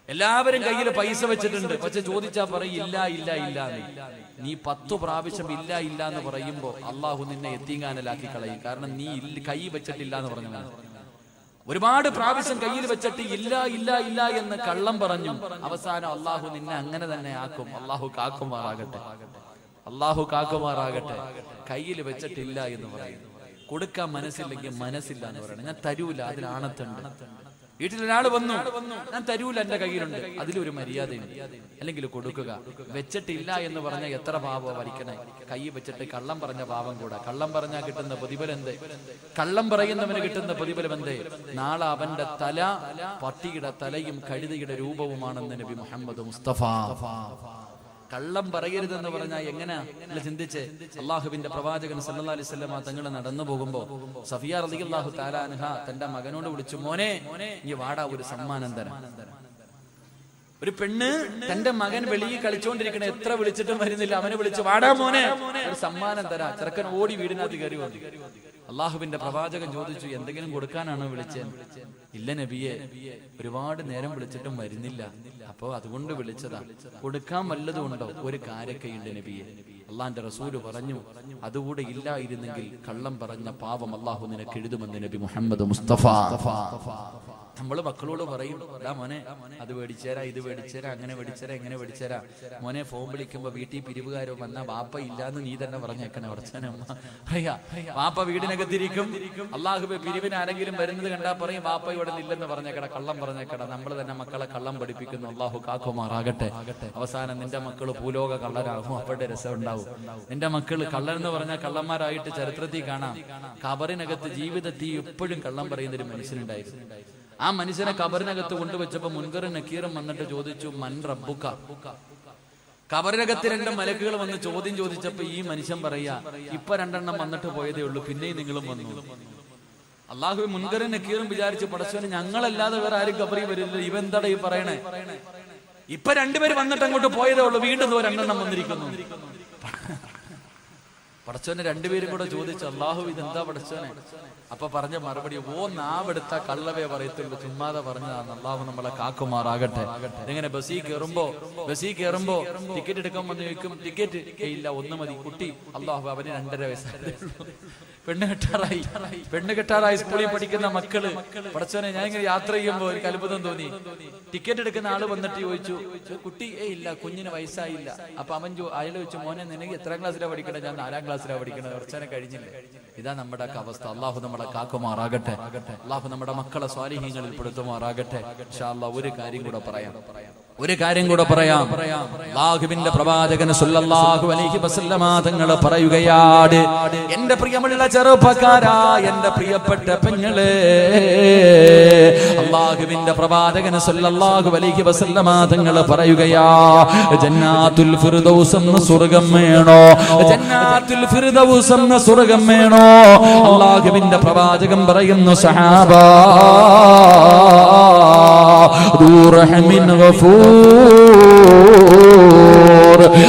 എല്ലാവരും കയ്യിൽ പൈസ വെച്ചിട്ടുണ്ട്. പക്ഷെ ചോദിച്ചാ പറയും ഇല്ല ഇല്ല ഇല്ല. നീ 10 പ്രാവശ്യം ഇല്ല ഇല്ല എന്ന് പറയുമ്പോ അള്ളാഹു നിന്നെ എത്തിങ്ങാനലാക്കി കളയും. കാരണം നീ കൈ വെച്ചിട്ടില്ല എന്ന് പറഞ്ഞവനാണ്. ഒരുപാട് പ്രാവശ്യം കയ്യിൽ വെച്ചിട്ട് ഇല്ല ഇല്ല ഇല്ല എന്ന് കള്ളം പറഞ്ഞു. അവസാനം അള്ളാഹു നിന്നെ അങ്ങനെ തന്നെ ആക്കും. അള്ളാഹു കാക്കുമാറാകട്ടെ, അള്ളാഹു കാക്കുമാറാകട്ടെ. കയ്യിൽ വെച്ചിട്ടില്ല എന്ന് പറയുന്നു. കൊടുക്കാൻ മനസ്സില്ലെങ്കിൽ മനസ്സില്ല എന്ന് പറയണം. ഞാൻ തരൂല, അതിൽ ആണത്തുണ്ട്. വീട്ടിലൊരാൾ വന്നു, ഞാൻ തരൂല, എന്റെ കയ്യിലുണ്ട്, അതിലൊരു മര്യാദയുണ്ട്. അല്ലെങ്കിൽ കൊടുക്കുക. വെച്ചിട്ടില്ല എന്ന് പറഞ്ഞാൽ എത്ര പാപം വരിക്കണേ. കൈ വെച്ചിട്ട് കള്ളം പറഞ്ഞ പാപം കൂടാ. കള്ളം പറഞ്ഞാൽ കിട്ടുന്ന പ്രതിഫലം എന്തേ? കള്ളം പറയുന്നവന് കിട്ടുന്ന പ്രതിഫലം എന്തേ? നാളെ അവന്റെ തല പട്ടിയുടെ തലയും കഴുതയുടെ രൂപവുമാണെന്ന് നബി മുഹമ്മദ് മുസ്തഫ. കള്ളം പറയരുതെന്ന് പറഞ്ഞാൽ എങ്ങനെയാ ചിന്തിച്ച്? അള്ളാഹുവിന്റെ പ്രവാചകൻ സല്ലല്ലാഹു അലൈഹി വസല്ലം തങ്ങൾ നടന്നു പോകുമ്പോ സഫിയ റളിയല്ലാഹു തആല അൻഹ തന്റെ മകനോട് വിളിച്ചു, മോനെ ഈ വാടാ, ഒരു സമ്മാനം തരാം. ഒരു പെണ്ണ് തന്റെ മകൻ വെളിയിൽ കളിച്ചോണ്ടിരിക്കണ, എത്ര വിളിച്ചിട്ടും വരുന്നില്ല. അവനെ വിളിച്ചു, വാടാ മോനെ, ഒരു സമ്മാനം തരാം. ചെറുക്കൻ ഓടി വീടിനകത്ത് കയറി വന്നു. അള്ളാഹുവിന്റെ പ്രവാചകൻ ചോദിച്ചു, എന്തെങ്കിലും കൊടുക്കാനാണോ വിളിച്ചത്? ഇല്ല നബിയെ, ഒരുപാട് നേരം വിളിച്ചിട്ടും വരുന്നില്ല, അപ്പോ അതുകൊണ്ട് വിളിച്ചതാ. കൊടുക്കാൻ വല്ലതും ഉണ്ടോ? ഒരു കാരക്കയുണ്ട് നബിയെ. അള്ളാന്റെ റസൂല് പറഞ്ഞു, അതുകൂടെ ഇല്ലായിരുന്നെങ്കിൽ കള്ളം പറഞ്ഞ പാപം അള്ളാഹു നിനക്ക് എഴുതുമെന്ന് നബി മുഹമ്മദ് മുസ്തഫ. നമ്മള് മക്കളോട് പറയും, മോനെ അത് മേടിച്ചേരാ, ഇത് മേടിച്ചേരാ, അങ്ങനെ മേടിച്ചേരാ, എങ്ങനെ മേടിച്ചേരാ. മോനെ ഫോൺ വിളിക്കുമ്പോ വീട്ടിൽ പിരിവുകാരോ വന്നാ വാപ്പ ഇല്ലാന്ന് നീ തന്നെ പറഞ്ഞേക്കണേ. വാപ്പ വീടിനകത്തിരിക്കും. അള്ളാഹുബെ പിരിവിന് ആരെങ്കിലും വരുന്നത് കണ്ടാ പറയും, വാപ്പ ഇവിടെ ഇല്ലെന്ന് പറഞ്ഞേക്കട, കള്ളം പറഞ്ഞേക്കട. നമ്മൾ തന്നെ മക്കളെ കള്ളം പഠിപ്പിക്കുന്നു. അള്ളാഹു കാക്കുമാറാകട്ടെ. അവസാനം നിന്റെ മക്കള് ഭൂലോക കള്ളരാകും. അവരുടെ രസം ഉണ്ടാവും. നിന്റെ മക്കള് കള്ളരെന്ന് പറഞ്ഞാൽ കള്ളന്മാരായിട്ട് ചരിത്രത്തിൽ കാണാം. ഖബറിനകത്ത് ജീവിതത്തിൽ എപ്പോഴും കള്ളം പറയുന്ന ഒരു മനുഷ്യനുണ്ടായിരുന്നു. ആ മനുഷ്യനെ ഖബറിനകത്ത് കൊണ്ടുവച്ചപ്പോ മുൻകറും നക്കീറും വന്നിട്ട് ചോദിച്ചു, മൻ റബ്ബുക. ഖബറിനകത്ത് 2 മലക്കുകൾ വന്ന് ചോദ്യം ചോദിച്ചപ്പോ ഈ മനുഷ്യൻ പറയാ, ഇപ്പൊ 2 എണ്ണം വന്നിട്ട് പോയതേ ഉള്ളൂ, പിന്നെയും നിങ്ങളും വന്നു. അള്ളാഹു മുൻകറും നക്കീറും വിചാരിച്ചു, പടച്ചോനെ ഞങ്ങളല്ലാതെ വേറെ ആരും ഖബറി വരില്ല, ഇവെന്താടാ ഈ പറയണേ? ഇപ്പൊ 2 പേര് വന്നിട്ട് അങ്ങോട്ട് പോയതേ ഉള്ളൂ, വീണ്ടും 2 എണ്ണം വന്നിരിക്കുന്നു. പടച്ചോനെ 2 പേരും കൂടെ ചോദിച്ചു, അള്ളാഹു ഇതെന്താ പടച്ചോനെ? അപ്പൊ പറഞ്ഞ മറുപടി, നാവെടുത്ത കള്ളവേ പറയത്തുള്ളൂ, ചുമ്മാതെ പറഞ്ഞതാണ്. അള്ളാഹു നമ്മളെ കാക്കുമാറാകട്ടെ. ഇങ്ങനെ ബസ്സിൽ കയറുമ്പോ ടിക്കറ്റ് എടുക്കാൻ വന്ന് ചോദിക്കും, ടിക്കറ്റ് ഇല്ല, 1 മതി. കുട്ടി, അള്ളാഹു അവന് 2.5 വയസ്സായി. പെണ്ണ് കെട്ടാറായി സ്കൂളിൽ പഠിക്കുന്ന മക്കള്. പടച്ചോനെ, ഞാൻ ഇങ്ങനെ യാത്ര ചെയ്യുമ്പോ എനിക്ക് അത്ഭുതം തോന്നി. ടിക്കറ്റ് എടുക്കുന്ന ആള് വന്നിട്ട് ചോദിച്ചു, കുട്ടി ഇല്ല, കുഞ്ഞിന് വയസ്സായില്ല. അപ്പൊ അവൻ അയാൾ ചോദിച്ചു, മോനെ നിനക്ക് എത്രാം ക്ലാസ്സിലാണ് പഠിക്കണേ? ഞാൻ 4ാം ക്ലാസ്സിലാണ് പഠിക്കണത്. കുറച്ചനെ കഴിഞ്ഞില്ല. ഇതാ നമ്മുടെ അവസ്ഥ. അള്ളാഹു നമ്മളെ കാക്കുമാറാകട്ടെ. അള്ളാഹു നമ്മുടെ മക്കളെ സ്വാലിഹീങ്ങളിൽ പെടുത്തുമാറാകട്ടെ. ഇൻഷാ അല്ലാഹ് ഒരു കാര്യം കൂടെ പറയാം. അല്ലാഹുവിന്റെ പ്രവാചകൻ സല്ലല്ലാഹു അലൈഹി വസല്ലമ തങ്ങൾ പറയുകയാണ്, എന്റെ പ്രിയമുള്ള ചെറുപ്പക്കാരാ, എന്റെ പ്രിയപ്പെട്ട പെങ്ങളെ, അല്ലാഹുവിന്റെ പ്രവാചകൻ സല്ലല്ലാഹു അലൈഹി വസല്ലമ തങ്ങൾ പറയുകയാ, ജന്നാത്തുൽ ഫിർദൗസ് എന്ന സ്വർഗ്ഗം വേണോ? ജന്നാത്തുൽ ഫിർദൗസ് എന്ന സ്വർഗ്ഗം വേണോ? അല്ലാഹുവിന്റെ പ്രവാചകൻ പറയുന്നു, സഹാബാ റഹ്മിൻ ഗഫൂർ.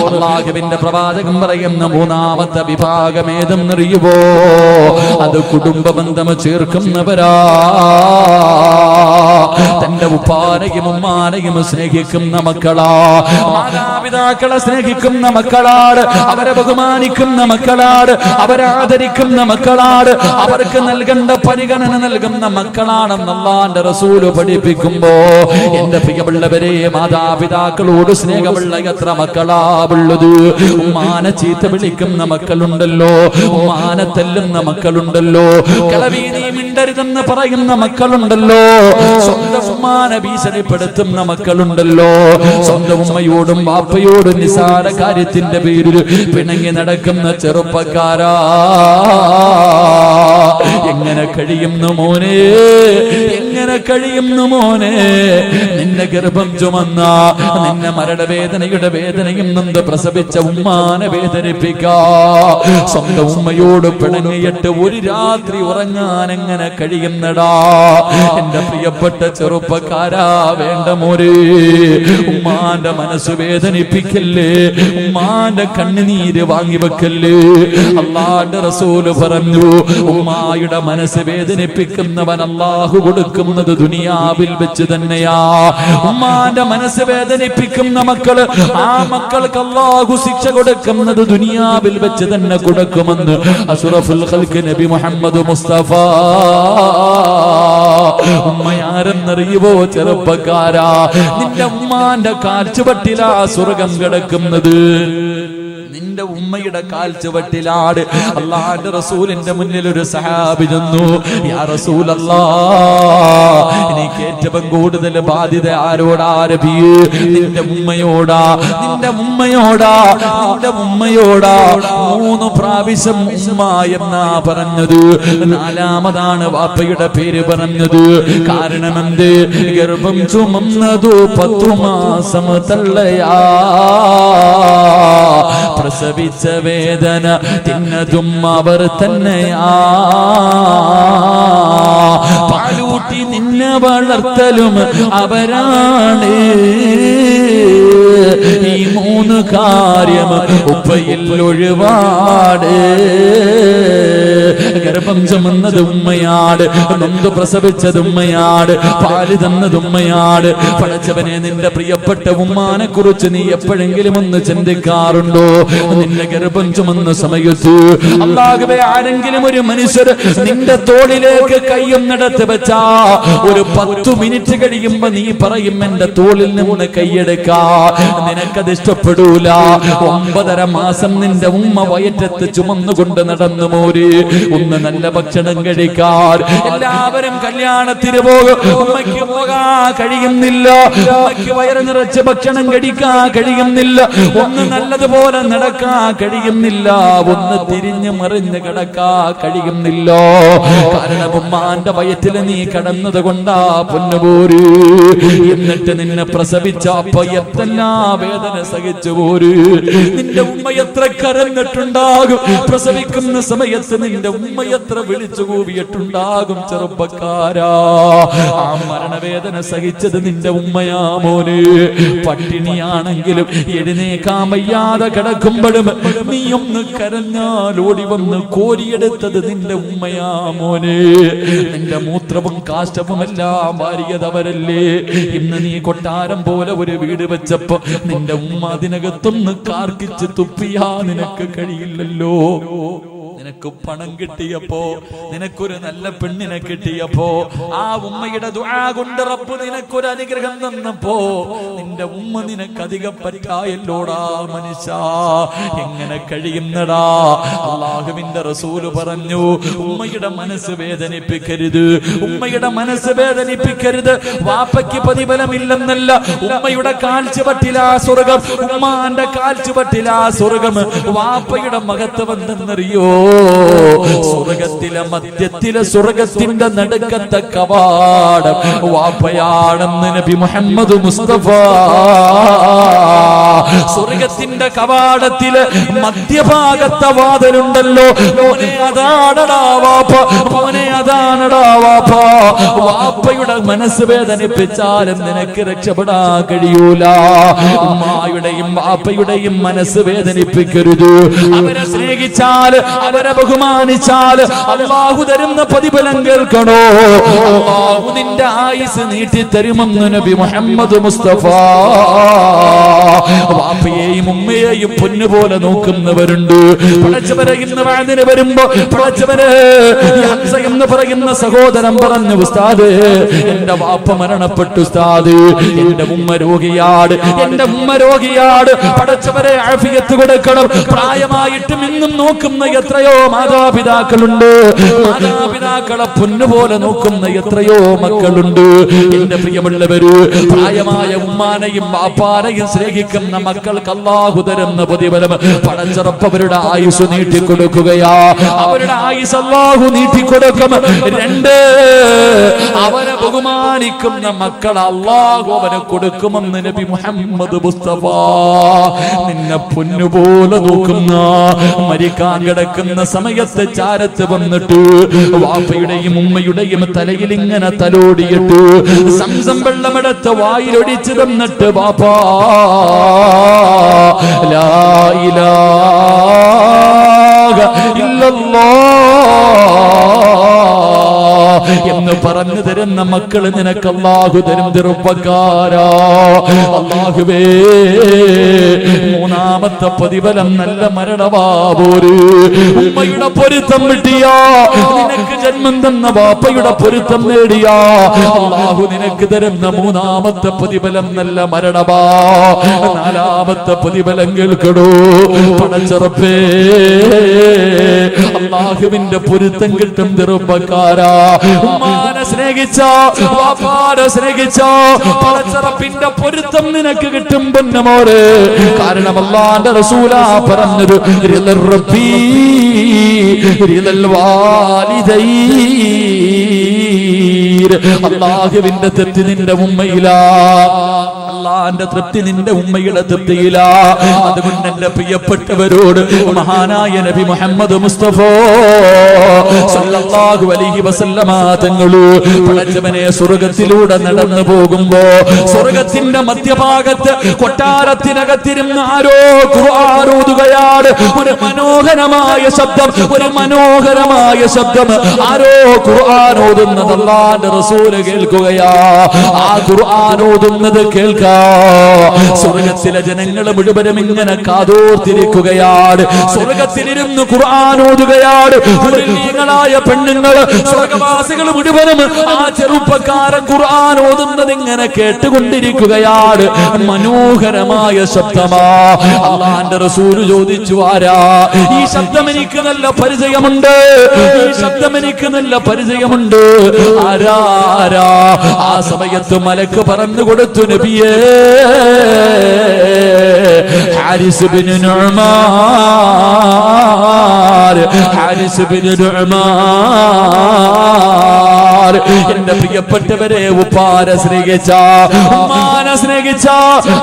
അല്ലാഹുവിന്റെ പ്രവാചകൻ പറയുന്ന 3ാമത്തെ വിഭാഗം ഏതെന്നറിയുവോ? അത് കുടുംബ ബന്ധം ചേർക്കുന്നവരാ. തന്റെ ഉപ്പാനെയും ഉമ്മാനെയും സ്നേഹിക്കുന്ന മക്കളാ. മാതാപിതാക്കളെ സ്നേഹിക്കുന്ന മക്കളാണ്. അവരെ ബഹുമാനിക്കുന്ന മക്കളാണ്. അവരെ ആദരിക്കുന്ന മക്കളാണ്. അവർക്ക് നൽകേണ്ട പരിഗണന നൽകുന്ന മക്കളാണെന്ന് അല്ലാഹുവിന്റെ റസൂല് പഠിപ്പിക്കുമ്പോ, എന്റെ പ്രിയമുള്ളവരെ, മാതാപിതാക്കളോട് സ്നേഹമുള്ള എത്ര മക്കളാ ഭർത്താവുള്ളത്. ഉമ്മാനെ ചീത്ത വിളിക്കുന്ന മക്കളുണ്ടല്ലോ, ഉമ്മാനെ തല്ലുന്ന മക്കളുണ്ടല്ലോ, കളവി നീ മിണ്ടരുതെന്ന് പറയുന്ന മക്കളുണ്ടല്ലോ, സ്വന്തം ഉമ്മാനെ ഭീഷണിപ്പെടുത്തുന്ന മക്കളുണ്ടല്ലോ, സ്വന്തം ഉമ്മയോടും ബാപ്പയോടും നിസാര കാര്യത്തിന്റെ പേരിൽ പിണങ്ങി നടക്കുന്ന ചെറുപ്പക്കാരാ, എങ്ങനെ കഴിയുന്നു മോനെ, എങ്ങനെ കഴിയുന്നു മോനെ? നിന്നെ ഗർഭം ചുമന്ന, നിന്നെ മരണവേദനയുടെ വേദനയും നൊന്ത് പ്രസവിച്ച ഉമ്മാനെ വേദനിപ്പിക്കാ, സ്വന്തം ഉമ്മയോട് പിണങ്ങിയിട്ട് ഒരു രാത്രി ഉറങ്ങാൻ എങ്ങനെ കഴിയുന്നടാ? എന്റെ പ്രിയപ്പെട്ട ചെറുപ്പക്കാരാ, വേണ്ട മോരെ, ഉമ്മാന്റെ മനസ്സ് വേദനിപ്പിക്കല്ലേ, ഉമ്മാന്റെ കണ്ണുനീര് വാങ്ങിവെക്കല്ലേ. അല്ലാഹുവിന്റെ റസൂല് പറഞ്ഞു, ഉമ്മായുടെ മനസ്സ് വേദനിപ്പിക്കുന്നവൻ അല്ലാഹു കൊടുക്കുന്നത് ദുനിയാവിൽ വെച്ച് തന്നെയാ. ഉമ്മാന്റെ മനസ്സ് വേദനിപ്പിക്കുന്ന മക്കള്, ആ മക്കൾക്ക് അല്ലാഹു ശിക്ഷ കൊടുക്കുന്നത് ദുനിയാവിൽ വെച്ച് തന്നെ കൊടുക്കുമെന്ന് അഷ്റഫുൽ ഖൽഖ് നബി മുഹമ്മദ് മുസ്തഫ. ഉമ്മയാരെന്നറിയുവോ ചെറുപ്പക്കാരാ? നിന്റെ ഉമ്മാന്റെ കാൽച്ചുവട്ടിലാ സ്വർഗം കിടക്കുന്നത്, നിന്റെ ഉമ്മയുടെ കാൽച്ചുവട്ടിലാണ്. അല്ലാഹുവിന്റെ റസൂലിന്റെ മുന്നിൽ ഒരു സഹാബി ചെന്നു, യാ റസൂലല്ലാഹ്, എനിക്ക് ഏറ്റവും കൂടുതൽ ബാധ്യത ആരോടാ നബിയേ? നിന്റെ ഉമ്മയോടാ, നിന്റെ ഉമ്മയോടാ, നിന്റെ ഉമ്മയോടാ. 3 പ്രാവശ്യം ഉമ്മ എന്നാ പറഞ്ഞത്, 4മതാണ് വാപ്പയുടെ പേര് പറഞ്ഞത്. കാരണം എന്ത്? ഗർഭം ചുമന്നതു 10 മാസം തള്ളയാ, പ്രസവിച്ച വേദന തിന്നതും അവർ തന്നെയാ, പാലൂട്ടി നിന്നെ വളർത്തലും അവരാണ്. ഈ 3 കാര്യം ഉപ്പയിൽ ഒഴിവാട്. ഗർഭം ചുമന്നത് ഉമ്മയാട്, നൊന്ത് പ്രസവിച്ചത് ഉമ്മയാട്, പാല് തന്നത് ഉമ്മയാട്. പടച്ചവനെ, നിന്റെ പ്രിയപ്പെട്ട ഉമ്മാനെ കുറിച്ച് നീ എപ്പോഴെങ്കിലും ഒന്ന് ചിന്തിക്കാറുണ്ടോ? നിന്റെ ഗർഭം ചുമന്ന സമയത്ത് അല്ലാഹുവേ, ആരെങ്കിലും ഒരു മനുഷ്യർ നിന്റെ തോളിലേക്ക് കൈയൊന്നെടുത്ത് വെച്ചാ ഒരു 10 മിനിറ്റ് കഴിയുമ്പോ നീ പറയും, എന്റെ തോളിൽ നിന്ന് കൈയെടുക്കാ. നിനക്കത് ഇഷ്ടപ്പെടൂല. 9.5 മാസം നിന്റെ ഉമ്മ വയറ്റത്ത് ചുമന്നുകൊണ്ട് നടന്നു മോര്. ഒന്ന് നല്ല ഭക്ഷണം കഴിക്കാൻ എല്ലാവരും കല്യാണത്തിന് പോകും, ഉമ്മയ്ക്ക് പോകാൻ കഴിയുന്നില്ല, ഉമ്മയ്ക്ക് വയറ് നിറച്ച് ഭക്ഷണം കഴിക്കാൻ കഴിയുന്നില്ല, ഒന്ന് നല്ലതുപോലെ നടക്കാൻ കഴിയുന്നില്ല, ഒന്ന് തിരിഞ്ഞു മറിഞ്ഞ് കിടക്കാൻ കഴിയുന്നില്ല. കാരണം ഉമ്മാന്റെ വയറ്റിൽ നീ കടന്നത് കൊണ്ടാ പൊന്നുപോര്. എന്നിട്ട് നിന്നെ പ്രസവിച്ച അപ്പ എത്തെല്ലാ വേദന സഹിച്ചു പോര്. നിന്റെ ഉമ്മ എത്ര കരഞ്ഞിട്ടുണ്ടാകും, പ്രസവിക്കുന്ന സമയത്ത് നിന്റെ ഉമ്മ എത്ര വിളിച്ചു കൂവിയിട്ടുണ്ടാകും. ചെറുപ്പക്കാരാ, ആ മരണവേദന സഹിച്ചത് നിന്റെ ഉമ്മയാ മോനെ. പട്ടിണിയാണെങ്കിലും എഴുന്നേക്കാൻ വയ്യാതെ കിടക്കുമ്പോഴും നീ ഒന്ന് കരഞ്ഞാൽ ഓടി വന്ന് കോരിയെടുത്തത് നിന്റെ ഉമ്മയാ മോനെ. നിന്റെ മൂത്രവും കാഷ്ടവും എല്ലാം വാരിയതവരല്ലേ. ഇന്ന് നീ കൊട്ടാരം പോലെ ഒരു വീട് വെച്ചപ്പോ നിന്റെ ഉമ്മ അതിനകത്തൊന്ന് കാർക്കിച്ച് തുപ്പിയാ നിനക്ക് കഴിയില്ലല്ലോ. നിനക്ക് പണം കിട്ടിയപ്പോ, നിനക്കൊരു നല്ല പെണ്ണിനെ കിട്ടിയപ്പോ, ആ ഉമ്മയുടെ ദുആ കൊണ്ട് റബ്ബ് നിനക്കൊരു അനുഗ്രഹം തന്നപ്പോ നിന്റെ ഉമ്മ നിനക്ക് അധികം പറ്റായല്ലോടാ മനുഷ്യ. എങ്ങനെ കഴിയുന്നടാ? അല്ലാഹുവിന്റെ റസൂല് പറഞ്ഞു, ഉമ്മയുടെ മനസ്സ് വേദനിപ്പിക്കരുത്, ഉമ്മയുടെ മനസ്സ് വേദനിപ്പിക്കരുത്. വാപ്പയ്ക്ക് പ്രതിഫലമില്ലെന്നല്ല, ഉമ്മയുടെ കാൽച്ചുവട്ടിലാ സ്വർഗം, ഉമ്മാന്റെ കാൽച്ചുവട്ടിലാ സ്വർഗം. വാപ്പയുടെ മഹത്വം എന്തെന്നറിയോ? സ്വർഗത്തിലെ മധ്യത്തിലെ സ്വർഗത്തിന്റെ നടുക്കത്തെ കവാടം വാപ്പയാണെന്ന് നബി മുഹമ്മദ് മുസ്തഫ. സ്വർഗത്തിന്റെ കവാടത്തില് മധ്യഭാഗത്തെ വാതിലുണ്ടല്ലോ, മോനെ അതാണടാ വാപ്പ, മോനെ അതാണടാ വാപ്പ. വാപ്പയുടെ മനസ്സ് വേദനിപ്പിച്ചാലും നിനക്ക് രക്ഷപ്പെടാൻ കഴിയൂല. ഉമ്മായുടെയും വാപ്പയുടെയും മനസ്സ് വേദനിപ്പിക്കരുത്. അവരെ സ്നേഹിച്ചാൽ, അവരെ ബഹുമാനിച്ചാൽ അല്ലാഹു തരുന്ന പ്രതിഫലം കേൾക്കണോ? അല്ലാഹു നിന്റെ ആയുസ് നീട്ടി തരുമെന്ന് നബി മുഹമ്മദ് മുസ്തഫ. വാപ്പയെയും ഉമ്മയെയും പൊന്നുപോലെ നോക്കുന്നവരുണ്ട്. പടച്ചവരെ, ഇന്ന് വാതിന് വരുമ്പോ പടച്ചവരെ ഹംസ എന്ന് പറയുന്ന സഹോദരൻ പറഞ്ഞു, ഉസ്താദ് എന്റെ വാപ്പ മരണപ്പെട്ടു ഉസ്താദ്, എന്റെ ഉമ്മ രോഗിയാട്, എന്റെ ഉമ്മ രോഗിയാട്, പടച്ചവരെ ആഫിയത്ത് കൊടുക്കണം. പ്രായമായിട്ടും ഇന്നും നോക്കുന്ന എത്രയോ മാതാപിതാക്കളുണ്ട്, മാതാപിതാക്കളെ പൊന്നുപോലെ നോക്കുന്ന എത്രയോ മക്കളുണ്ട്. എന്റെ പ്രിയമുള്ളവര്, പ്രായമായ ഉമ്മാനെയും വാപ്പാനെയും സ്നേഹിക്കുന്ന മക്കൾക്ക് അല്ലാഹു തരുന്ന പ്രതിഫലം പടച്ചറപ്പവരുടെ ആയുസ് നീട്ടിക്കൊടുക്കുകയാ. അവരുടെ ആയുസ് അല്ലാഹു നീട്ടിക്കൊടുക്കും. രണ്ട്, അവരെ ബഹുമാനിക്കുന്ന മക്കൾ അല്ലാഹു അവന് കൊടുക്കുമെന്ന് നബി മുഹമ്മദ് മുസ്തഫ. നിന്നെ പൊന്നുപോലെ നോക്കുന്ന, മരിക്കാൻ കിടക്കുന്ന സമയത്ത് ചാരത്ത് വന്നിട്ട് വാപ്പയുടെയും ഉമ്മയുടെയും തലയിൽ ഇങ്ങനെ തലോടിയിട്ട് സംസം വെള്ളമെടുത്ത് വായിലൊടിച്ചു തന്നിട്ട് വാപ്പാ ലാ ഇലാഹ ഇല്ലല്ലാഹ് എന്ന് പറഞ്ഞു തരുന്ന മക്കള് നിനക്ക് അല്ലാഹു തരും. ചെറുപ്പക്കാരാ, അല്ലാഹുവേ മൂന്നാമത്തെ പ്രതിഫലം നല്ല മരണവാപോര്. ഉമ്മയുടെ പൊരുത്തം കിട്ടിയാ, നിനക്ക് ജന്മം തന്ന വാപ്പയുടെ പൊരുത്തം നേടിയാ, അല്ലാഹു നിനക്ക് തരുന്ന മൂന്നാമത്തെ പ്രതിഫലം നല്ല മരണവാ. നാലാമത്തെ പ്രതിഫലം കേൾക്കടോ പടച്ചറപ്പേ, അല്ലാഹുവിന്റെ പൊരുത്തം കിട്ടും. ചെറുപ്പക്കാരാ, ഉമ്മാനെ സ്നേഹിച്ചോ, വാപ്പാനെ റിസോ പടച്ചറപ്പിന്റെ പൊരുത്തം നിനക്ക് കിട്ടും പൊന്നമോരെ. കാരണം അല്ലാഹുവിന്റെ റസൂലാ പറഞ്ഞത് റിദൽ റബ്ബി റിദൽ വാലിദൈൻ. അല്ലാഹുവിന്റെ തൃപ്തി നിന്റെ ഉമ്മയിലാ, അല്ലാഹുവിന്റെ തൃപ്തി നിന്റെ ഉമ്മയുടെ തൃപ്തിയിലാ. അതുകൊണ്ട് എന്റെ പ്രിയപ്പെട്ടവരോട് മഹാനായ നബി മുഹമ്മദ് മുസ്തഫ സല്ലല്ലാഹു അലൈഹി വസല്ലമ തങ്ങള് പടച്ചവനെ സ്വർഗ്ഗത്തിലൂടെ നടന്നു പോകുമ്പോ സ്വർഗ്ഗത്തിന്റെ മധ്യഭാഗത്ത് കൊട്ടാരത്തിനകത്തിരുന്ന് ആരോ ഖുർആൻ ഓതുകയാണ്. ഒരു മനോഹരമായ ശബ്ദം, ഒരു മനോഹരമായ ശബ്ദം. ആരോ ഖുർആൻ ഓതുന്നത് അല്ലാഹുവിന്റെ റസൂല് കേൾക്കുകയാ. ആ ഖുർആൻ ഓതുന്നത് കേൾക്കാ സ്വർഗ്ഗത്തിലെ ജനങ്ങൾ മുഴുവനും ഇങ്ങനെ കാതോർത്തിരിക്കുകയാണ്. സ്വർഗ്ഗത്തിലിരുന്ന് ഖുർആൻ ഓതുകയാണ്. മുസ്ലിങ്ങളായ പെണ്ണുങ്ങൾ, സ്വർഗ്ഗവാസികൾ മുഴുവനും ആ ചെറുപ്പക്കാരൻ ഖുർആൻ ഓതുന്നത് ഇങ്ങനെ കേട്ടുകൊണ്ടിരിക്കുകയാണ്. മനോഹരമായ ശബ്ദമാ. അല്ലാഹുവിന്റെ റസൂൽ ചോദിച്ചു, ആരാ ഈ ശബ്ദം? എനിക്ക് നല്ല പരിചയമുണ്ട്, ഈ ശബ്ദം എനിക്ക് നല്ല പരിചയമുണ്ട്. ആരാ? ആ സമയത്ത് മലക്ക് പറഞ്ഞു കൊടുത്തു, നബിയേ ഹാരിസ് ഇബ്നു നുഅ്മാൻ, ഹാരിസ് ഇബ്നു നുഅ്മാൻ. എന്റെ പ്രിയപ്പെട്ടവരെ, ഉപ്പാനെ സ്നേഹിച്ച, ഉമ്മാനെ സ്നേഹിച്ച,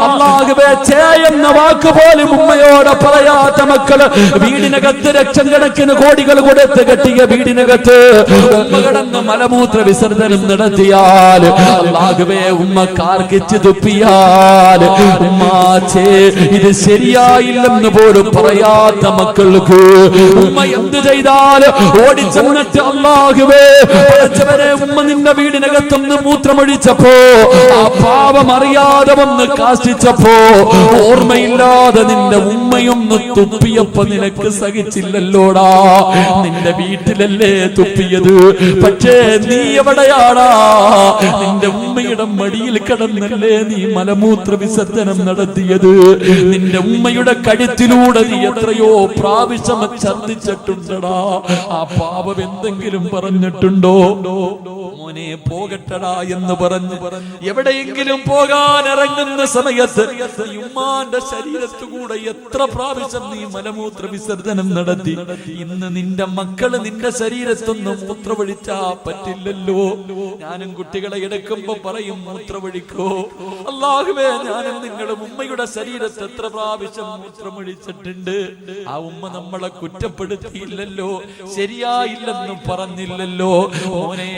അല്ലാഹുവേ ചേ എന്ന വാക്ക് പോലും ഉമ്മയോട് പറയാത്ത മക്കള് വീടിനകത്ത് ലക്ഷം കണക്കിന് കോടികൾ കൊടുത്ത് കെട്ടിയ വീടിനകത്ത് ഉമ്മ കിടന്ന് മലമൂത്ര വിസർജനം നടത്തിയാൽ, അല്ലാഹുവേ ഉമ്മ കാർക്കിച്ച് തുപ്പിയാൽ, ഉമ്മാച്ചേ ഇത് ശരിയായില്ലെന്ന് പോലും പറയാത്ത മക്കൾക്ക് ഉമ്മ എന്ത് ചെയ്താൽ ഓടിച്ചെന്നിട്ട് അല്ലാഹുവേ പടച്ചവനെ ഉമ്മ നിന്റെ വീടിനകത്തൊന്ന് മൂത്രമൊഴിച്ചപ്പോ ആ പാപം അറിയാതെ വന്ന് കാശിച്ചപ്പോ ഓർമ്മയില്ലാതെ നിന്റെ ഉമ്മയൊന്ന് തുപ്പിയപ്പോ നിനക്ക് സഹിച്ചില്ലല്ലോടാ. നിന്റെ വീട്ടിലല്ലേ തുപ്പിയത്, പക്ഷേ നീ എവിടെയാടാ? നിന്റെ ഉമ്മയുടെ മടിയിൽ കിടന്നല്ലേ നീ മലമൂത്ര വിസർജനം നടത്തിയത്. നിന്റെ ഉമ്മയുടെ കഴുത്തിലൂടെ നീ എത്രയോ പ്രാവശ്യം ഛർദ്ദിച്ചിട്ടുണ്ടടാ. ആ പാപം എന്തെങ്കിലും പറഞ്ഞിട്ടുണ്ടോ? മോനെ പോകട്ടടാ എന്ന് പറഞ്ഞു എവിടെയെങ്കിലും പോകാൻ ഇറങ്ങുന്ന സമയത്ത് ഉമ്മാന്റെ ശരീരത്തുകൂടെ എത്ര പ്രാവശ്യം നീ മലമൂത്ര വിസർജനം നടത്തി. ഇന്ന് നിന്റെ മക്കള് നിന്റെ ശരീരത്തൊന്ന് മൂത്രമൊഴിച്ചാ പറ്റില്ലല്ലോ. ഞാനും കുട്ടികളെ എടുക്കുമ്പോ പറയും മൂത്രമൊഴിക്കോ. അല്ലാഹുവേ, ഞാനും നിങ്ങളുടെ ഉമ്മയുടെ ശരീരത്ത് എത്ര പ്രാവശ്യം മൂത്രമൊഴിച്ചിട്ടുണ്ട്. ആ ഉമ്മ നമ്മളെ കുറ്റപ്പെടുത്തിയില്ലല്ലോ, ശരിയായില്ലെന്ന് പറഞ്ഞില്ലല്ലോ. മോനെ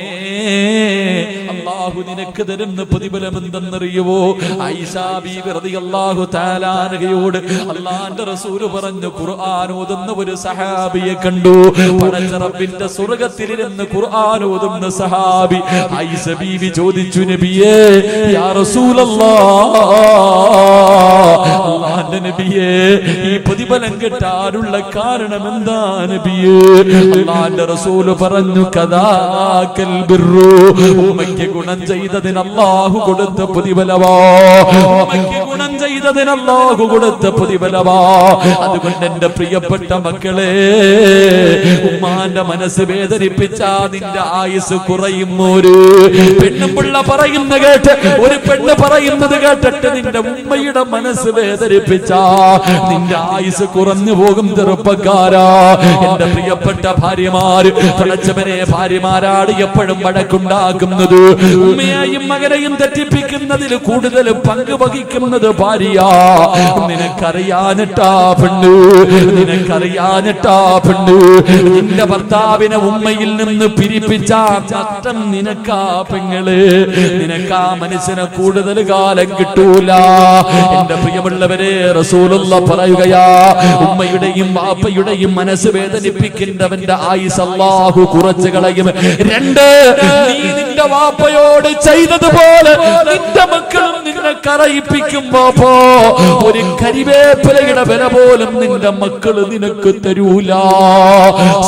അല്ലാഹു നിനക്ക് തരുന്ന പ്രതിഫലം എന്തെന്നറിയുവോ? ആയിഷാ ബീവി റളിയല്ലാഹു തആല അൻഹയോട് അല്ലാഹുവിന്റെ റസൂൽ പറഞ്ഞു, ഖുർആൻ ഓതുന്ന ഒരു സഹാബിയെ കണ്ടു. പടച്ച റബ്ബിന്റെ സ്വർഗ്ഗത്തിലിരുന്ന് ഖുർആൻ ഓതുന്ന സഹാബി. ആയിഷ ബീവി ചോദിച്ചു, നബിയേ, യാ റസൂലല്ലാഹ്, അല്ലാഹുവിന്റെ നബിയേ, ഈ പ്രതിഫലം കിട്ടാനുള്ള കാരണം എന്താ നബിയേ? അല്ലാഹുവിന്റെ റസൂൽ പറഞ്ഞു, കദാകൽ ബിർറു, ഉമ്മയ്ക്ക് ഗുണം ചെയ്തതിന് അല്ലാഹു കൊടുത്ത പ്രതിഫലമാ. ഉമ്മയ്ക്ക് ഗുണം ചെയ്തതിന് അല്ലാഹു കൊടുത്ത പ്രതിഫലമാ. അതുകൊണ്ട് എന്റെ പ്രിയപ്പെട്ട മക്കളെ, ഉമ്മാന്റെ മനസ്സ് വേദനിപ്പിച്ചാ നിന്റെ ആയുസ് കുറയും. ഒരു പെണ്ണുപിള്ള പറയുന്ന കേട്ട്, ഒരു പെണ്ണ് പറയുന്നത് കേട്ടിട്ട് നിന്റെ ഉമ്മയുടെ മനസ്സ് വേദനിപ്പിച്ചാ നിന്റെ ആയുസ് കുറഞ്ഞു പോകും. ചെറുപ്പക്കാരാ, എന്റെ പ്രിയപ്പെട്ട ഭാര്യമാര്, പടച്ചവനെ, ഭാര്യമാരാണ് എപ്പോഴും വഴക്കുണ്ടാക്കുന്നത്. ഉമ്മയെയും മകനെയും തെറ്റിപ്പിക്കുന്നതിൽ കൂടുതൽ പങ്ക് വഹിക്കുന്നത് ഭാര്യയാ. നിനക്കറിയാനിട്ടാ പെണ്ണ്, നിനക്കറിയാനിട്ടാ പെണ്ണ്, നിന്റെ ഭർത്താവിനെ ഉമ്മയിൽ നിന്ന് പിരിപ്പിച്ച നഷ്ടം നിനക്കാ പെങ്ങള്. നിനക്കാ മനുഷ്യനെ കൂടുതൽ കാലം കിട്ടൂല. എന്റെ പ്രിയമുള്ളവരെ, റസൂലുള്ളാഹി പറയുകയാ, ഉമ്മയുടെയും വാപ്പയുടെയും മനസ്സ് വേദനിപ്പിക്കുന്നവന്റെ ആയുസ് അല്ലാഹു കുറച്ചു കളയും. രണ്ട്, നീ നിന്റെ വാപ്പയോട് ചെയ്തതുപോലെ നിന്റെ മക്കളും നിന്നെ കരയിപ്പിക്കുമ്പോ ഒരു കരിവേപ്പിലയുടെ വില പോലും നിന്റെ മക്കള് നിനക്ക് തരൂല.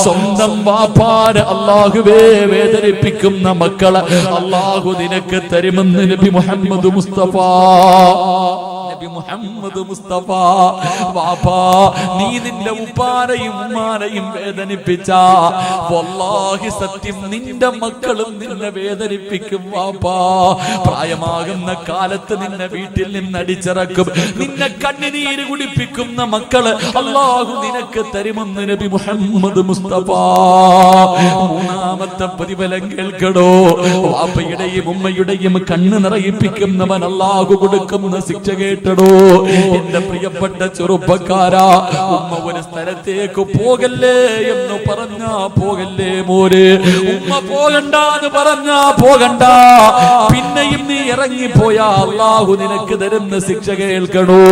സ്വന്തം വാപ്പാന് അല്ലാഹുവേ വേദനിപ്പിക്കുന്ന മക്കളെ അല്ലാഹു നിനക്ക് തരുമെന്ന് നബി മുഹമ്മദ് മുസ്തഫ. മുഹമ്മദ് മുസ്തഫ, വാപ്പാ, നീ നിന്റെ ഉപ്പാനെയും ഉമ്മാനെയും വേദനിപ്പിച്ച വല്ലാഹി സത്യം നിന്റെ മക്കളും നിന്നെ വേദനിപ്പിക്കും. വാപ്പാ, പ്രായമാകുന്ന കാലത്ത് നിന്നെ വീട്ടിൽ നിന്ന് അടിച്ചിറക്കും. നിന്നെ കണ്ണുനീര് കുടിപ്പിക്കുന്ന മക്കള് അല്ലാഹു നിനക്ക് തരുമെന്ന് നബി മുഹമ്മദ് മുസ്തഫ. മൂന്നാമത്തെ പ്രതിഫലം കേൾക്കടോ, വാപ്പയുടെയും ഉമ്മയുടെയും കണ്ണ് നിറയിപ്പിക്കുന്നവൻ അല്ലാഹു കൊടുക്കുന്ന ശിക്ഷ കേട്ടടോ. എന്റെ പ്രിയപ്പെട്ട ചെറുപ്പക്കാരാ, ഉമ്മ ഒരു സ്ഥലത്തേക്ക് പോകല്ലേ എന്ന് പറഞ്ഞാ പോകല്ലേ മോര്, ഉമ്മ പോകണ്ടെന്ന് പറഞ്ഞാ പോകണ്ട. പിന്നെയും നീ ഇറങ്ങിപ്പോയാ അല്ലാഹു നിനക്ക് തരുന്ന ശിക്ഷ കേൾക്കണോ.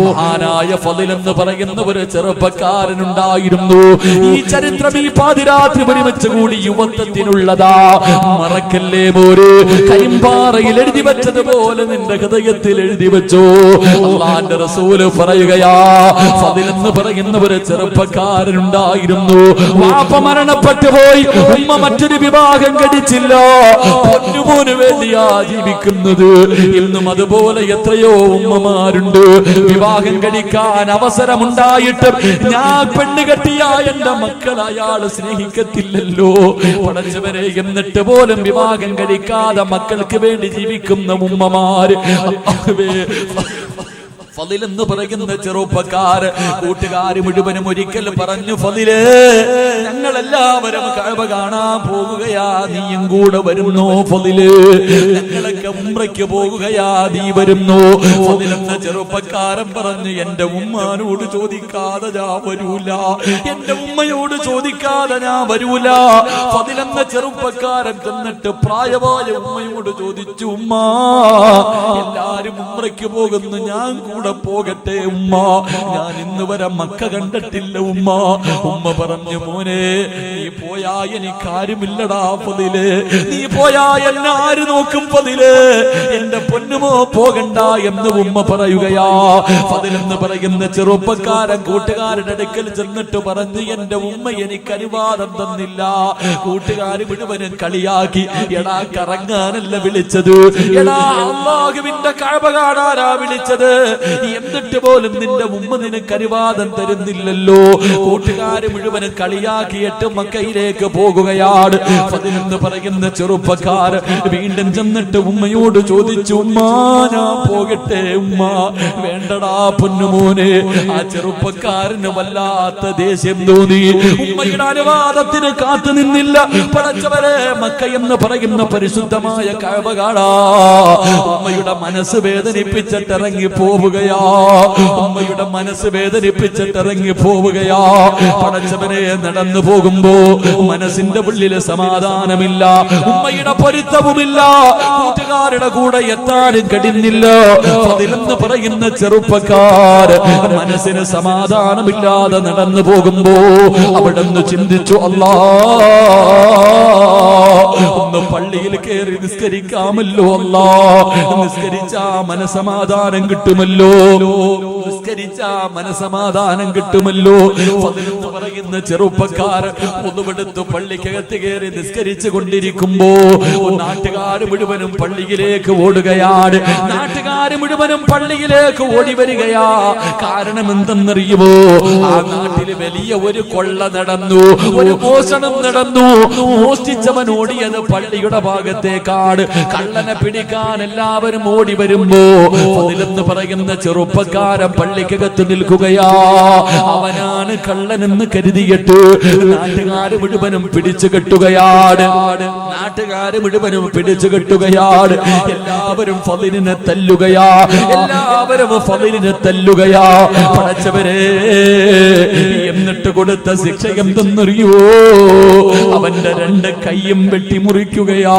മഹാനായ ഫളിൽ എന്ന് പറയുന്ന ഒരു ചെറുപ്പക്കാരനുണ്ടായിരുന്നു. ഈ ചരിത്രം ഈ പാതിരാത്രി ഒരുമിച്ച് കൂടി യുവത്വത്തിനുള്ളതാ. മറക്കല്ലേ മോര്, കരിമ്പാറയിൽ എഴുതി വെച്ചതുപോലെ നിന്റെ ഹൃദയത്തിൽ എഴുതി വെച്ചോ. അല്ലാഹുവിന്റെ റസൂൽ പറയുകയാ, ഫളിൽ എന്ന് പറയുന്ന ഒരു ചെറുപ്പക്കാരനുണ്ടായിരുന്നു. വാപ്പ മരണപ്പെട്ടു പോയി, ഉമ്മ മറ്റൊരു വിവാഹം കഴിച്ചില്ല. പൊന്നുമോന് വേണ്ടിയാ ജീവിക്കുന്നത്. ഇന്നും അതുപോലെ എത്രയോ ഉമ്മമാരുണ്ട്. വിവാഹം കഴിക്കാൻ അവസരമുണ്ടായിട്ട് ഞാൻ പെണ്ണ് കെട്ടിയ എന്റെ മക്കൾ അയാൾ സ്നേഹിക്കത്തില്ലല്ലോ. പടച്ചവരെ, എന്നിട്ട് പോലും വിവാഹം കഴിക്കാതെ മക്കൾക്ക് വേണ്ടി ജീവിക്കുന്ന ഉമ്മമാര്. ഫളിൽ എന്ന് പറയുന്ന ചെറുപ്പക്കാര് കൂട്ടുകാര് മുഴുവനും ഒരിക്കൽ പറഞ്ഞു, ഫളിലേ, ഞങ്ങളെല്ലാവരും കഅബ കാണാൻ പോകുകയാ, നീയും കൂടെ വരുന്നോ? ഫളിലേ, ഞങ്ങളൊക്കെ ഉംറയ്ക്ക് പോകുകയാ, നീ വരുന്നോ? ഫളിൽ എന്ന ചെറുപ്പക്കാരൻ പറഞ്ഞു, എന്റെ ഉമ്മാനോട് ചോദിക്കാതെ ഞാൻ വരൂല, എന്റെ ഉമ്മയോട് ചോദിക്കാതെ ഞാൻ വരൂല. ഫളിൽ എന്ന ചെറുപ്പക്കാരൻ ചെന്നിട്ട് പ്രായമായ ഉമ്മയോട് ചോദിച്ചു, ഉമ്മ, എല്ലാരും ഉംറയ്ക്ക് പോകുന്നു, ഞാൻ കൂടെ പോകട്ടെ ഉമ്മ? ഞാൻ ഇന്ന് വരെ മക്ക കണ്ടിട്ടില്ല ഉമ്മ. ഉമ്മ പറഞ്ഞു, മോനെ, നീ പോയാ എനിക്കാരുമില്ലടാ ഫളിലേ, നീ പോയാ എന്നെ ആര് നോക്കും ഫളിലേ? എന്റെ പൊന്നുമോ പോകണ്ട എന്ന് ഉമ്മ പറയുകയാ. ഫളിൽ എന്ന് പറയുന്ന ചെറുപ്പക്കാരൻ കൂട്ടുകാരുടെ അടുക്കൽ ചെന്നിട്ട് പറഞ്ഞു, എന്റെ ഉമ്മ എനിക്ക് അനുവാദം തന്നില്ല. കൂട്ടുകാർ മുഴുവനും കളിയാക്കി, എടാ കറങ്ങാനല്ല വിളിച്ചത്, എടാ അല്ലാഹുവിന്റെ കഅബ കാണാനാ വിളിച്ചത്, എന്നിട്ട് പോലും നിന്റെ ഉമ്മ നിനക്ക് അനുവാദം തരുന്നില്ലല്ലോ. കൂട്ടുകാര് മുഴുവനും കളിയാക്കിയിട്ട് മക്കയിലേക്ക് പോകുകയാണ്. ഫളിൽ എന്ന് പറയുന്ന ചെറുപ്പക്കാര് വീണ്ടും ചെന്നിട്ട് ഉമ്മയോട് ചോദിച്ചു, ഉമ്മ, ഞാൻ പോകട്ടെ ഉമ്മ? വേണ്ടടാ പൊന്നുമോനെ. ആ ചെറുപ്പക്കാരന് വല്ലാത്ത ദേഷ്യം തോന്നി. ഉമ്മയുടെ അനുവാദത്തിന് കാത്തു നിന്നില്ല. പടച്ചവരെ, മക്ക എന്ന് പറയുന്ന പരിശുദ്ധമായ കഅബ കാണാ ഉമ്മയുടെ മനസ്സ് വേദനിപ്പിച്ചിട്ട് ഇറങ്ങി പോവുകയാണ്. പോവുകയാ. ഉമ്മയുടെ മനസ്സ് വേദനിപ്പിച്ചിട്ട് ഇറങ്ങി പോവുകയാ. പടച്ചവനെ നടന്നു പോകുമ്പോ മനസ്സിന്റെ ഉള്ളില് സമാധാനമില്ല, ഉമ്മയുടെ പൊരുത്തവുമില്ല, കൂട്ടുകാരുടെ കൂടെ എത്താനും കഴിയുന്നില്ല. ഫദിലെന്ന് പറയുന്ന ചെറുപ്പക്കാർ മനസ്സിന് സമാധാനമില്ലാതെ നടന്നു പോകുമ്പോ അവിടെ നിന്ന് ചിന്തിച്ചു, അല്ലാ ഒന്ന് പള്ളിയിൽ കയറി നിസ്കരിക്കാമല്ലോ, അല്ലാ നിസ്കരിച്ചാ മനസമാധാനം കിട്ടുമല്ലോ, നിസ്കരിച്ചാ മനസമാധാനം കിട്ടുമല്ലോ. ഫദിലെന്ന് പറയുന്ന ചെറുപ്പക്കാർ ഒന്നുമെടുത്ത് പള്ളിക്കകത്ത് കയറി നിസ്കരിച്ചു കൊണ്ടിരിക്കുമ്പോ നാട്ടുകാർ മുഴുവനും പള്ളിയിലേക്ക് ഓടുകയാണ്. നാട്ടുകാർ മുഴുവനും പള്ളിയിലേക്ക് ഓടി വരികയാ. കാരണം എന്തെന്നറിയുമോ? ആ നാട്ടിൽ വലിയ ഒരു കൊള്ള നടന്നു, ഒരു മോഷണം നടന്നു. മോഷ്ടിച്ചവൻ ഓടിയത് പള്ളിയുടെ ഭാഗത്തേക്കാണ്. കള്ളനെ പിടിക്കാൻ എല്ലാവരും ഓടി വരുമ്പോ ഫദിലെന്ന് പറയുന്ന ചെറുപ്പക്കാരൻ പള്ളിക്കകത്ത് നിൽക്കുകയാ. അവനാണ് കള്ളനെന്ന് കരുതിയിട്ട് നാട്ടുകാർ മുഴുവനും പിടിച്ചു കെട്ടുകയാണ്. നാട്ടുകാര് മുഴുവനും പിടിച്ചു കെട്ടുകയാണ്. എല്ലാവരും ഫദിലിനെ തല്ലുകയാ, എല്ലാവരും ഫദിലിനെ തല്ലുകയാ. പടച്ചവരെ, എന്നിട്ട് കൊടുത്ത ശിക്ഷ എന്തെന്നറിയോ? അവന്റെ 2 കൈയും വെട്ടിമുറിക്കുകയാ.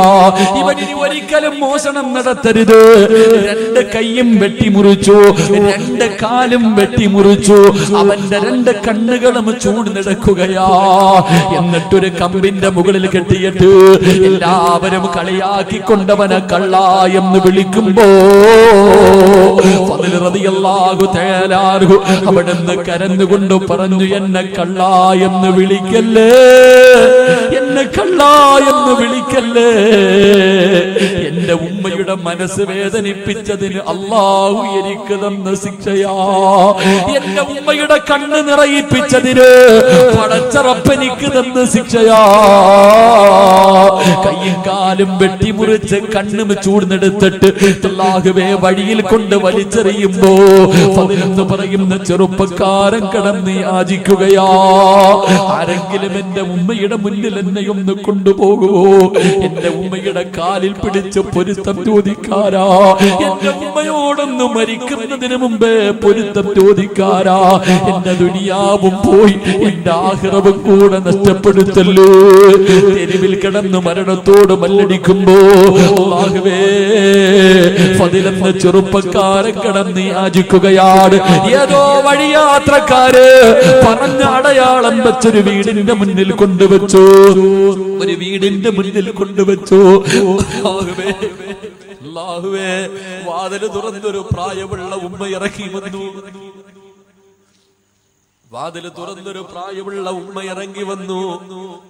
ഇവൻ ഇനി ഒരിക്കലും മോഷണം നടത്തരുത്. 2 കൈയും വെട്ടിമുറിച്ചു, 2 കാലും വെട്ടിമുറിച്ചു. അവന്റെ 2 കണ്ണുകളും ചൂടുന്നിടക്കുകയാ. എന്നിട്ടൊരു കമ്പിന്റെ മുകളിൽ കെട്ടിയിട്ട് എല്ലാവരും കളിയാക്കിക്കൊണ്ടവനെ കള്ള എന്ന് വിളിക്കുമ്പോ ഫദിൽ റളിയല്ലാഹു തആല അൻഹു അവിടുന്ന് കരഞ്ഞുകൊണ്ട് പറഞ്ഞു, എന്നെ കള്ള എന്ന് വിളിക്കല്ലേ, എന്നെ കള്ള എന്ന് വിളിക്കല്ലേ. എന്റെ ഉമ്മയുടെ മനസ്സ് വേദനിപ്പിച്ചതിന് അല്ലാഹു എനിക്ക് തന്ന ശിക്ഷയാ. എന്റെ ഉമ്മയുടെ കണ്ണ് നിറയിപ്പിച്ചതിന് പടച്ച റബ്ബ് എനിക്ക് തന്ന ശിക്ഷയാ. കയ്യും കാലും വെട്ടിമുറിച്ച് കണ്ണും ചൂടുന്നെടുത്തിട്ട് അല്ലാഹുവേ വഴിയിൽ കൊണ്ട് വലിച്ചെറിയുമ്പോ ഫദിലെന്ന് പറയുന്ന ചെറുപ്പക്കാരൻ കടന്ന് യാചിക്കുകയാ, ആരെങ്കിലും എന്റെ ഉമ്മയുടെ മുന്നിൽ എന്നെ ഒന്ന് കൊണ്ടുപോകുമോ? എന്റെ ഉമ്മയുടെ കാലിൽ പിടിച്ച് പൊരുത്തം ചോദിക്കാരാ, എന്റെ ഉമ്മയോടൊന്ന് മരിക്കുന്നതിന് മുമ്പേ പൊരുത്തം ചോദിക്കാരാ. എന്റെ ദുനിയാവും പോയി എന്റെ ആഖിറവും കൂടെ നഷ്ടപ്പെടുത്തല്ലോ. തെരുവിൽ കിടന്ന് മരണത്തോട് മല്ലടിക്കുമ്പോ അല്ലാഹുവേ ഫദിലെന്ന ചെറുപ്പക്കാരൻ കിടന്ന് യാചിക്കുകയാണ്. ഏതോ വഴിയാത്രക്കാര് പറഞ്ഞ അടയാളം വെച്ചൊരു വീടിന്റെ മുന്നിൽ കൊണ്ടുവച്ചു, ഒരു വീടിന്റെ മുന്നിൽ കൊണ്ടുവച്ചു. അല്ലാഹുവേ, വാതില് തുറന്നൊരു പ്രായമുള്ള ഉമ്മ ഇറങ്ങി വന്നു. വാതില് തുറന്നൊരു പ്രായമുള്ള ഉമ്മ ഇറങ്ങി വന്നു.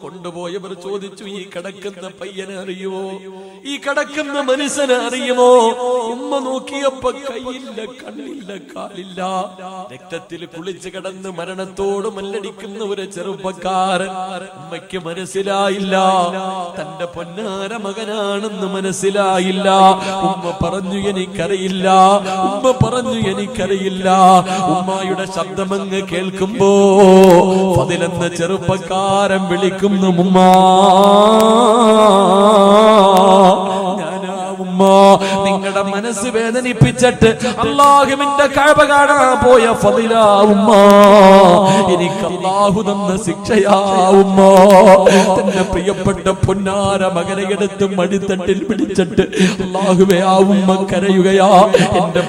കൊണ്ടുപോയവർ ചോദിച്ചു, ഈ കിടക്കുന്ന പയ്യനെ അറിയുമോ? ഈ കിടക്കുന്ന മനുഷ്യനെ അറിയുമോ? ഉമ്മ നോക്കിയപ്പോ കൈയില്ല, കണ്ണില്ല, കാലില്ല, രക്തത്തിൽ കുളിച്ച് കിടന്ന് മരണത്തോട് മല്ലടിക്കുന്ന ഒരു ചെറുപ്പക്കാരൻ. ഉമ്മയ്ക്ക് മനസ്സിലായില്ല, തന്റെ പൊന്നാര മകനാണെന്ന് മനസ്സിലായില്ല. ഉമ്മ പറഞ്ഞു, എനിക്കറിയില്ല. ഉമ്മ പറഞ്ഞു, എനിക്കറിയില്ല. ഉമ്മായുടെ ശബ്ദമങ്ങ് കേൾക്കും ഫദിലെന്ന ചെറുപ്പക്കാരൻ വിളിക്കുന്നു, ഉമ്മാ, ഞാനാ ഉമ്മ. നിങ്ങളുടെ മനസ്സ് വേദനിപ്പിച്ചിട്ട് അല്ലാഹുവിന്റെ കഅബ കാണാൻ പോയ ഫദിലാ ഉമ്മ. എനിക്ക് അല്ലാഹു തന്ന ശിക്ഷയാ ഉമ്മ. തന്റെ പ്രിയപ്പെട്ട പൊന്നാര മകനെ എടുത്ത് മടിത്തട്ടിൽ പിടിച്ചിട്ട് അല്ലാഹുവേ ആ ഉമ്മ കരയുകയാ. എന്റെ